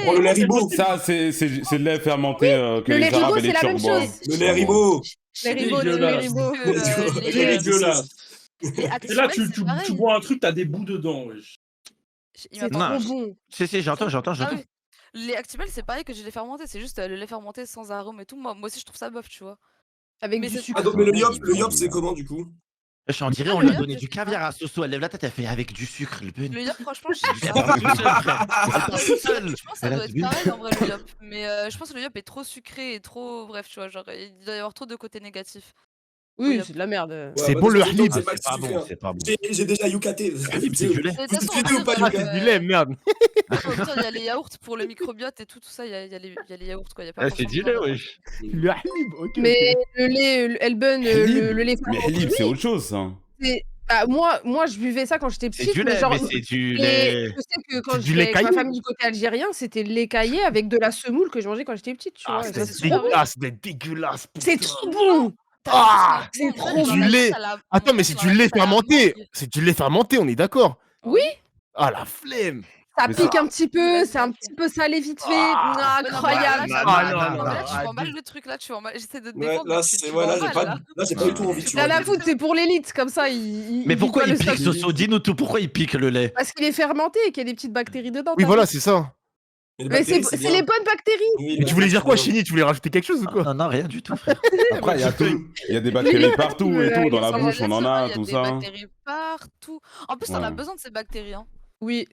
Oh, le lait Ribot. Ça, c'est le lait fermenté que le les lait Arabes Ribot, et les c'est la Turcs même boivent. chose. Le lait Ribot. Les Ribot, les dégueulasse. Ribot. Que, C'est les dégueulasse. les Et là, Actimel, tu c'est pareil. bois un truc, t'as des bouts dedans, wesh. Il m'a C'est pas- Non. trop bon. Si, j'entends. Ah oui. Les Actimel, c'est pareil que du lait fermenté. C'est juste le lait fermenté sans arôme et tout. Moi aussi, je trouve ça bof, tu vois. Avec Mais du c'est- sucre. Ah, donc, mais le yop, c'est comment du coup? On dirait Ah, on le lui a yop, donné je du sais pas. caviar à Soso. Elle lève la tête, elle fait avec du sucre, le bun. Le yop, franchement, Elle parle toute seule, frère. Elle parle toute seule. je pense que ça Elle a doit être du- pareil en vrai, le yop. Mais je pense que le yop est trop sucré et trop. Bref, tu vois, genre, il doit y avoir trop de côtés négatifs. Oui, Oui, c'est de la merde. Ouais, C'est bah, bon, de le toute façon, Halib. c'est C'est pas sucré, bon, hein. c'est pas bon. J'ai déjà youkaté. Halib, c'est du lait. Mais de Vous toute façon, suivez ou pas au Ah, pire, c'est du lait, merde. il y a les yaourts pour le microbiote et tout ça. Il y a les yaourts, quoi. Y a pas Ah, c'est forcément du lait, besoin de- wesh. Le Halib, ok. Mais le lait, le Elbun, le lait Mais fermenté, Halib, c'est autre chose, ça. bah, moi, je buvais ça quand j'étais C'est petite. du mais lait, genre, mais c'est du Et lait. je sais que quand C'est du j'étais lait avec ma caillé. famille du côté algérien, c'était le lait caillé avec de la semoule que je mangeais quand j'étais petite, tu Ah, vois. et c'est ça, c'est super bon. dégueulasse, c'est dégueulasse. C'est putain. trop bon. Ah, c'est trop du lait. Attends, mais c'est du lait fermenté. C'est du lait fermenté, on est d'accord. Oui, Ah, la flemme. ça Mais pique ça- un petit peu, c'est un petit peu salé vite fait. Ah, Incroyable. Là, tu Ah, vois mal le truc, là, tu vois mal. J'essaie de te Ouais, défendre. là, mais c'est tu ouais, vois là, j'ai mal, pas là. là, j'ai pas du tout envie, tu La vois. foot, c'est pour l'élite, comme ça. Mais pourquoi il le pique, stock. Soso? Dis-nous tout, pourquoi il pique le lait? Parce qu'il est fermenté et qu'il y a des petites bactéries dedans. Oui, t'as voilà, vu. c'est ça. Mais les Mais bactéries, c'est bien. les bonnes bactéries. Oui, Mais tu voulais dire quoi, c'est bien. Chini? Tu voulais rajouter quelque chose ou quoi? Non, non, rien du tout, frère. Après, il y a des bactéries partout et tout, dans la Ça, bouche, on en a, il y tout des ça. bactéries partout. En plus, t'en as Ouais. besoin de ces bactéries. Hein. Oui.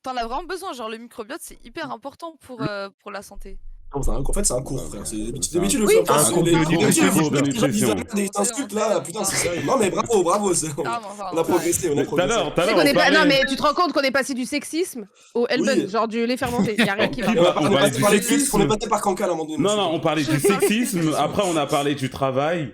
T'en as vraiment besoin. Genre, le microbiote, c'est hyper important pour la santé. Non, en fait, c'est un cours, frère. C'est C'est d'habitude, le Oui, faire. un cours de nutrition. Des insultes là, putain, c'est sérieux. Non, mais bravo, c'est- Carrément, on a progressé, on a Tout à progressé. l'heure, Tu sais qu'on est on pas... Non, parlait... mais tu te rends compte qu'on est passé du sexisme au Elbun, Oui. genre du lait fermenté. Il y a rien qui va. Qui On va- a on on est parlait passé du par les sexisme. cuisses, on est passé par Cancale à un moment donné. Non, non, on parlait du sexisme, après on a parlé du travail,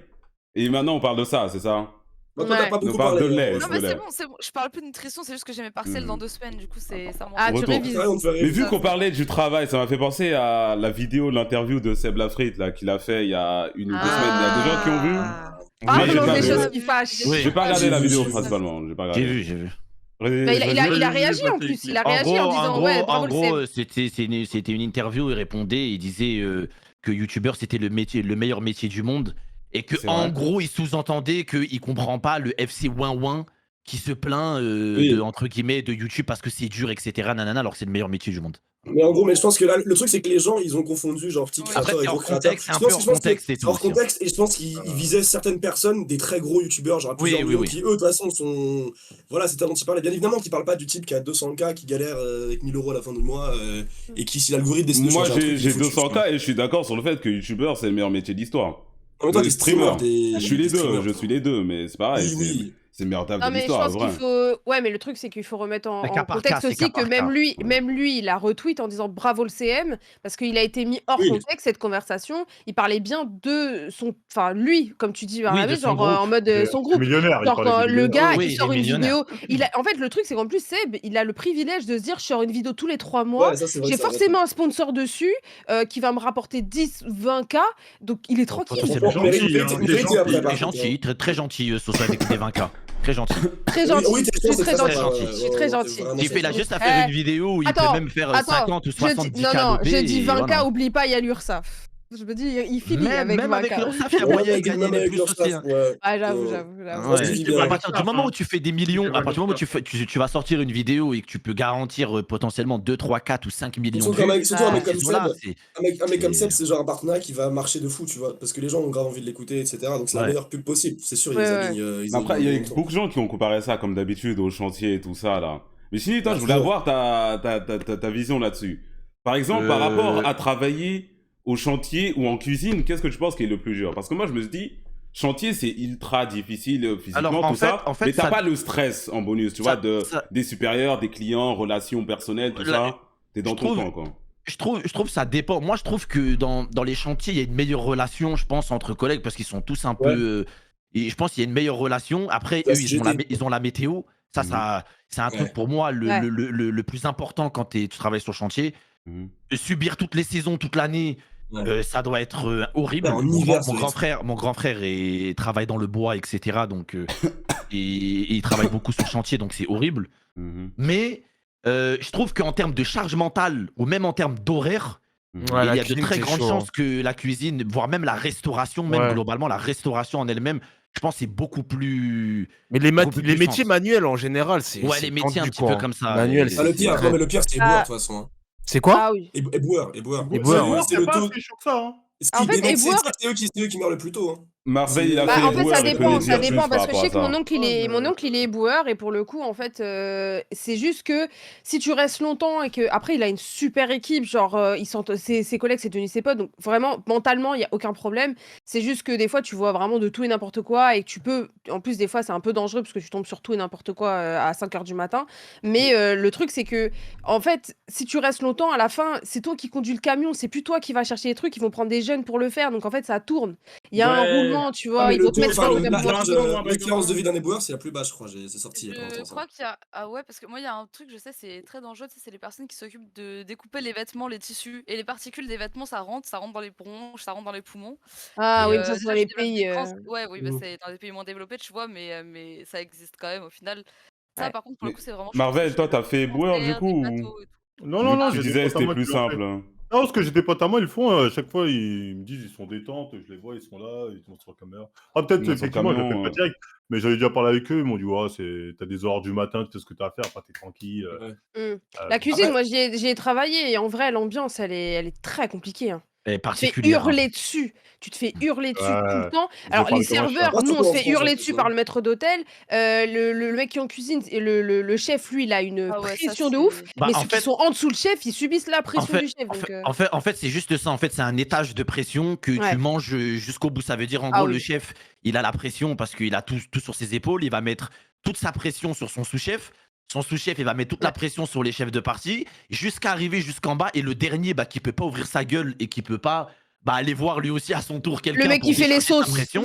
et maintenant on parle de ça, c'est ça? Bah, toi, t'as Ouais. pas beaucoup On parle parlé, de lait. hein. Non, Est-ce mais que c'est bon. Je parle plus de nutrition. C'est juste que j'ai mes partiels dans 2 semaines. Du coup, ça m'en Ah, tu Retour. révises. C'est vrai, on te fait Mais rêver. vu qu'on parlait du travail, ça m'a fait penser à la vidéo de l'interview de Seb Lafrite là qu'il a fait il y a une ou deux semaines. Il y a des gens qui ont vu. Ah, Moi, j'ai non, pas des vu. choses qui fâchent. Oui. J'ai pas regardé J'ai la vu, vidéo j'ai vu. principalement. J'ai pas J'ai regardé. vu, j'ai vu. Bah, il a réagi en J'ai plus. Il a En réagi en disant ouais, bravo en le gros, CM. c'était une interview, il répondait, il disait que youtubeur c'était le meilleur métier du monde et que C'est en vrai. gros il sous-entendait qu'il comprend pas le FC ouin ouin qui se plaint Oui. de entre guillemets de YouTube parce que c'est dur etc. Nanana alors que c'est le meilleur métier du monde. Mais en gros, mais je pense que là, le truc, c'est que les gens, ils ont confondu genre petits Oui. Après créateurs et c'est gros hors créateurs. contexte, c'est un peu hors contexte et c'est tout. hors Aussi, hein. contexte, et je pense qu'ils visaient certaines personnes, des très gros youtubeurs, genre à plusieurs Oui, millions, oui. qui eux, de toute façon, sont. Voilà, c'est dont ils parlaient. Bien évidemment qu'ils parlent pas du type qui a 200K, qui galère avec 1000 € à la fin du mois, et qui, si l'algorithme décide de Moi, changer un truc, il j'ai est foutu, tu vois. 200K et je suis d'accord sur le fait que youtubeur, c'est le meilleur métier d'histoire. En même temps, Le t'es streamer, Je suis les t'es streamer, deux, je toi. suis les deux, mais c'est pareil, Oui, oui. c'est le meilleur taf Non de mais je l'histoire, pense qu'il vrai. faut. Ouais, mais le truc c'est qu'il faut remettre C'est en cas par contexte cas, c'est aussi cas que par cas. même lui, il a retweet en disant bravo le CM parce qu'il a été mis hors Oui. contexte cette conversation. Il parlait bien de son, enfin lui, comme tu dis, Oui, Barnabé, de son genre groupe. en mode son Des groupe. millionnaires, il Genre parlait quand des le millionnaires. gars Oui, il des sort une millionnaires. vidéo, en fait le truc c'est qu'en plus Seb, il a le privilège de se dire je sors une vidéo tous les 3 mois. Ouais, ça, c'est vrai, J'ai c'est un vrai forcément un sponsor dessus qui va me rapporter 10, 20K, donc il est tranquille. potentiellement truc. Mais gentil, il hein, mérite- il il est mérite après, gentil. par Très contre, gentil, très gentil ce soir avec des 20K. Très gentil. Très Oui, gentil. oui, Je t'es suis c'est très sympa, gentil. gentil. Je suis très gentil. vraiment Il fait là sympa. juste à faire une vidéo où il peut Attends, même faire attends, 50 ou 70 non, K non, lobés je dis et 20K, voilà. oublie pas, il y a l'URSSAF. Je me dis, il finit avec Même 20K. avec l'URSSAF, il y a moyen de gagner Même des avec plus leur aussi. staff, Hein. ouais. Ah, j'avoue, Ouais. j'avoue, j'avoue. Ouais, Ouais. je dis C'est bien. pas À partir du grave, moment hein. où tu fais des millions, C'est à partir du moment où grave. tu vas sortir une vidéo et que tu peux garantir potentiellement 2, 3, 4 ou 5 millions de Surtout vues, surtout un Ouais. mec à comme ce niveau-là, Seb, c'est. un mec comme Seb, c'est- c'est genre un partenariat qui va marcher de fou, tu vois. Parce que les gens ont grave envie de l'écouter, etc. Donc c'est la Ouais. meilleure pub possible. C'est sûr, ils Ouais, alignent. Ils Mais après, il y alignent a en même temps. beaucoup de gens qui ont comparé ça, comme d'habitude, au chantier et tout ça, là. Mais sinon, toi, Ah, je voulais toujours. avoir ta vision là-dessus. Par exemple, par rapport à travailler au chantier ou en cuisine, qu'est-ce que tu penses qui est le plus dur? Parce que moi, je me dis, chantier, c'est ultra difficile physiquement, Alors, tout ça, en fait, mais t'as ça- pas le stress en bonus, tu vois, ça- des supérieurs, des clients, relations personnelles, tout La- ça. T'es dans je ton trouve- camp, quoi. je trouve que ça dépend. Moi, je trouve que dans les chantiers, il y a une meilleure relation, je pense, entre collègues parce qu'ils sont tous un Ouais. peu. Et je pense qu'il y a une meilleure relation. Après, La eux, CGT. ils ont la météo. Ça, Mhm. c'est un Ouais. truc pour moi Ouais. le plus important quand tu travailles sur chantier. Mhm. Subir toutes les saisons, toute l'année, Ouais. ça doit être horrible. Ouais, en hiver, Mon ça grand doit frère, travaille dans le bois, etc. Donc, et il travaille beaucoup sur chantier, donc c'est horrible. Mhm. Mais je trouve qu'en termes de charge mentale ou même en termes d'horaire, Mhm. Ouais, il la y a de cuisine, très c'est grandes chaud, chances que la cuisine, voire même la restauration, même Ouais. globalement, la restauration en elle-même, je pense que c'est beaucoup plus. Mais les Beaucoup plus métiers puissante. manuels en général, c'est Ouais, c'est les métiers un tendu, petit quoi, peu hein. comme ça. Manuel, et- Ah, le c'est pire, très- non, mais le pire, c'est Ah. éboueur, de toute façon. Hein. C'est quoi? Ah oui. Éboueur. Éboueur, C'est ouais. c'est le pas taux. si chaud que ça, hein. En fait, éboueur- C'est eux qui meurent le plus tôt. Hein. Marseille, il a Bah, fait En fait, éboueur, ça il dépend, connaît ça bien dépend plus parce par que je rapport sais à que ça. mon oncle il est éboueur et pour le coup en fait c'est juste que si tu restes longtemps et que après il a une super équipe genre ses collègues c'est devenu ses potes donc vraiment mentalement il y a aucun problème, c'est juste que des fois tu vois vraiment de tout et n'importe quoi et que tu peux en plus des fois c'est un peu dangereux parce que tu tombes sur tout et n'importe quoi à 5h du matin mais le truc c'est que en fait si tu restes longtemps à la fin c'est toi qui conduis le camion, c'est plus toi qui vas chercher les trucs, ils vont prendre des jeunes pour le faire donc en fait ça tourne. Il y a un Ouais. roulement, tu Ah, vois, mais ils le vont te taux, mettre sur enfin, le même la- point. l'expérience de vie d'un éboueur, c'est la plus basse, je crois. C'est sorti il y a pas longtemps. Je Ça. crois qu'il y a. Ah ouais, parce que moi, il y a un truc, je sais, c'est très dangereux, tu sais, c'est les personnes qui s'occupent de découper les vêtements, les tissus. Et les particules des vêtements, ça rentre dans les bronches, ça rentre dans les poumons. Ah Et oui, mais ça c'est dans déjà, les je développe pays. des Ouais, oui, bah, Mhm. c'est dans des pays moins développés, tu vois, mais ça existe quand même au final. Ça, Ouais. par contre, pour le Mais coup, c'est vraiment Marvel, chantier. toi, t'as fait éboueur du Cancer, coup des ou... bateaux et tout. Non, Vu non, que non, tu j'ai des disais potes à c'était moi plus qui l'ont fait. simple. Hein. Non, parce que j'ai des potes à moi, ils le font. À chaque fois, ils me disent, ils sont détentes, je les vois, ils sont là, ils sont sur la caméra. Ah, peut-être, Ils sont sur effectivement, je le camion, fais pas direct. Mais j'avais déjà parlé avec eux, ils m'ont dit, ouais, t'as des horaires du matin, tu sais ce que t'as à faire, après t'es tranquille. La cuisine, Après- moi j'y ai travaillé et en vrai, l'ambiance elle est très compliquée. Hein. Elle est Tu te fais particulière. hein. hurler dessus. Tu te fais hurler dessus tout le Ouais. temps. Je Alors, parle les comme un chat. serveurs, Ah, nous, on surtout se en fait France, en hurler plus, dessus hein. par le maître d'hôtel. Le mec qui est en cuisine, et le chef, lui, il a une Ah ouais, ça, pression de ouf. c'est- Bah, mais en ceux qui fait- sont en dessous le chef, ils subissent la En pression fait, du chef. en donc, fait, en fait, c'est juste ça. En fait, c'est un étage de pression que Ouais. tu manges jusqu'au bout. Ça veut dire, en Ah gros, oui. le chef, il a la pression parce qu'il a tout sur ses épaules. Il va mettre toute sa pression sur son sous-chef. Son sous-chef, il va mettre toute la Ouais. pression sur les chefs de partie jusqu'à arriver jusqu'en bas. Et le dernier, bah, qui peut pas ouvrir sa gueule et qui peut pas aller voir lui aussi à son tour quelqu'un. Le mec pour qui fait les décharger sa sauces. pression.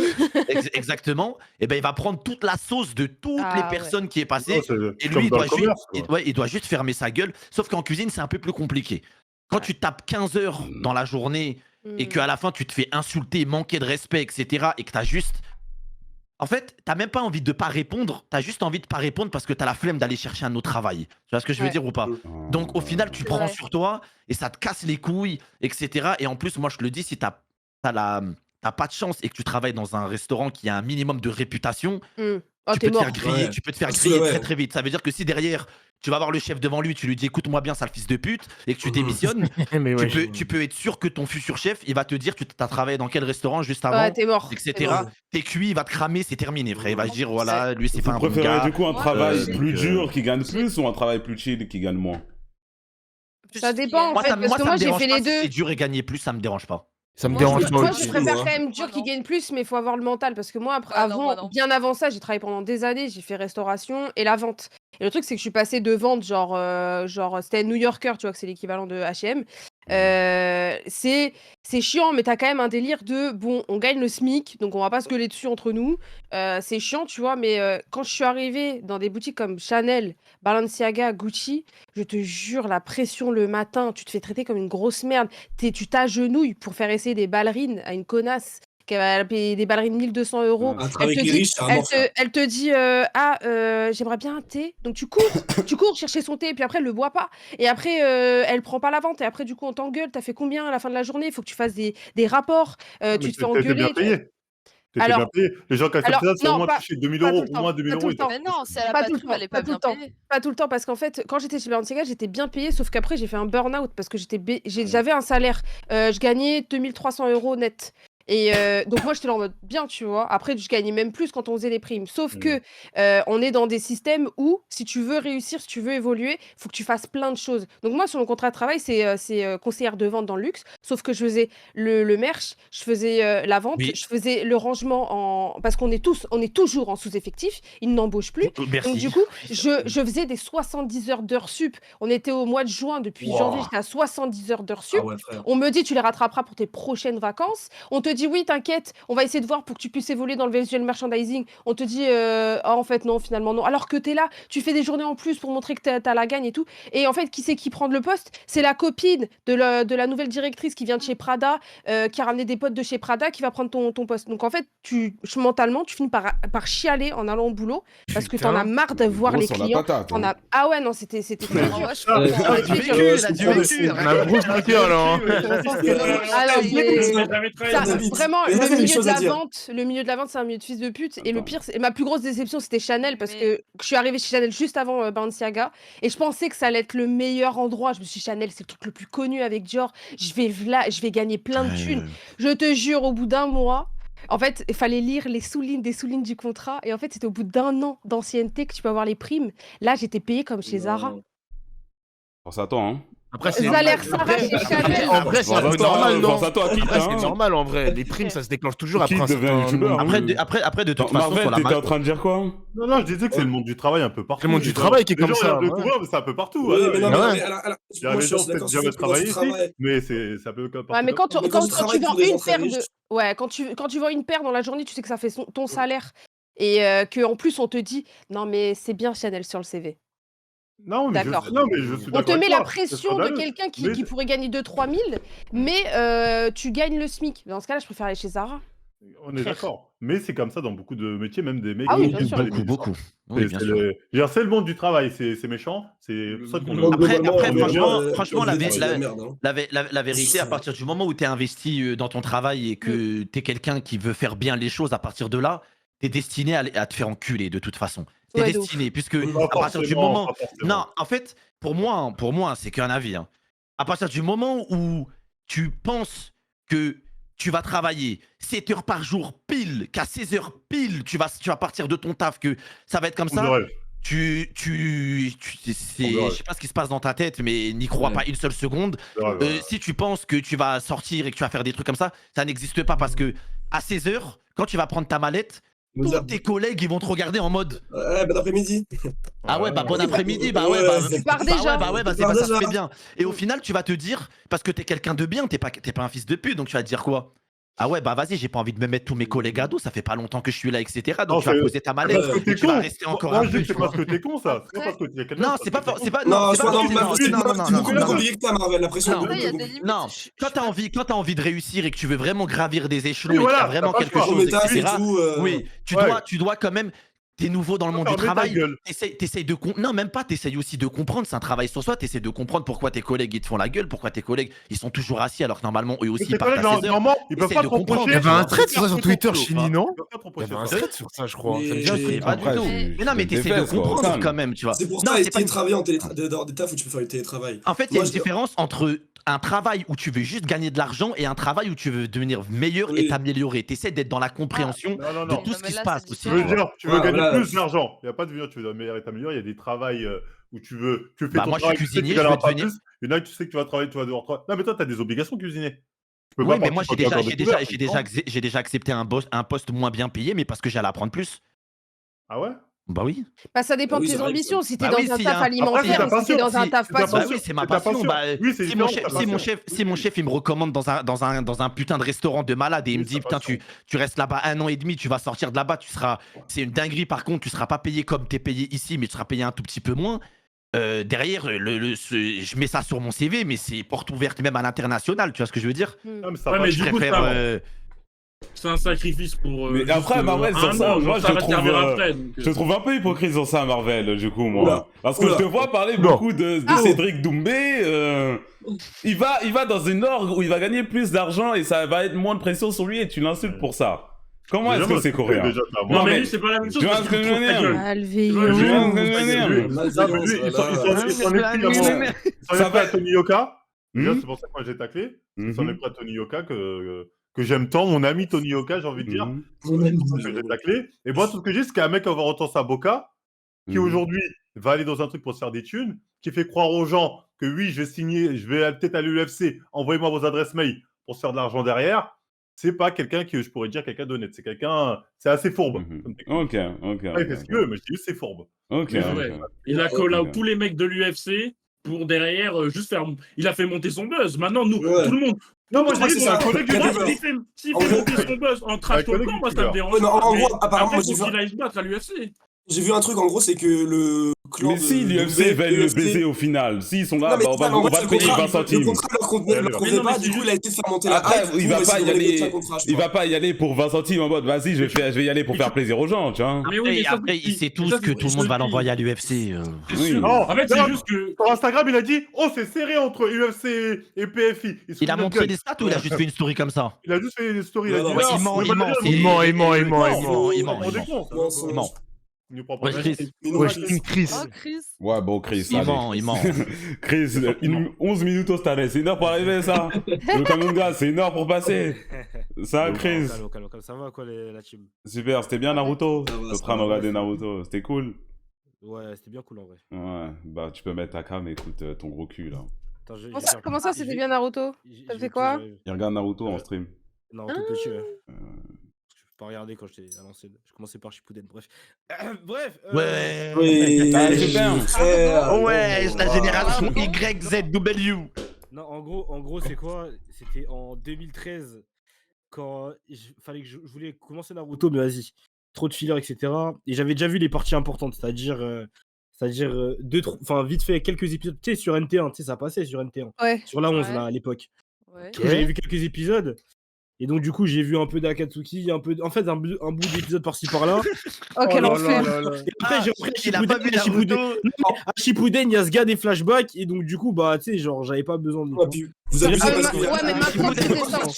Exactement. Et ben, il va prendre toute la sauce de toutes Ah les ouais. personnes qui est passée. Non, c'est Et comme lui, dans le commerce, quoi. il doit juste fermer sa gueule. Sauf qu'en cuisine, c'est un peu plus compliqué. Quand tu tapes 15 heures dans la journée et Hmm. qu'à la fin, tu te fais insulter, manquer de respect, etc. et que tu as juste En fait, t'as même pas envie de pas répondre, t'as juste envie de pas répondre parce que t'as la flemme d'aller chercher un autre travail. Tu vois ce que je veux Ouais. dire ou pas? Donc au final, tu C'est prends vrai. sur toi et ça te casse les couilles, etc. Et en plus, moi, je le dis, si t'as pas de chance et que tu travailles dans un restaurant qui a un minimum de réputation, Oh, tu t'es peux te mort. faire griller, Ouais. tu peux te faire Parce que, griller ouais. très très vite. Ça veut dire que si derrière, tu vas voir le chef devant lui, tu lui dis écoute-moi bien, sale fils de pute, et que tu démissionnes, Mais ouais. tu peux être sûr que ton futur chef, il va te dire tu as travaillé dans quel restaurant juste Ouais, avant, t'es mort. T'es etc. mort. T'es cuit, il va te cramer, c'est terminé, frère. Il va se dire voilà, lui c'est Vous pas un bon préférez gars. du coup un Moi, travail donc, plus dur qui gagne plus ou un travail plus chill qui gagne moins? Ça dépend en Moi, fait, ça, parce moi, que ça moi me j'ai dérange fait pas les si c'est deux. dur et gagner plus, ça me dérange pas. Ça me Moi, dérange je- pas Moi, aussi. je préfère moi. quand même dur qui gagne plus, mais il faut avoir le mental. Parce que moi, Ah non, moi non. bien avant ça, j'ai travaillé pendant des années, j'ai fait restauration et la vente. Et le truc, c'est que je suis passée de vente, genre c'était New Yorker, tu vois, que c'est l'équivalent de H&M. C'est chiant, mais t'as quand même un délire de bon, on gagne le SMIC, donc on va pas se gueuler dessus entre nous. C'est chiant, tu vois, mais quand je suis arrivée dans des boutiques comme Chanel, Balenciaga, Gucci, je te jure, la pression le matin, tu te fais traiter comme une grosse merde. Tu t'agenouilles pour faire essayer des ballerines à une connasse qui va payer des ballerines 1200 €. Un Elle travail te avec les dit, riches, c'est un enfer. elle te dit j'aimerais bien un thé. Donc tu cours chercher son thé, et puis après, elle le boit pas. Et après, elle prend pas la vente. Et après, du coup, on t'engueule. T'as fait combien à la fin de la journée? Il faut que tu fasses des rapports. Mais Tu te fais t'étais bien engueuler. payé. T'étais Alors- bien payé. Les gens qui acceptent alors, ça, c'est au non, moins pas- touché 2000 pas euros. tout le Au moins temps, 2000 pas tout euros. le temps. Mais non, si elle a Pas pas tout de le thune, temps, elle est pas pas tout le bien temps. payée. Pas tout le temps, parce qu'en fait, quand j'étais chez Balenciaga, j'étais bien payée, sauf qu'après, j'ai fait un burn-out parce que j'avais un salaire. Je gagnais 2300 € net. Et donc moi j'étais là en mode bien, tu vois. Après je gagnais même plus quand on faisait les primes. Sauf que on est dans des systèmes où si tu veux réussir, si tu veux évoluer, faut que tu fasses plein de choses. Donc moi sur mon contrat de travail c'est conseillère de vente dans le luxe. Sauf que je faisais le merch, je faisais la vente, Oui. je faisais le rangement parce qu'on est toujours en sous-effectif. Ils n'embauchent plus. Merci. Donc du coup je faisais des 70 heures d'heures sup. On était au mois de juin, depuis Wow. janvier j'étais à 70 heures d'heures sup. Ah ouais, frère. On me dit tu les rattraperas pour tes prochaines vacances. On te dit oui, t'inquiète, on va essayer de voir pour que tu puisses évoluer dans le visual merchandising. On te dit ah, en fait non, finalement non. Alors que t'es là, tu fais des journées en plus pour montrer que t'as la gagne et tout. Et en fait, qui c'est qui prend le poste? C'est la copine de la nouvelle directrice qui vient de chez Prada, qui a ramené des potes de chez Prada, qui va prendre ton poste. Donc en fait, mentalement, tu finis par chialer en allant au boulot parce que t'en as marre de voir Gros les sur la clients. patate, hein. Ah ouais, non, c'était très dur. Moi, je Ah, comprends. Elle a du vécu, Ouais, elle a du je comprends. vécu. On a un gros soutien là. Alors, Ouais, j'ai- ouais, Jamais travaillé Ça, dans David, vraiment, mais là, le t'as des milieu de choses à la dire. vente, c'est un milieu de fils de pute. Et le Attends. pire, ma plus grosse déception, c'était Chanel parce Mais- que je suis arrivée chez Chanel juste avant Balenciaga et je pensais que ça allait être le meilleur endroit. Je me suis dit, Chanel, c'est le truc le plus connu avec Dior. Je vais gagner plein de thunes. Je te jure, au bout d'un mois. En fait, il fallait lire des sous-lignes du contrat. Et en fait, c'était au bout d'un an d'ancienneté que tu peux avoir les primes. Là, j'étais payée comme chez Zara. Pense à toi, hein. Après, Zalaire Sarah chez Chanel. En vrai, c'est un peu normal, non? Pense à toi, Kid, Après, c'est hein. normal en vrai. Les primes, ça se déclenche toujours après Qui un devient certain youtubeur, nombre. hein. Après, de toute Attends, façon, Marvel, sur la t'étais en train de dire quoi? Non, je disais que c'est le monde du travail un peu partout. C'est le monde du Les travail qui est les comme gens, ça, ils regardent le ouais. couvert, mais c'est un peu partout. Oui, voilà. mais non, Ah mais ouais. alors, Il y a moi, des je gens suis peut-être d'accord jamais sur travaillé quand tu ici, travailles. mais ça peut partout. Ouais, mais quand tu Mais quand tu vends travailles pour des une gens très paire de. riches. Ouais, quand tu vends une paire dans la journée, tu sais que ça fait ton salaire. Et qu'en plus, on te dit non, mais c'est bien Chanel sur le CV. Non, mais je D'accord. suis On d'accord te avec met la toi, c'est pression de scandaleux. quelqu'un qui Mais- pourrait gagner 2-3 000, mais tu gagnes le SMIC. Dans ce cas-là, je préfère aller chez Zara. On est d'accord. Mais c'est comme ça dans beaucoup de métiers, même des mecs Ah oui, qui bien font sûr. pas les métiers. Beaucoup. Oui, bien sûr. C'est le monde du travail, c'est méchant. C'est pour ça qu'on Moi, Après, globalement, franchement, je la, dis, c'est de la la- merde, hein. la vérité, à partir du moment où tu es investi dans ton travail et que tu es quelqu'un qui veut faire bien les choses, à partir de là, tu es destiné à te faire enculer de toute façon. Tu es Ouais, de destiné, puisque Pas à partir du forcément, moment. pas forcément. Non, en fait, pour moi c'est qu'un avis. Hein. À partir du moment où tu penses que tu vas travailler 7 heures par jour pile, qu'à 16 heures pile, tu vas partir de ton taf, que ça va être comme On ça, rêve. je sais pas ce qui se passe dans ta tête, mais n'y crois Ouais. pas une seule seconde. On rêve. Si tu penses que tu vas sortir et que tu vas faire des trucs comme ça n'existe pas parce que à 16 heures, quand tu vas prendre ta mallette, Nous tous avons- tes collègues ils vont te regarder en mode Ouais, bon après-midi. ah ouais bah bon Ouais. après-midi Ouais, bah ouais bah c'est- pars déjà. bah Tu pars ça se déjà. fait bien. Et au final tu vas te dire parce que t'es quelqu'un de bien, t'es pas un fils de pute donc tu vas te dire quoi? Ah ouais, bah vas-y, j'ai pas envie de me mettre tous mes collègues à dos, ça fait pas longtemps que je suis là, etc. Donc Non, tu vas c'est- poser ta Parce mallette, que t'es tu vas con. rester encore Moi, un je dis peu. que c'est tu vois. parce que t'es con, ça. C'est pas parce que t'es quelqu'un Non, d'autre, c'est pas, parce que c'est pas, Non, c'est je pas crois parce que- non, non, c'est non, non, c'est non, beaucoup non, plus non. compliqué que ça, Marvel. La pression est Non. beaucoup Après, il y plus a des compliquée. limites. Non, je quand suis t'as envie de réussir et que tu veux vraiment gravir des échelons Oui, et que voilà, t'as vraiment t'as pas le quelque choix. Ton chose, métal et etc. tout. Oui, Ouais. tu dois quand même. T'es nouveau dans le monde du Fermer ta travail. gueule. T'essayes de non, même pas. T'essayes aussi de comprendre. C'est un travail sur soi. T'essayes de comprendre pourquoi tes collègues ils te font la gueule, pourquoi tes collègues ils sont toujours assis alors que normalement eux aussi Tes ils partent collègues, à 16 heures. normalement, ils peuvent Essaye pas de te reprocher. comprendre, Il y avait un tu vois. thread sur ça sur Twitter, Chini, non Ils peuvent pas te Il y reprocher avait un ça. thread sur ça, je crois. Mais- Ça me dit Je un sais truc. pas du Après, tout. je- Mais non, mais je t'essayes de déteste, quoi. comprendre Calme. quand même, tu vois. C'est pour Non, ça, c'est les pas. télétravail d'avoir des tafs où tu peux faire du télétravail. En fait, il y a Moi, une différence entre un travail où tu veux juste gagner de l'argent et un travail où tu veux devenir meilleur et Oui. t'améliorer. T'essaies d'être dans la compréhension Non, non, de non. tout Non, ce mais qui se là, passe c'est aussi. Tu veux différent. dire, tu veux Ouais, gagner voilà. plus d'argent. Il n'y a pas de venir, tu veux t'améliorer. Il y a des travails où tu fais Bah, ton moi, je travail, suis tu sais que cuisinier, tu je gagneras veux pas devenir- plus. Il y en a que tu sais que tu vas travailler, tu vas devoir travailler. Non, mais toi, tu as des obligations de cuisiner. Tu peux Oui, pas mais moi, partir quand t'es encore découvert, j'ai déjà accepté un poste moins bien payé, mais parce que j'allais apprendre plus. Ah ouais? Bah oui. Bah, ça dépend Ah oui, de c'est tes vrai que ambitions. Si t'es Bah dans oui, un s'il y a taf un- alimentaire Après, c'est ta ou si t'es passion. dans un Si- taf c'est ta passion. Bah oui, c'est ma C'est ta passion. passion. Bah, Oui, c'est si mon différent, chef, ta si mon chef, il me recommande dans un putain de restaurant de malade et il Oui, me dit c'est ta putain tu passion. restes là-bas 1 an et demi, tu vas sortir de là-bas, c'est une dinguerie par contre, tu seras pas payé comme t'es payé ici, mais tu seras payé un tout petit peu moins. Derrière, je mets ça sur mon CV, mais c'est porte ouverte même à l'international, tu vois ce que je veux dire? Non, mais ça Ouais, va. mais Je du coup, préfère. c'est un sacrifice pour. Mais juste, après, Marvel, sur un ça, an, moi, genre, je ça va te trouve, servir après. donc, Je te trouve un peu hypocrite sur ça, Marvel, du coup, moi. Oula. Parce que Oula. je te vois parler Oula. beaucoup de Ah. Cédric Doumbé. Il va dans une orgue où il va gagner plus d'argent et ça va être moins de pression sur lui et tu l'insultes pour ça. Comment est-ce que c'est coréen? Déjà, t'as- Non, Non, mais mais- lui, c'est pas la même chose. tu vois parce ce que qu'il je veux trouve ta dire gueule. Malveillant. Je vois ce que je veux dire. Non, mais lui, il s'en est Ça pris à va- Tony Yoka. Déjà, Hmm c'est pour ça que moi j'ai taclé. Il Mhm. s'en est pris à Tony Yoka que j'aime tant. Mon ami Tony Yoka, j'ai envie de dire. Mhm. C'est pour ça que j'ai taclé. Et moi, tout ce que j'ai, c'est qu'un mec avoir autant sa boca, qui Mhm. aujourd'hui va aller dans un truc pour se faire des thunes, qui fait croire aux gens que oui, je vais signer, je vais peut-être à l'UFC, envoyez-moi vos adresses mail pour se faire de l'argent derrière. C'est pas quelqu'un qui, je pourrais dire, quelqu'un d'honnête. C'est quelqu'un, c'est assez fourbe. Mhm. comme technique. Ok. Ouais, il fait ce qu'il veut, mais je dis c'est fourbe. Ok. Mais ouais. Il a call out Ok. tous les mecs de l'UFC pour derrière juste faire. Il a fait monter son buzz. Maintenant, nous, Ouais. tout le monde. Non, moi Je crois j'ai que dit, c'est mon ça. collègue du Il y a Bras, des- S'il En fait vrai- monter son buzz en trash Ouais, collègue talkant, moi ça youtubeur. me dérange Ouais, mais pas. en mais gros, apparemment, après, moi, j'ai faut vu- qu'il aille se battre à l'UFC. J'ai vu un truc, en gros, c'est que le clan Mais de si l'UFC Doumbé, veulent le UFC baiser au final, s'ils sont là, Non, mais bah, on c'est ça, mais en va fait, te le payer contrat- 20 Le centimes. contrat leur convenait Mais non, pas, mais du c'est coup, il a essayé de faire monter la Après, hype. il va pas y aller. Il va pas. pas y aller pour 20 centimes en mode vas-y, je vais y aller pour faire plaisir aux gens, tu vois. Mais oui, mais ça, Après, c'est- il sait mais tous ça, que c'est- tout le je monde te va dis. l'envoyer à l'UFC. Oui. Non, en fait, c'est non, juste que. Sur Instagram, il a dit oh, c'est serré entre UFC et PFI. Ils se Il a foutent de montré notre des gueule. stats ou il a juste fait une story comme ça? Il a juste fait une story. Il a Non, dit non, non, il ment, on il va ment, dire, c'est- il Il ment, il ment. il ment. Il ment. Il nous prend pour Ouais, des Chris. cons. Mais non, Ouais, Chris. King Chris. Oh, Chris. Ouais, bon, Chris. Il allez. ment, il ment. Chris, Il ment. 11 minutes au stade, c'est une heure pour arriver, ça. Le camion de gaz, c'est une heure pour passer. Ça, Chris. Calme, ça va quoi la team? Super, c'était bien Naruto. Ça va, T'es en ça train de va. regarder Naruto, c'était cool. Ouais, c'était bien cool en vrai. Ouais, bah tu peux mettre ta cam et écoute ton gros cul là. Attends, Comment ça, c'était bien Naruto? Ça fait quoi? Il regarde Naruto en stream. Naruto petit, ouais. Je peux pas regarder quand j'étais à l'ancienne. Je commençais par Shippuden, bref. Bref. Ouais. Oui, Ah, super. frère. Ouais, Non, la non. génération YZW. Non, en gros, c'est quoi? C'était en 2013 quand fallait que je voulais commencer Naruto, mais vas-y, trop de fillers, etc. Et j'avais déjà vu les parties importantes, c'est-à-dire vite fait quelques épisodes, tu sais, sur NT1, tu sais, ça passait sur NT1, Ouais. sur la 11 Ouais. là à l'époque. Ouais. Du coup, j'avais vu quelques épisodes. Et donc, du coup, j'ai vu un peu d'Akatsuki, un bout d'épisode par-ci par-là. Oh, quel Oh là enfer. là là. Et après, j'ai repris Il a pas vu Naruto. à Shippuden, il y a ce gars des flashbacks. Et donc, du coup, bah, tu sais, genre, j'avais pas besoin de. Ouais, puis vous abusez Ah, parce mais que. ouais, mais maintenant que c'est sorti.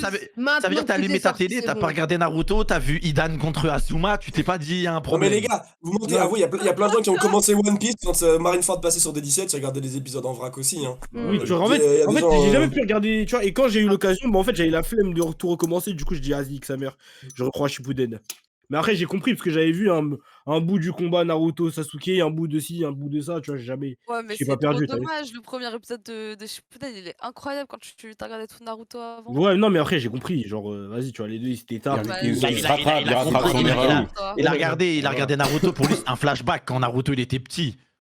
Ça veut dire que t'as allumé ta télé, t'as pas regardé Naruto, t'as vu Idan contre Asuma, tu t'es pas dit il y a un Non, mais problème. les gars, vous mentez, avouez, il y a plein de gens qui ont commencé One Piece quand Marineford passait sur D17, j'ai regardé les épisodes en vrac aussi. Hein. Oui, Mm. tu vois, en Il y a fait, des gens, j'ai jamais pu regarder, tu vois, et quand j'ai eu l'occasion, bah, en fait, j'avais la flemme de tout recommencer, du coup, je dis, vas-y, que sa mère, je recrois Shippuden. Mais après, j'ai compris, parce que j'avais vu un bout du combat Naruto Sasuke, un bout de ci, un bout de ça, tu vois, j'ai jamais. Ouais, mais J'ai c'est pas trop perdu, t'as vu. dommage. Le premier épisode de Shippuden, il est incroyable quand tu t'as regardé tout Naruto avant. Ouais, non, mais après, j'ai compris, genre, vas-y, tu vois, les deux, ils s'étaient tard. Il Bah, se rattrape, il rattrape son compris, erreur. Il a regardé Naruto pour lui, c'est un flashback quand Naruto il était petit.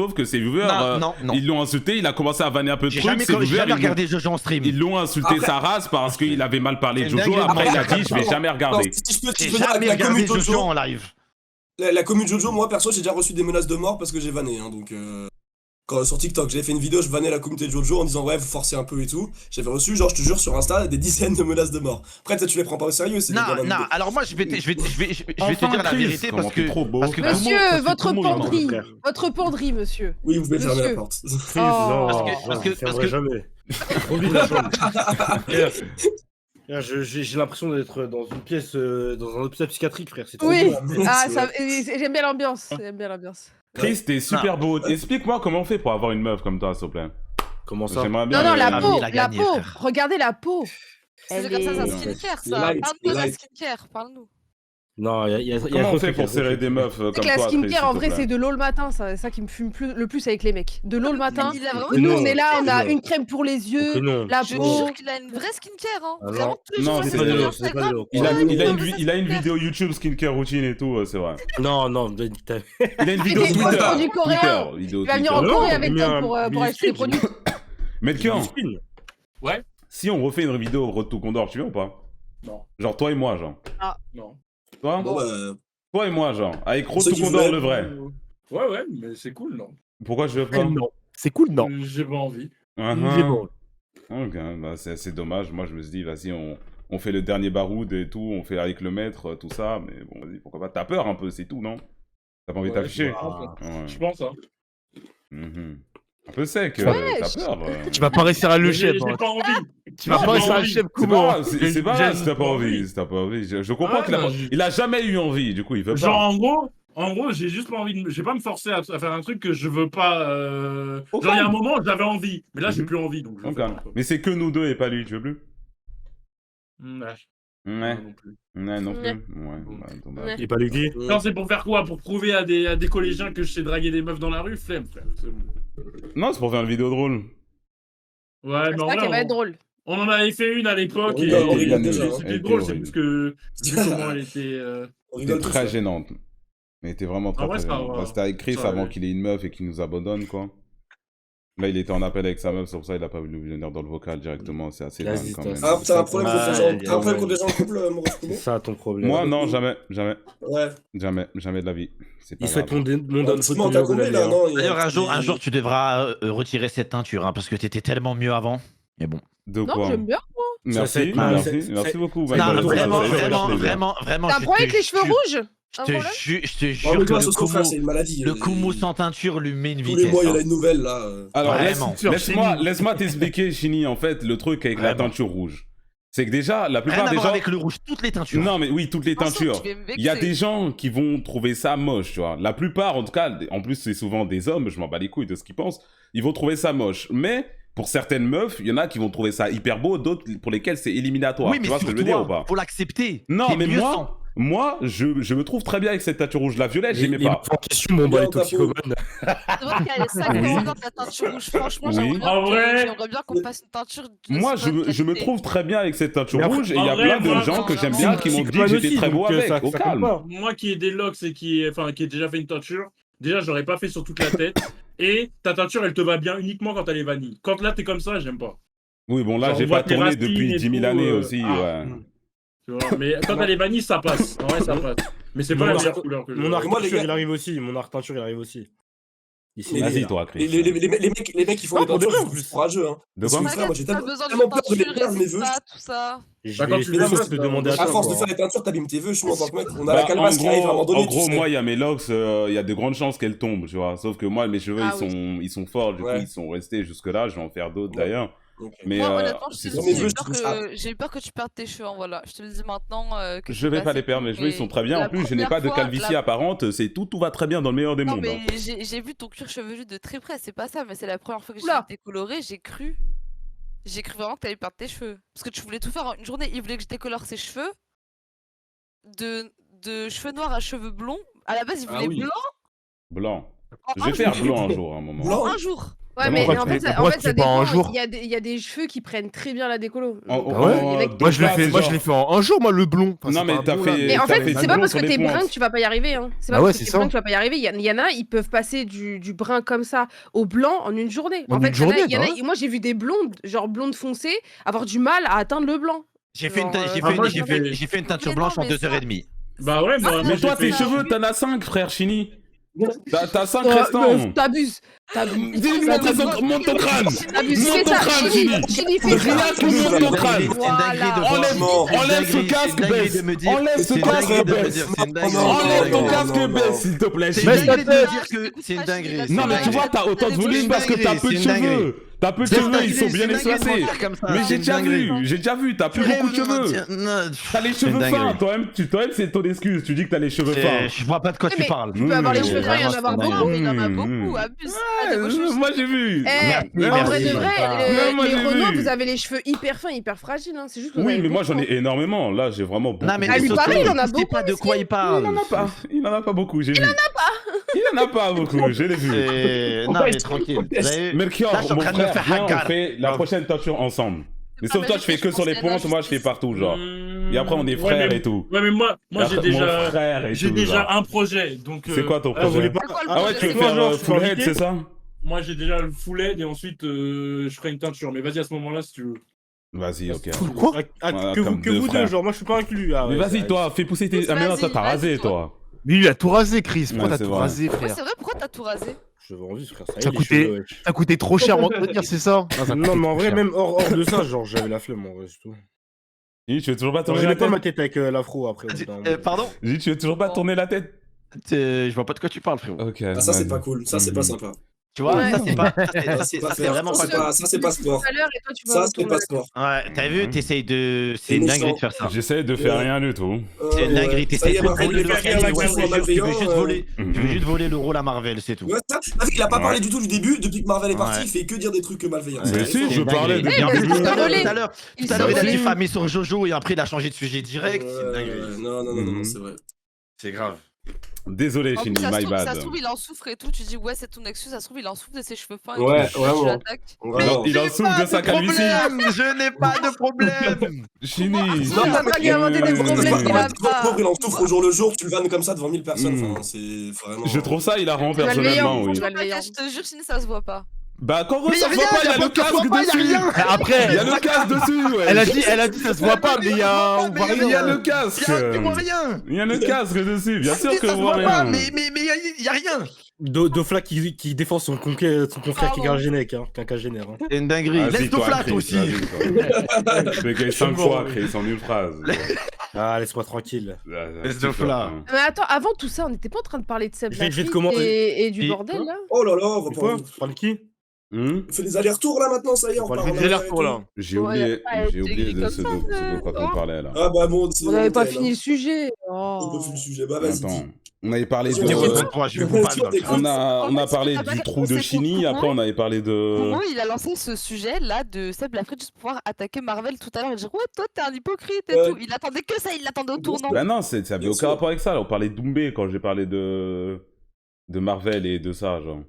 Sauf que ses viewers, Non. ils l'ont insulté, il a commencé à vanner un peu de J'ai trucs. jamais, Ses viewers, ils regardé Jojo en stream. Ils l'ont insulté Après- sa race parce qu'il avait mal parlé de C'est une Jojo. dinguerie. Après, il a Après- dit je vais jamais Non, regarder. si je peux J'ai dire avec jamais la regardé commu Jojo Jojo, en live. la commu Jojo, moi perso, j'ai déjà reçu des menaces de mort parce que j'ai vanné. Hein, donc, sur TikTok. J'avais fait une vidéo, je vannais la communauté de Jojo en disant ouais, vous forcez un peu et tout. J'avais reçu, genre, je te jure, sur Insta, des dizaines de menaces de mort. Après, tu les prends pas au sérieux, c'est des Non, gamins de non, vidéo. alors moi je vais te Enfin, dire la Chris, vérité comment parce t'es que. trop beau. Parce que Monsieur, Kumo, votre tout le monde, penderie. frère. Votre penderie, monsieur. Oui, vous pouvez fermer la Monsieur. porte. Chris, Oh. non, Parce que- je parce fermerai que- jamais. Trop vite, la chambre. Frère, j'ai l'impression d'être dans une pièce, dans un hôpital psychiatrique, frère. C'est trop Oui. beau. Ah, j'aime bien l'ambiance. J'aime bien l'ambiance. Chris, t'es super beau. Explique-moi comment on fait pour avoir une meuf comme toi, s'il te plaît. Comment ça? J'aimerais bien. Non, non, la Ah, peau, il a gagné, la peau. frère. Regardez la peau. C'est Elle comme ça, est- ça skincare, ça. Light, Parle-nous de la light. skincare, parle-nous. Non, il y a Comment on fait pour serrer des meufs C'est comme que toi, la Chris, skincare, en s'il te vrai, plaît. c'est de l'eau le matin. C'est ça qui me fume le plus avec les mecs. De l'eau le matin. Il a vraiment Nous, non, on est là, on a non. une crème pour les yeux, non. la Je te peau. jure qu'il a une vraie skincare, hein. Ah non. Vraiment, tous les Non, jours, c'est sur pas de l'eau, Instagram, c'est pas de l'eau. Il a Ouais, une skincare. vidéo YouTube skincare routine et tout, c'est vrai. Non, Il a une vidéo des Twitter. produits coréens. Vidéo Il va venir en Twitter. Non, Corée avec mais toi un pour mini acheter des skin. produits. Melchior, Ouais. si on refait une vidéo Road to Condor, tu viens ou pas? Non. Genre toi et moi, genre. Non. Toi? Bon, bah, Toi et moi, genre. Avec Road Ceux to qui Condor, voulaient- le vrai. Ouais, mais c'est cool, non. Pourquoi je veux pas? Non. C'est cool, non. J'ai pas envie. C'est bon. Ok, bah c'est dommage. Moi, je me suis dit, vas-y, on fait le dernier baroud et tout, on fait avec le maître, tout ça. Mais bon, vas-y, pourquoi pas. T'as peur un peu, c'est tout, non? T'as pas envie de Ouais, t'afficher? je Ouais. pense, hein. Mhm. Un peu sec, Ouais, t'as peur. Tu vas pas réussir à le J'ai chef. pas envie. Tu vas Non, pas réussir à le envie. chef C'est pas comment grave, c'est pas grave si t'as pas J'ai envie. Si t'as pas envie. Je comprends Ah, qu'il a non, pas... Il a jamais eu envie, du coup, il veut Genre, pas. en gros, j'ai juste pas envie de. Je vais pas me forcer à faire un truc que je veux pas. Au Genre, il y a un calme. moment, j'avais envie. Mais là, j'ai Mhm. plus envie. Donc je Ok. fais pas. Mais c'est que nous deux et pas lui, tu veux plus? Ouais. Ouais. Non plus. Ouais, non plus. Ouais. Ouais, bah, dommage. Ouais. Il est pas le gay. Non, c'est pour faire quoi? Pour prouver à des collégiens que je sais draguer des meufs dans la rue? Flemme, frère. C'est bon. Non, c'est pour faire une vidéo drôle. Ouais, C'est mais ça en qui vrai, va être drôle. on en avait fait une à l'époque On et rigole, on rigole c'était déjà, hein. c'était Elle drôle, était c'est parce que vu comment elle était. On C'était rigole tous. très gênante. Mais était vraiment très Ah ouais, très ça gênante. va. Bah, c'était avec Chris Ça, avant ouais. qu'il ait une meuf et qu'il nous abandonne, quoi. Là, il était en appel avec sa meuf, c'est pour ça qu'il a pas voulu venir dans le vocal directement. C'est assez Vas-y, dingue quand toi, même. Ah, t'as un problème contre les gens, Ouais, t'as un problème ouais. contre les gens en couple, mon C'est ça ton problème. Moi, non, jamais, jamais, Ouais. jamais de la vie. C'est pas Il souhaite grave. mon donne Simon, t'as combien là, non? D'ailleurs, un jour, tu devras retirer cette teinture, hein, parce que t'étais tellement mieux avant. Mais bon. De Non, quoi? j'aime bien. Merci, Ça, merci beaucoup. ça, Bah, Non, bah, vraiment, ça fait vraiment, plaisir. vraiment. T'as un je problème te avec les cheveux jure- rouges? Je Un te problème jure, je te Oh, jure mais que toi, le ce frère, c'est Kumu, une maladie. le Kumu sans teinture lui met une Tous les vitesse. mois, il y hein. a une nouvelle là. Alors, Vraiment. laisse-moi t'expliquer, Chini, en fait, le truc avec la Vraiment. teinture rouge. C'est que déjà, la Rien plupart à des voir gens... avec le rouge, toutes les teintures. Non, mais oui, toutes les Attention, teintures. tu vas me Il y a vexer. des gens qui vont trouver ça moche, tu vois. La plupart, en tout cas, en plus, c'est souvent des hommes, je m'en bats les couilles de ce qu'ils pensent, ils vont trouver ça moche. Mais pour certaines meufs, il y en a qui vont trouver ça hyper beau, d'autres pour lesquelles c'est éliminatoire. Oui, mais tu vois ce sur que je veux dire ou toi, pas? faut l'accepter. Non, T'es mais mieux sans. moi, je me trouve très bien avec cette teinture rouge. La violette, j'aimais Les pas. meufs en question, mon bah, les Bien, ta toxicomanes. C'est vrai qu'il y a les sacs Oui. dans ta teinture rouge. Franchement, Oui. j'aimerais bien, En vrai- j'aimerais bien qu'on fasse une teinture de Moi, bonne je me qualité. trouve très bien avec cette teinture Mais après, rouge et il y a en vrai, plein de moi, gens que j'aime c'est bien une qui m'ont dit que toxicomane j'étais aussi, très beau donc, avec. ça Au compte calme. pas. Moi qui ai des locks et qui ai déjà fait une teinture, déjà j'aurais pas fait sur toute la tête. Et ta teinture elle te va bien uniquement quand elle est vanille. Quand là t'es comme ça, j'aime pas. Oui, bon, là, Genre, j'ai on voit pas tes tourné racines depuis et 10 000 tout, années aussi, ah. ouais. Tu vois, mais quand elle est vanille, ça passe. En vrai, ça passe. Mais c'est pas la Mon meilleure arc- couleur que je Mon arc Moi, les teinture, gars- il arrive aussi. Mon arc teinture, il arrive aussi. Ici, Mais Vas-y, les- toi, Chris. Les mecs qui font Non, des pour de peintures, vrai, ils sont plus courageux. Hein. De quoi? Frère, moi, j'ai T'as tellement besoin tellement d'une peur de les teinture, perdre, mes hésite vœux. pas, tout ça. Je Bah, quand vais tu essayer les de as, te demander à À toi. force de quoi. faire les teintures, t'abîmes tes vœux. Je suis en tant que mec. On a Bah, la calebasse qui arrive à un moment donné. en gros, tu sais. moi, il y a mes locks, il y a de grandes chances qu'elles tombent, tu vois. Sauf que moi, mes cheveux, Ah ils sont forts, du coup, Ouais. ils sont restés jusque-là. Je vais en faire d'autres Ouais. d'ailleurs. Ok. Mais Moi, honnêtement, je c'est te dis, mes surtout- vœux, j'ai eu peur que tu perdes tes cheveux, hein, voilà. Je te le dis maintenant. Que Je vais pas les perdre, mes cheveux, ils sont très bien. En plus, je n'ai pas de calvitie apparente. C'est tout va très bien dans le meilleur des Non, mondes. mais hein. j'ai vu ton cuir chevelu de très près, c'est pas ça, mais c'est la première fois que j'ai Oula. décoloré, j'ai cru vraiment que t'allais perdre tes cheveux. Parce que tu voulais tout faire en une journée, il voulait que je décolore ses cheveux, de cheveux noirs à cheveux blonds. À la base, il Ah voulait oui. blanc Blanc. en Je un vais faire jour. blanc un jour, à un moment. Blanc. En un jour. Ouais, Mais mais pourquoi en tu fait, fais- ça, en pourquoi fait, tu ça fais pas en un dépend. jour Il y a des cheveux qui prennent très bien la décolo. En- Donc, en- les mecs- Donc Moi, je là, c'est l'ai fait genre- en un jour, moi, le blond. Enfin, Non, c'est mais pas un t'as blond, fait- là. Mais en t'as fait, fait c'est du pas blond parce sur que les t'es brun pointes. que tu vas pas y arriver. Hein. C'est pas Ah ouais, parce que c'est t'es ça. brun que tu vas pas y arriver. Il y en a, ils peuvent passer du brun comme ça au blanc en une journée. En En fait, une journée, il y en a, bah ouais. moi j'ai vu des blondes, genre blondes foncées, avoir du mal à atteindre le blanc. J'ai fait une Genre, j'ai fait une teinture Mais blanche non, en mais 2h30. Bah ouais, Ah, moi Mais toi, j'ai tes fait- cheveux, t'en as 5, frère Chini. T'as 5 Oh, restants. meuf, t'abuses. Dis-lui, monte ton crâne. T'abuses. Monte Fais ton ça. crâne, Chili, Chili. Chili, fais ça. Rien que monte ton crâne. Enlève ce casque, baisse. Enlève ce casque, baisse. Enlève ton casque, baisse, s'il te plaît. C'est Chili. une dinguerie de me dire que c'est une dinguerie. Non, mais tu vois, t'as autant de volume parce que t'as peu de cheveux. T'as peu de cheveux, ils sont bien espacés. Mais j'ai déjà vu, t'as plus beaucoup de cheveux. T'as les cheveux fins. Toi-même, c'est ton excuse. Tu dis que t'as les cheveux fins. Je vois pas de quoi tu Mais parles. tu peux avoir les cheveux fins et en Vraiment, avoir c'est beaucoup. Mais il y en a beaucoup, abuse. Ah, des beaux cheveux. Moi, j'ai vu. En vrai de vrai, Non, moi, les j'ai Renault, vu. vous avez les cheveux hyper fins, hyper fragiles. Hein. C'est juste que vous Oui, avez mais moi, beaucoup, j'en ai énormément. Là, j'ai vraiment beaucoup. Non, mais Ah, lui, Soso, pareil, il en a je sais beaucoup, pas de quoi il Il parle. en a pas. Il en a pas beaucoup, j'ai vu. Il en a pas beaucoup, je l'ai vu. Non, mais tranquille. Vous avez- Melchior, Là, je suis en mon train de me frère, faire viens, on hagar. fait la prochaine teinture ensemble. Mais pas sauf toi, mal, je fais je que sur pense les qu'il y a pointes, moi je fais partout, genre. Et après, on est Ouais, frères mais- et tout. Ouais, mais moi Et j'ai après, mon déjà. frère et J'ai tout, déjà genre. un projet. Donc. C'est quoi ton Ah, vous voulez projet? pas quoi le Ah ouais, projet tu veux Toi, faire genre, je suis full head, invité c'est ça? Moi j'ai déjà le full head et ensuite je ferai une teinture. Mais vas-y à ce moment-là si tu veux. Vas-y, ok. Quoi? Ah, Voilà, comme que deux vous frères. deux, genre, moi je suis pas inclus. Ah, Mais ouais, vas-y, ça- toi, fais pousser tes. Ah, mais non, toi, t'as Vas-y, rasé, toi. toi. Mais lui, il a tout rasé, Chris. Pourquoi Ouais, t'as c'est tout vrai. rasé, Ouais, frère? c'est vrai, pourquoi t'as tout rasé? J'avais envie, frère. Ça y Ça est, les coûtait- cheveux, wesh. Ça coûtait trop cher à entretenir, c'est ça? ça Non, coûtait mais en trop vrai, cher. même hors de ça, genre, j'avais la flemme, en vrai, c'est tout. Dis, tu veux toujours pas Genre, tourner la j'aimais pas tête? ma tête avec l'afro après. au bout d'un moment. Pardon? Dis, tu veux toujours pas tourner la tête? Je vois pas de quoi tu parles, frérot. Ok. Ah, ça, c'est vas-y. pas cool. Ça, c'est pas sympa. Tu vois, Ouais. ça c'est pas. Ça, c'est vraiment pas cool. Ça, c'est pas sport. tout à l'heure et toi, tu vas Ça, c'est retourner pas la- sport. Ouais, t'as vu, t'essayes de. C'est C'est une méchant. dinguerie de faire ça. J'essaie de faire rien du tout. C'est une dinguerie, Ça y t'essayes est, de Marvel, prendre de il va faire l'organisme. la Ouais, question c'est sûr, tu veux malveillant, juste voler. Tu veux juste voler le rôle à Marvel, c'est tout. Ouais, ça, il a pas parlé du tout du début. Depuis que Marvel est parti, Ouais. il fait que dire des trucs malveillants. Mais C'est- si, c'est- je parlais de. Et en mais plus, c'est pas volé. tout à l'heure, Il il a s'est dit volé. famille sur Jojo et après il a changé de sujet direct. C'est une dinguerie. Non, c'est vrai. C'est grave. Désolé, En plus, Shindy, ça se my trouve, ça bad. se trouve, il en souffre et tout. Tu dis, ouais, c'est ton excuse. Ça se trouve, il en souffre de ses cheveux fins. Et Ouais, tout. vraiment. Tu l'attaques. Vraiment. Il en souffre de sa calvitie. Je n'ai pas de problème. Shindy. Il a pas lui inventer des problèmes qu'il a pas. Pauvre, il en souffre au jour le jour. Tu le vannes comme ça devant 1000 personnes. Mm. Enfin, c'est vraiment. Je trouve ça hilarant Malveillant. personnellement, oui. Malveillant. Je te jure, sinon ça se voit pas. Bah quand Mais ça y a se voit rien, pas, il y a y a le pas- casque y a dessus. rien. Après, Il y a le casque dessus, ouais. elle a dit ça se voit pas, mais il y a. On voit Il y a rien. le casque. Tu vois rien. Il y a le casque dessus, bien sûr Mais que ça je se vois voit pas, rien. mais y a rien. Dofla qui défend son confrère qui est un Génèque, hein, qu'un génère. Hein. C'est une dinguerie. Vas-y, Laisse toi, flat Chris, aussi. vas-y, toi. Je vais gagner 5 bon, fois, ouais. Chris, en une phrase. Ah, laisse-moi tranquille. Laisse de flat. Mais attends, avant tout ça, on n'était pas en train de parler de Seb Je vais te Lafrite commenter. et du Et- bordel là? Oh là là, on va Quoi pas. Tu parles de qui Hmm? On fait des allers-retours là maintenant, ça y est, on On part parle en de arrière et retour tout. là. J'ai Ouais, oublié, y a pas j'ai été oublié de comme ce ça, de quoi on parlait là. Ah bah bon, c'est On n'avait pas nickel, fini hein. le sujet. On a fait le sujet. Bah vas-y. Attends, on avait parlé Vas-y, de. on va- Toi, je vais pas Sur des On a En fait, parlé ce que t'as du pas trou compris, de c'est Chini, qu'au après on avait parlé de. Momo, il a lancé ce sujet là de Seb Lafrite juste pour pouvoir attaquer Marvel tout à l'heure et dire ouais toi t'es un hypocrite et Ouais. tout. Il attendait que ça, il l'attendait au tournant. Bah non, ça avait Bien aucun sûr. rapport avec ça. Là, on parlait de Doumbé quand j'ai parlé de Marvel et de ça, genre.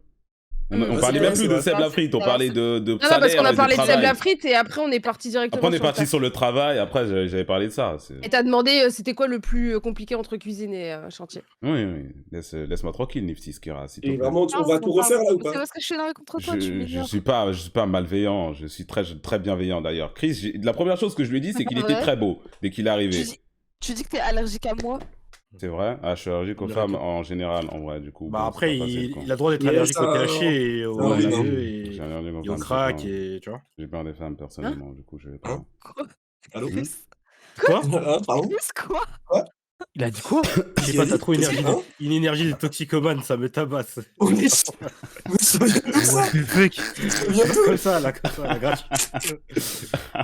On Vas-y, parlait ouais, même plus c'est de vrai. Seb Lafrite, on parlait de Non, non, parce salaire qu'on a et parlé de Seb travail. Lafrite et après on est parti directement. Après on est sur le parti taf. sur le travail, après j'avais parlé de ça. Et t'as demandé c'était quoi le plus compliqué entre cuisine et chantier. Oui, laisse-moi tranquille, Nifty Skira, s'il te Et plaît. vraiment, on va tout refaire là ou C'est pas? parce que je suis énervé contre toi, tu Je m'énerves. suis pas malveillant, je suis très bienveillant d'ailleurs. Chris, la première chose que je lui ai dit, c'est qu'il était Ouais. très beau dès qu'il est arrivé. Tu dis que t'es allergique à moi. C'est vrai? Ah, je suis allergique aux femmes en général, en vrai, du coup. Bah bon, après, c'est pas facile, quoi. il a le droit d'être Mais allergique ça- au THC et au Ah oui, non. œufs J'ai et allergique aux et au femmes, crack j'ai peur. et tu vois. J'ai peur des femmes, personnellement, du coup, je vais pas. Hein Allô? Quoi Hein, pardon? Quoi? Il a dit quoi? Je sais pas, t'as trop Qu'est-ce qu'il a une énergie de toxicomane, ça me tabasse. Oui, mais ça vient de ça, Le truc. ça vient de- Comme ça, là, gratuit.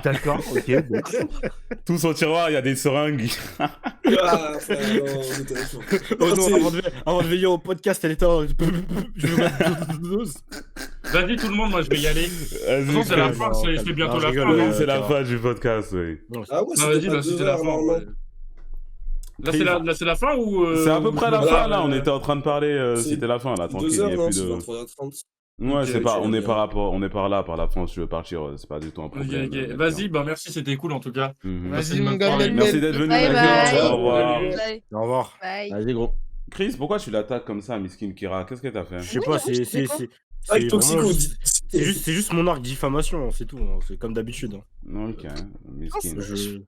D'accord, ok. Bon. Tous au tiroir, il y a des seringues. Ah, frère, non, c'était chaud. Oh non, C'est- avant de veiller au podcast, elle était en... Je veux mettre 12. Vas-y tout le monde, moi je vais y aller. Vas-y, Non, c'est la Chris. fin, c'est bientôt Non, je la rigole, fin. non C'est la ça va. fin du podcast, oui. Ah ouais, Non, c'était vas-y, pas là c'était 2 la heures fin. normalement. ouais. Là c'est la fin ou. C'est à peu près la voilà, fin, là. On était en train de parler, c'est c'était la fin, là. Tranquille, 2 il heures, y a non, plus c'est de. 23h30. Ouais, Ok, c'est pas, ok, on est ok. on est par là, par la fin, si tu veux partir, c'est pas du tout un Ok, problème. ok. Vas-y, bah merci, c'était cool en tout cas. Mhm. Passez Vas-y, une mon bonne gars, soirée. Merci d'être venu, Bye Melchior. bye. Au revoir. Bye. Au revoir. Bye. Vas-y, gros. Chris, pourquoi tu l'attaques comme ça, Miskin Kira? Qu'est-ce que t'as fait? Je sais Oui, pas, non, je sais pas. Avec c'est Toxico, vraiment- dit- c'est juste mon arc diffamation, c'est tout. Hein. C'est comme d'habitude. Hein. Ok, Miskin. Je...